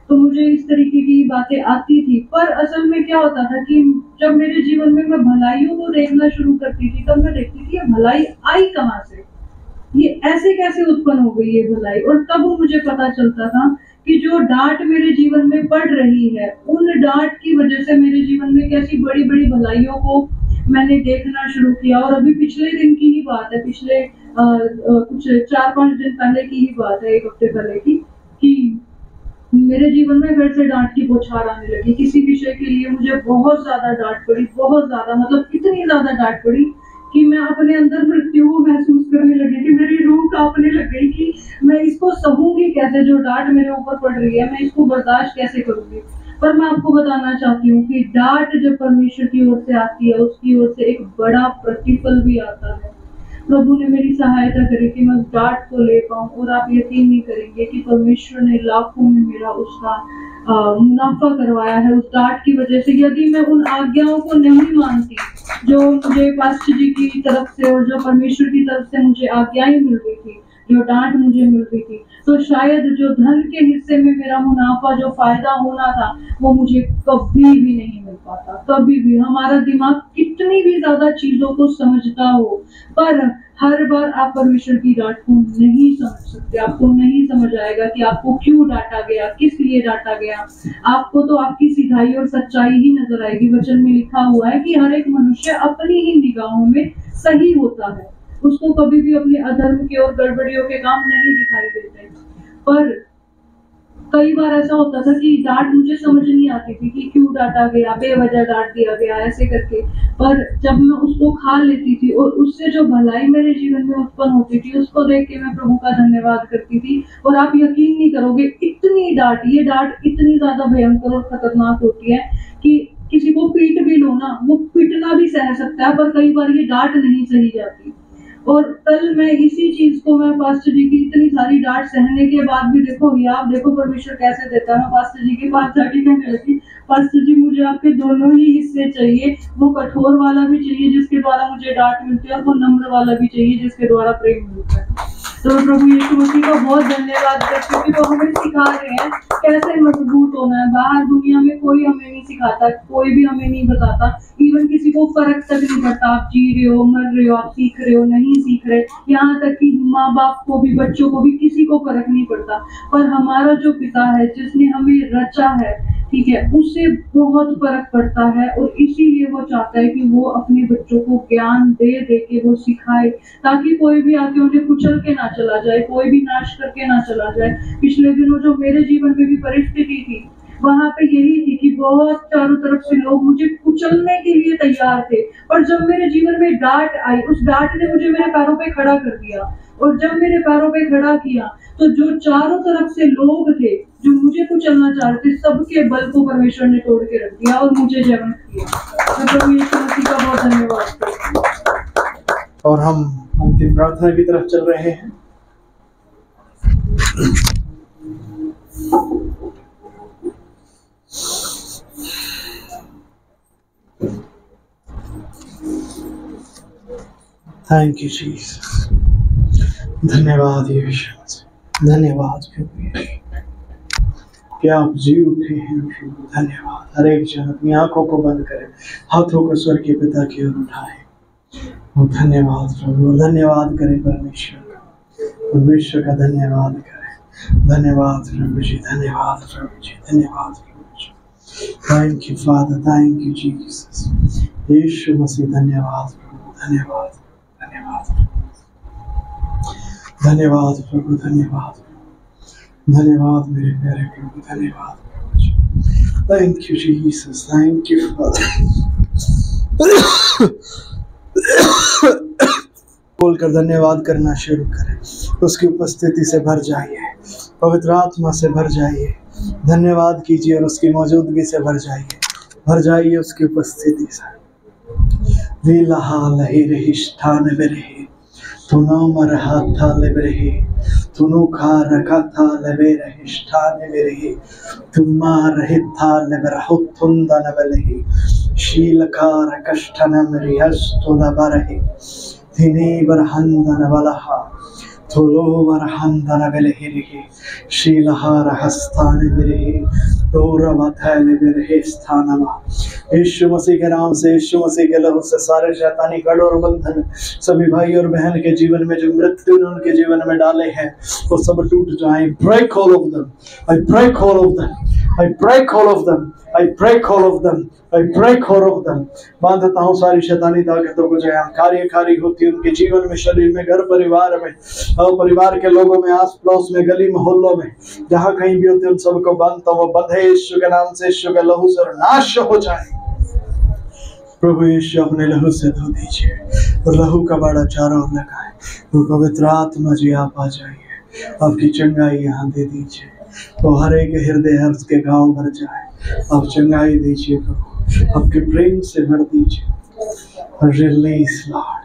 तो मुझे इस तरीके की बातें आती थी, पर असल में क्या होता था कि जब मेरे जीवन में मैं भलाइयों को देखना शुरू करती थी, तब मैं देखती थी ये भलाई आई कहाँ से, ये ऐसे कैसे उत्पन्न हो गई ये भलाई। और तब मुझे पता चलता था कि जो डांट मेरे जीवन में पड़ रही है, उन डांट की वजह से मेरे जीवन में कैसी बड़ी बड़ी भलाइयों को मैंने देखना शुरू किया। और अभी पिछले दिन की ही बात है, पिछले कुछ 4-5 दिन पहले की ही बात है, 1 हफ्ते पहले की, कि मेरे जीवन में फिर से डांट की बौछार आने लगी। किसी विषय के लिए मुझे बहुत ज्यादा डांट पड़ी, बहुत ज्यादा, मतलब इतनी ज्यादा डांट पड़ी कि मैं अपने अंदर मृत्यु को महसूस करने लगी, कि मेरी रूह कांपने लग गई कि मैं इसको सहूंगी कैसे, जो डांट मेरे ऊपर पड़ रही है मैं इसको बर्दाश्त कैसे करूंगी। पर मैं आपको बताना चाहती हूँ कि डांट जब परमेश्वर की ओर से आती है, उसकी ओर से एक बड़ा प्रतिफल भी आता है। प्रभु ने मेरी सहायता करी कि मैं उस डांट को ले पाऊं। और आप यकीन नहीं करेंगे कि परमेश्वर ने लाखों में मेरा उसका मुनाफा करवाया है उस डांट की वजह से। यदि मैं उन आज्ञाओं को नहीं मानती जो मुझे पास्टर जी की तरफ से और जो परमेश्वर की तरफ से मुझे आज्ञाएं मिल रही थी, जो डांट मुझे मिल रही थी, तो शायद जो धन के हिस्से में मेरा मुनाफा, जो फायदा होना था, वो मुझे कभी भी नहीं मिल पाता। कभी भी हमारा दिमाग कितनी भी ज्यादा चीजों को समझता हो, पर हर बार आप परमेश्वर की डांट को नहीं समझ सकते। आपको नहीं समझ आएगा कि आपको क्यों डांटा गया, किस लिए डांटा गया। आपको तो आपकी सिधाई और सच्चाई ही नजर आएगी। वचन में लिखा हुआ है कि हर एक मनुष्य अपनी ही निगाहों में सही होता है, उसको कभी भी अपने अधर्म के और गड़बड़ियों के काम नहीं दिखाई देते। पर कई बार ऐसा होता था कि डांट मुझे समझ नहीं आती थी कि क्यों डांटा गया, बेवजह डांट दिया गया ऐसे करके। पर जब मैं उसको खा लेती थी और उससे जो भलाई मेरे जीवन में उत्पन्न होती थी, उसको देख के मैं प्रभु का धन्यवाद करती थी। और आप यकीन नहीं करोगे, इतनी डांट, ये डांट इतनी ज्यादा भयंकर और खतरनाक होती है कि किसी को पीट भी लो ना, वो पीटना भी सह सकता है, पर कई बार ये डांट नहीं सही जाती। और कल मैं इसी चीज को, मैं पास्टर जी की इतनी सारी डांट सहने के बाद भी देखो, आप देखो परमेश्वर कैसे देता है। मैं पास्टर जी के पास जाके कहने लगी, पास्टर जी मुझे आपके दोनों ही हिस्से चाहिए, वो कठोर वाला भी चाहिए जिसके द्वारा मुझे डांट मिलती है, और वो नम्र वाला भी चाहिए जिसके द्वारा प्रेम मिलता है। तो प्रभु यीशु मसीह का बहुत धन्यवाद करती हूँ कि वो हमें सिखा रहे हैं कैसे मजबूत होना है। बाहर दुनिया में कोई हमें नहीं सिखाता, कोई भी हमें नहीं बताता, इवन किसी को फर्क तक नहीं पड़ता आप जी रहे हो, मर रहे हो, आप सीख रहे हो, नहीं सीख रहे। यहाँ तक कि माँ बाप को भी, बच्चों को भी, किसी को फर्क नहीं पड़ता। पर हमारा जो पिता है, जिसने हमें रचा है, ठीक है, उससे बहुत फर्क पड़ता है। और इसीलिए वो चाहता है कि वो अपने बच्चों को ज्ञान दे दे के वो सिखाए, ताकि कोई भी आके उन्हें कुचल के ना चला जाए, कोई भी नाश करके ना चला जाए। पिछले दिनों जो मेरे जीवन में भी परिस्थिति थी, वहां पे यही थी कि बहुत चारों तरफ से लोग मुझे कुचलने के लिए तैयार थे। और जब मेरे जीवन में डांट आई, उस डांट ने मुझे मेरे पैरों पे खड़ा कर दिया। और जब मेरे पैरों पे खड़ा किया, तो जो चारों तरफ से लोग थे जो मुझे कुचलना चाह रहे थे, सबके बल को परमेश्वर ने तोड़ के रख दिया और मुझे जयवंत किया। मैं प्रभु यीशु मसीह का बहुत धन्यवाद करती हूँ। और हम अंतिम प्रार्थना की तरफ चल रहे हैं। Thank you Jesus. धन्यवाद यीशु, धन्यवाद प्रभु यीशु कि आप जी उठे हैं प्रभु। धन्यवाद। हर एक जन अपनी आंखों को बंद करे, हाथों को स्वर्ग के पिता की ओर उठाए। और धन्यवाद प्रभु, धन्यवाद करें परमेश्वर का धन्यवाद करें। धन्यवाद प्रभु जी, धन्यवाद प्रभु जी, धन्यवाद प्रभु जी। Thank you father, thank you Jesus. Yeshu Masih धन्यवाद प्रभु, धन्यवाद, धन्यवाद, धन्यवाद प्रभु, धन्यवाद, धन्यवाद मेरे प्यारे प्रभु, धन्यवाद प्रभु जी। Thank you Jesus, thank you father. बोलकर धन्यवाद करना शुरू करें, उसकी उपस्थिति से भर जाइए, पवित्र आत्मा से भर जाइए, धन्यवाद कीजिए और उसकी मौजूदगी से भर जाइए उसकी उपस्थिति से। वीलहा लही रहिष्ठान बेरहे, तुनो मरहा था लेबरहे, तुनो खा रखा था लेबे रहिष्ठान बेरहे, तुमा रहित था लेबरहो तुंदा नबलहे, शीलकार कष्टनम रिहस्तु नबरहे, तिने बरहंदन वलहा, थोलो बरहंदन बेलहे, शीलहार हस्तान बेरहे, तोरवथैल बेरहे स्थानमा। यीशु मसीह के नाम से, यीशु मसीह के लहू से सारे शैतानी गढ़ और बंधन सभी भाई और बहन के जीवन में जो मृत्यु ने उनके जीवन में डाले हैं, वो सब टूट जाएं। Break all of them, I break all of them, I break all of them, I break all of them, I break all of them. बांधता हूँ सारी शैतानी ताकतों को, जो कार्यकारी होती है उनके जीवन में, शरीर में, घर परिवार में, और परिवार के लोगों में, आस पड़ोस में, गली मोहल्लों में, जहाँ कहीं भी होते हैं उन सबको बांधता हूँ। बंधे यीशु के नाम से, यीशु के लहू से नाश हो जाए। प्रभु यीशु अपने लहू से धो दीजिए और लहू का बाड़ा चारों ओर लगाए। वो पवित्र आत्मा जी आप आ जाइए, आपकी चंगाई यहाँ दे दीजिए, तो हर एक हृदय हर्ष के घाव भर जाए। आप चंगाई दीजिए प्रभु, आपके प्रेम से भर दीजिए। Release lord,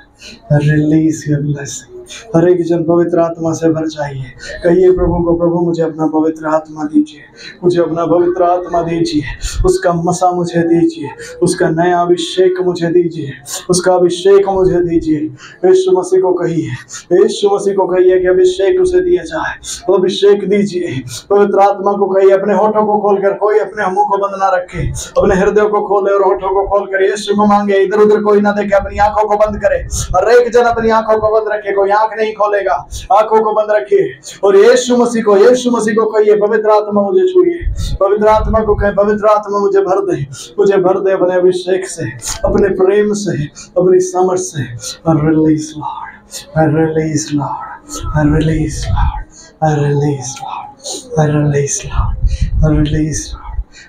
release your blessing. हर एक जन पवित्र आत्मा से भर जाइए। कहिए प्रभु को, प्रभु मुझे अपना पवित्र आत्मा दीजिए, मुझे अपना पवित्र आत्मा दीजिए, उसका मसा मुझे दीजिए, उसका नया अभिषेक मुझे दीजिए, उसका अभिषेक मुझे दीजिए। यीशु मसीह को कहिए, यीशु मसीह को कहिए कि अभिषेक उसे दिया जाए, वो अभिषेक दीजिए। पवित्र आत्मा को कहिए, अपने होठों को खोलकर, कोई अपने मुंह को बंद ना रखे, अपने हृदय को खोले और होठों को खोलकर यीशु को मांगे। इधर उधर कोई ना देखे, अपनी आंखों को बंद करे। हर एक जन अपनी आंखों को बंद रखे, कोई आंख नहीं खोलेगा, आंखों को बंद रखिए और यीशु मसीह को कहिए, पवित्र आत्मा मुझे छूइए। पवित्र आत्मा को कहे, पवित्र आत्मा मुझे भर दे, मुझे भर दे अपने अभिषेक से, अपने प्रेम से, अपनी समझ से। Release lord, release lord, release lord, release lord, release lord, release Lord.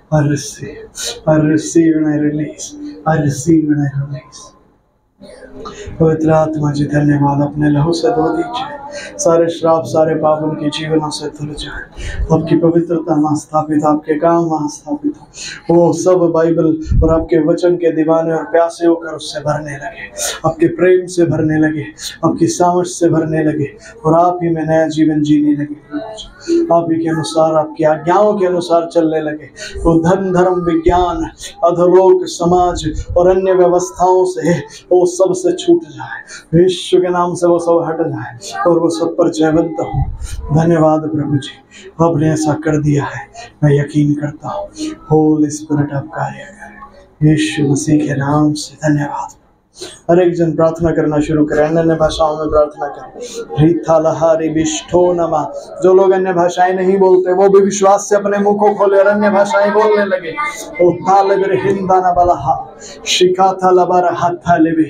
I receive and I release, I receive and I release। पवित्र आत्मा जी धन्यवाद, अपने लहू से धो दीजिए, सारे श्राप सारे पाप उनके जीवनों से धुल जाए। आपकी पवित्रता वहाँ स्थापित, आपके काम वहाँ स्थापित हो। वो सब बाइबल और आपके वचन के दीवाने और प्यासे होकर उससे भरने लगे, आपके प्रेम से भरने लगे, आपकी सामर्थ से भरने लगे और आप ही में नया जीवन जीने लगे। आप ही के अनुसार, आपकी आज्ञाओं के अनुसार चलने लगे। वो धन धर्म विज्ञान अधोलोक समाज और अन्य व्यवस्थाओं से वो सब से छूट जाए, यीशु के नाम से वो सब हट जाए और वो सब पर जयवंत हो। धन्यवाद प्रभु जी, आपने ऐसा कर दिया है, मैं यकीन करता हूँ। होली स्पिरिट आप कार्य करें यीशु मसीह के नाम से। धन्यवाद। हर एक जन प्रार्थना करना शुरू करें, अन्य भाषाओं में प्रार्थना करें। रीथा लहारी बिष्ठो नमा। जो लोग अन्य भाषाएं नहीं बोलते वो भी विश्वास से अपने मुंह को खोले और अन्य भाषाएं बोलने लगे। ओ तालबर हिंदाना बलहा शिखा था लबर हाथ था लेबे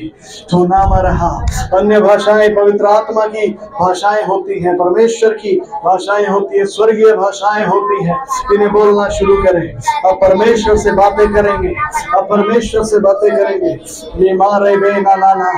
तो नाम रहा। अन्य भाषाएं पवित्र आत्मा की भाषाएं होती हैं, परमेश्वर की भाषाएं होती है, स्वर्गीय भाषाएं होती हैं। इन्हें बोलना शुरू करें। आप परमेश्वर से बातें करेंगे, आप परमेश्वर से बातें करेंगे। ये मारे बेना नाना,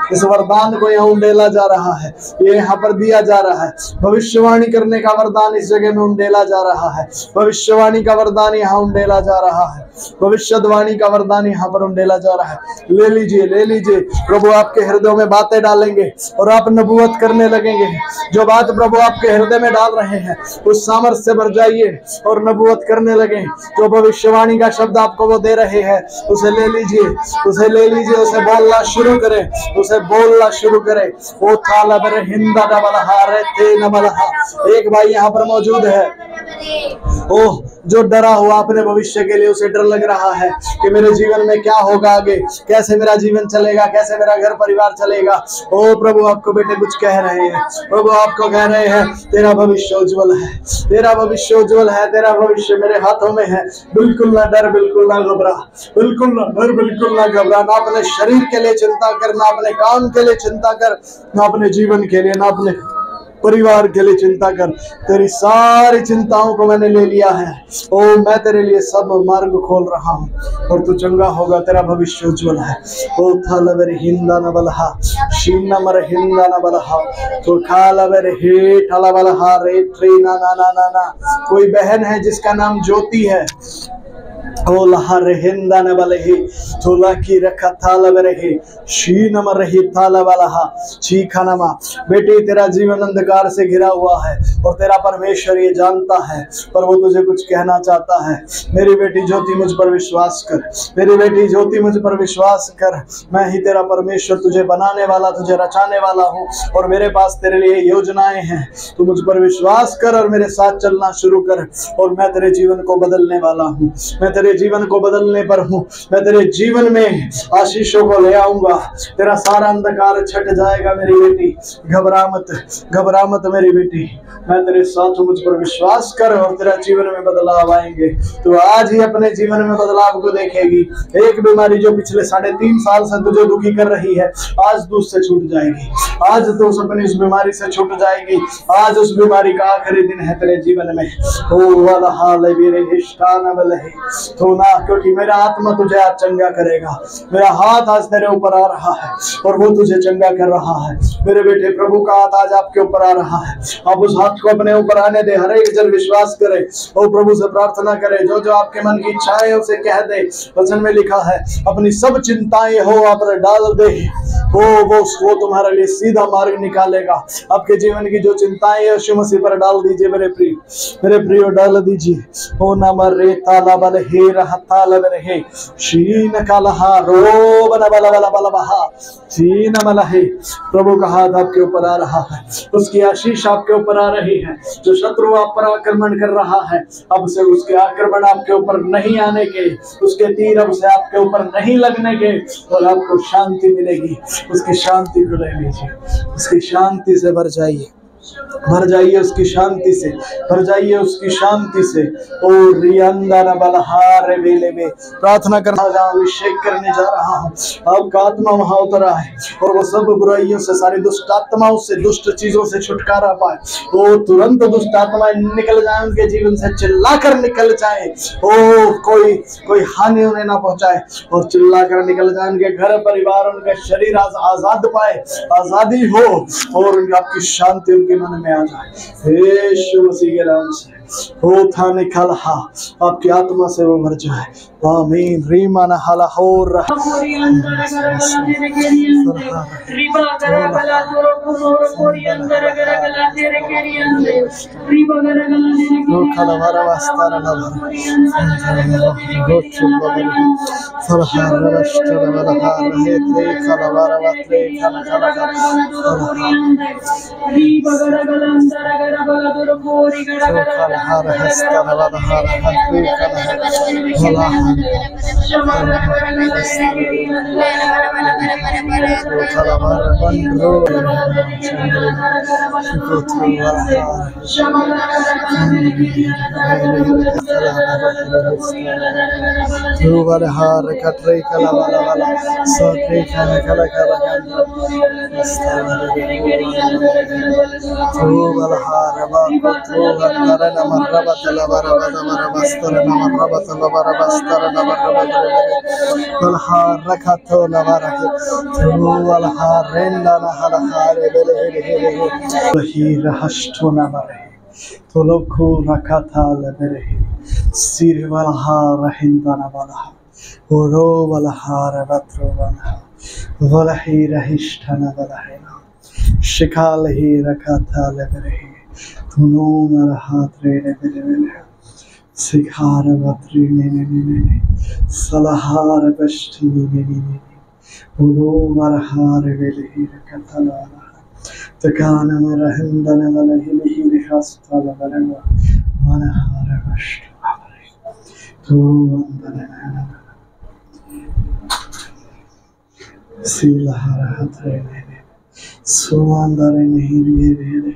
इस वरदान को यहाँ उंडेला जा रहा है, ये यहाँ पर दिया जा रहा है। भविष्यवाणी करने का वरदान इस जगह में उंडेला जा रहा है, भविष्यवाणी का वरदान यहाँ उंडेला जा रहा है, भविष्यवाणी का वरदान यहाँ पर उंडेला जा रहा है। ले लीजिए, ले लीजिए। प्रभु आपके हृदयों में बातें डालेंगे और आप नबूवत करने लगेंगे। जो बात प्रभु आपके हृदय में डाल रहे हैं उस सामर्थ्य से भर जाइए और नबूवत करने लगे। जो भविष्यवाणी का शब्द आपको वो दे रहे हैं उसे ले लीजिए, उसे ले लीजिए, उसे बोलना शुरू करें, उसे बोलना शुरू करें। ओ थाला बर हिंदा डबलहा रे ते नबलहा। एक भाई यहाँ पर मौजूद है, ओह जो डरा हुआ अपने भविष्य के लिए, उसे डर लग रहा है कि मेरे जीवन में क्या होगा आगे, कैसे मेरा जीवन चलेगा, कैसे मेरा घर परिवार चलेगा। ओ प्रभु आपको बेटे कुछ कह रहे हैं, प्रभु आपको कह रहे हैं तेरा भविष्य उज्जवल है, तेरा भविष्य उज्जवल है, तेरा भविष्य मेरे हाथों में है। बिल्कुल ना डर, बिल्कुल ना घबरा, बिल्कुल ना डर, बिल्कुल ना घबरा। ना अपने शरीर के लिए चिंता कर, ना अपने काम के लिए चिंता कर, ना अपने जीवन के लिए, ना अपने परिवार के लिए चिंता कर। तेरी सारी चिंताओं को मैंने ले लिया है। ओ मैं तेरे लिए सब मार्ग खोल रहा हूँ और तू चंगा होगा, तेरा भविष्य उज्जवल है। ओ थालवर हिंदा न बलहा शीना मर हिंदा न बलहा तो खालवर हे ठाला बलहा रे ट्री ना ना ना ना ना। कोई बहन है जिसका नाम ज्योति है, ओ लहा हिंदा न बलही तो लाकी रखा थाला बरही शीन मर रही थाला बलहा चीखा नमा। बेटी तेरा जीवन अंधकार से घिरा हुआ है और तेरा परमेश्वर ये जानता है, पर वो तुझे कुछ कहना चाहता है। मेरी बेटी ज्योति मुझ पर विश्वास कर, मेरी बेटी ज्योति मुझ पर विश्वास कर। मैं ही तेरा परमेश्वर, तुझे बनाने वाला, तुझे रचाने वाला हूँ और मेरे पास तेरे लिए योजनाएं हैं। तू मुझ पर विश्वास कर और मेरे साथ चलना शुरू कर और मैं तेरे जीवन को बदलने वाला हूँ। मैं तेरे जीवन को बदलने पर हूँ। मैं तेरे जीवन में आशीषों को ले आऊंगा। तेरा सारा अंधकार छट जाएगा मेरी बेटी। घबरा मत, घबरा मत मेरी बेटी। मैं तेरे साथ हूँ, मुझ पर विश्वास कर और तेरा जीवन में बदलाव आएंगे। तो आज ही अपने जीवन में बदलाव को देखेगी। एक बीमारी जो पिछले 3.5 साल से तुझे दुखी कर रही है, आज तू उससे छूट जाएगी। आज तू अपनी उस बीमारी से छूट जाएगी। आज उस बीमारी का आखिरी दिन है तेरे जीवन में। ओ वाला हाल मेरे हिष्टाना बलहे तो ना, क्योंकि मेरा आत्मा तुझे आज चंगा करेगा। मेरा हाथ आज तेरे ऊपर आ रहा है और वो तुझे चंगा कर रहा है। मेरे बेटे प्रभु का हाथ आज आपके ऊपर आ रहा है। आप उस हाथ को अपने ऊपर आने दे। हर एक जन विश्वास करे और प्रभु से प्रार्थना करे। जो जो आपके मन की इच्छाएं उसे कह दे। वचन में लिखा है अपनी सब चिंताएं हो आप पर डाल दे वो तुम्हारे लिए सीधा मार्ग निकालेगा। आपके जीवन की जो चिंताएं यीशु मसीह पर डाल दीजिए मेरे प्रियो डाल दीजिए। ओ नमः रे ताला बल हे रहता लब रहे शीन कालहा रो बला बला बला बला बहा शीन मल है। प्रभु का हाथ आपके ऊपर आ रहा है, उसकी आशीष आपके ऊपर आ रही है। जो शत्रु आप पर आक्रमण कर रहा है, अब से उसके आक्रमण आपके ऊपर नहीं आने के, उसके तीर अब से आपके ऊपर नहीं लगने के, और आपको शांति मिलेगी। उसकी शांति को ले लीजिए, उसकी शांति से भर जाइए, भर जाइए उसकी शांति से, भर जाइए उसकी शांति से। ओ रियंदर बलहार बेले में प्रार्थना करना, जहाँ अभिषेक करने जा रहा हूँ, आपका आत्मा वहां उतरा है और वो सब बुराइयों से, सारी दुष्ट आत्माओं से, दुष्ट चीजों से छुटकारा पाए। ओ तुरंत दुष्ट आत्माएं निकल जाए उनके जीवन से, चिल्लाकर निकल जाए। ओ कोई हानि उन्हें ना पहुंचाए, और चिल्लाकर निकल जाए। उनके घर परिवार, उनका शरीर आजाद पाए, आजादी हो, और आपकी शांति उनके मन में आ जाए यीशु मसीह के नाम से। हो था निकल हा, आपकी आत्मा से वो भर जाए। आमीन। रीमान हाला हो रहा तो लोगों रखा था लबरे सिर वाला रहिंदा वाला ओरो वाला रबत्रो वाला वाला ही रहिष्ठना वाला है शिकाल ही रखा था लबरे तुनो मेरा हाथ रे रे सिखार बत्री ने सलाहार बष्टी ने ओरो वाला वेले ही रखा था वाला तकान में रहंदन वाला ही रिहास्ता वाला वाला हार बष्ट तो वंदन सीलहार हथरे ने सुमंदर नहीं रे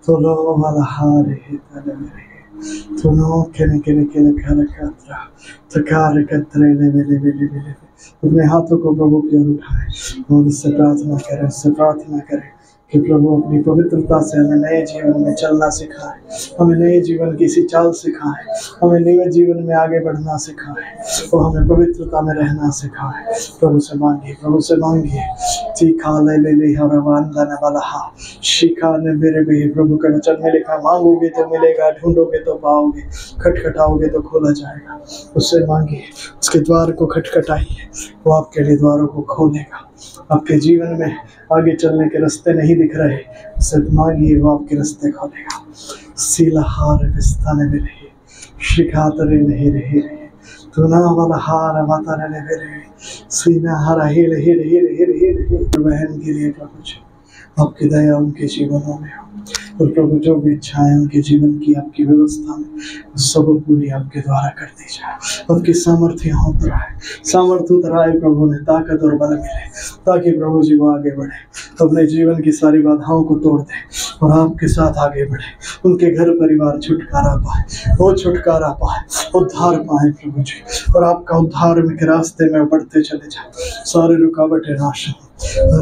तो लो वाला हार है तले मेरे तो नो के घर कतरा तकार कतरे ले अपने हाथों को प्रभु की ओर उठाए और उससे प्रार्थना करें कि प्रभु अपनी पवित्रता से हमें नए जीवन में चलना सिखाए, हमें नए जीवन की सी चाल सिखाए, हमें नए जीवन में आगे बढ़ना सिखाए, और हमें पवित्रता में रहना सिखाए। प्रभु से मांगिए तीखा ले हरवान वाला शिखा ने मेरे भी प्रभु के वचन में लिखा, मांगोगे तो मिलेगा, ढूंढोगे तो पाओगे, खटखटाओगे तो खोला जाएगा। उससे मांगिए, उसके द्वार को खटखटाइए, वो आपके लिए द्वारों को खोलेगा। आपके जीवन में आगे चलने के रास्ते नहीं दिख रहे, उससे मांगिए, वो आपके रास्ते खोलेगा। सीलहार विस्ताने में रहे शिखातरे नहीं रहे तुना वाला हार वाता रहे रहे सीना हरा ही रहे बहन के लिए प्रभु जी आपकी दया उनके जीवनों में हो, और प्रभु जो भी इच्छाएं उनके जीवन की आपकी व्यवस्था में सब पूरी आपके द्वारा कर दी जाए। आपकी सामर्थ्य उतराए प्रभु ने, ताकत और बल मिले, ताकि प्रभु जी वो आगे बढ़े, अपने जीवन की सारी बाधाओं को तोड़ दे और आपके साथ आगे बढ़े। उनके घर परिवार छुटकारा पाए, उद्धार पाए प्रभु जी, और आपका उद्धार के रास्ते में बढ़ते चले जाए। सारी रुकावटें नाश हो।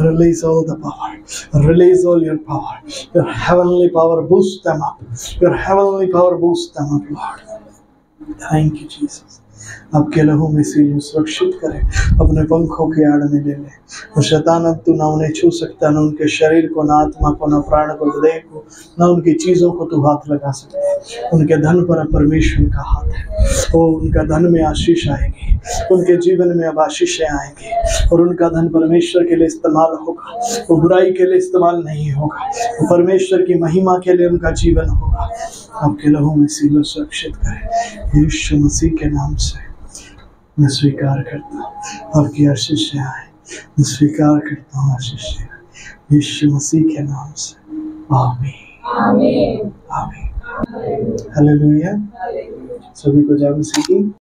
Release all the power, release all your power, your heavenly power, boost them up, Lord. Thank you, Jesus. आपके लहू में सीलो सुरक्षित करे, अपने पंखों के आड़ में ले ले। और शैतान अब तू ना उन्हें छू सकता, ना उनके शरीर को, ना आत्मा को, ना प्राण को, ना देह को, ना उनकी चीजों को तू हाथ लगा सकता। उनके धन पर परमेश्वर का हाथ है। वो उनका धन में आशीष आएगी, उनके जीवन में अब आशीषें आएंगी और उनका धन परमेश्वर के लिए इस्तेमाल होगा, वो बुराई के लिए इस्तेमाल नहीं होगा, वो परमेश्वर की महिमा के लिए उनका जीवन होगा। आपके लहू में सीलो सुरक्षित करे, यीशु मसीह के नाम से मैं स्वीकार करता हूँ आपकी आशीषें आए, मैं स्वीकार करता हूँ आशीषें यीशु मसीह के नाम से। आमीन आमीन आमीन। हालेलुया। सभी को जय मसीह की।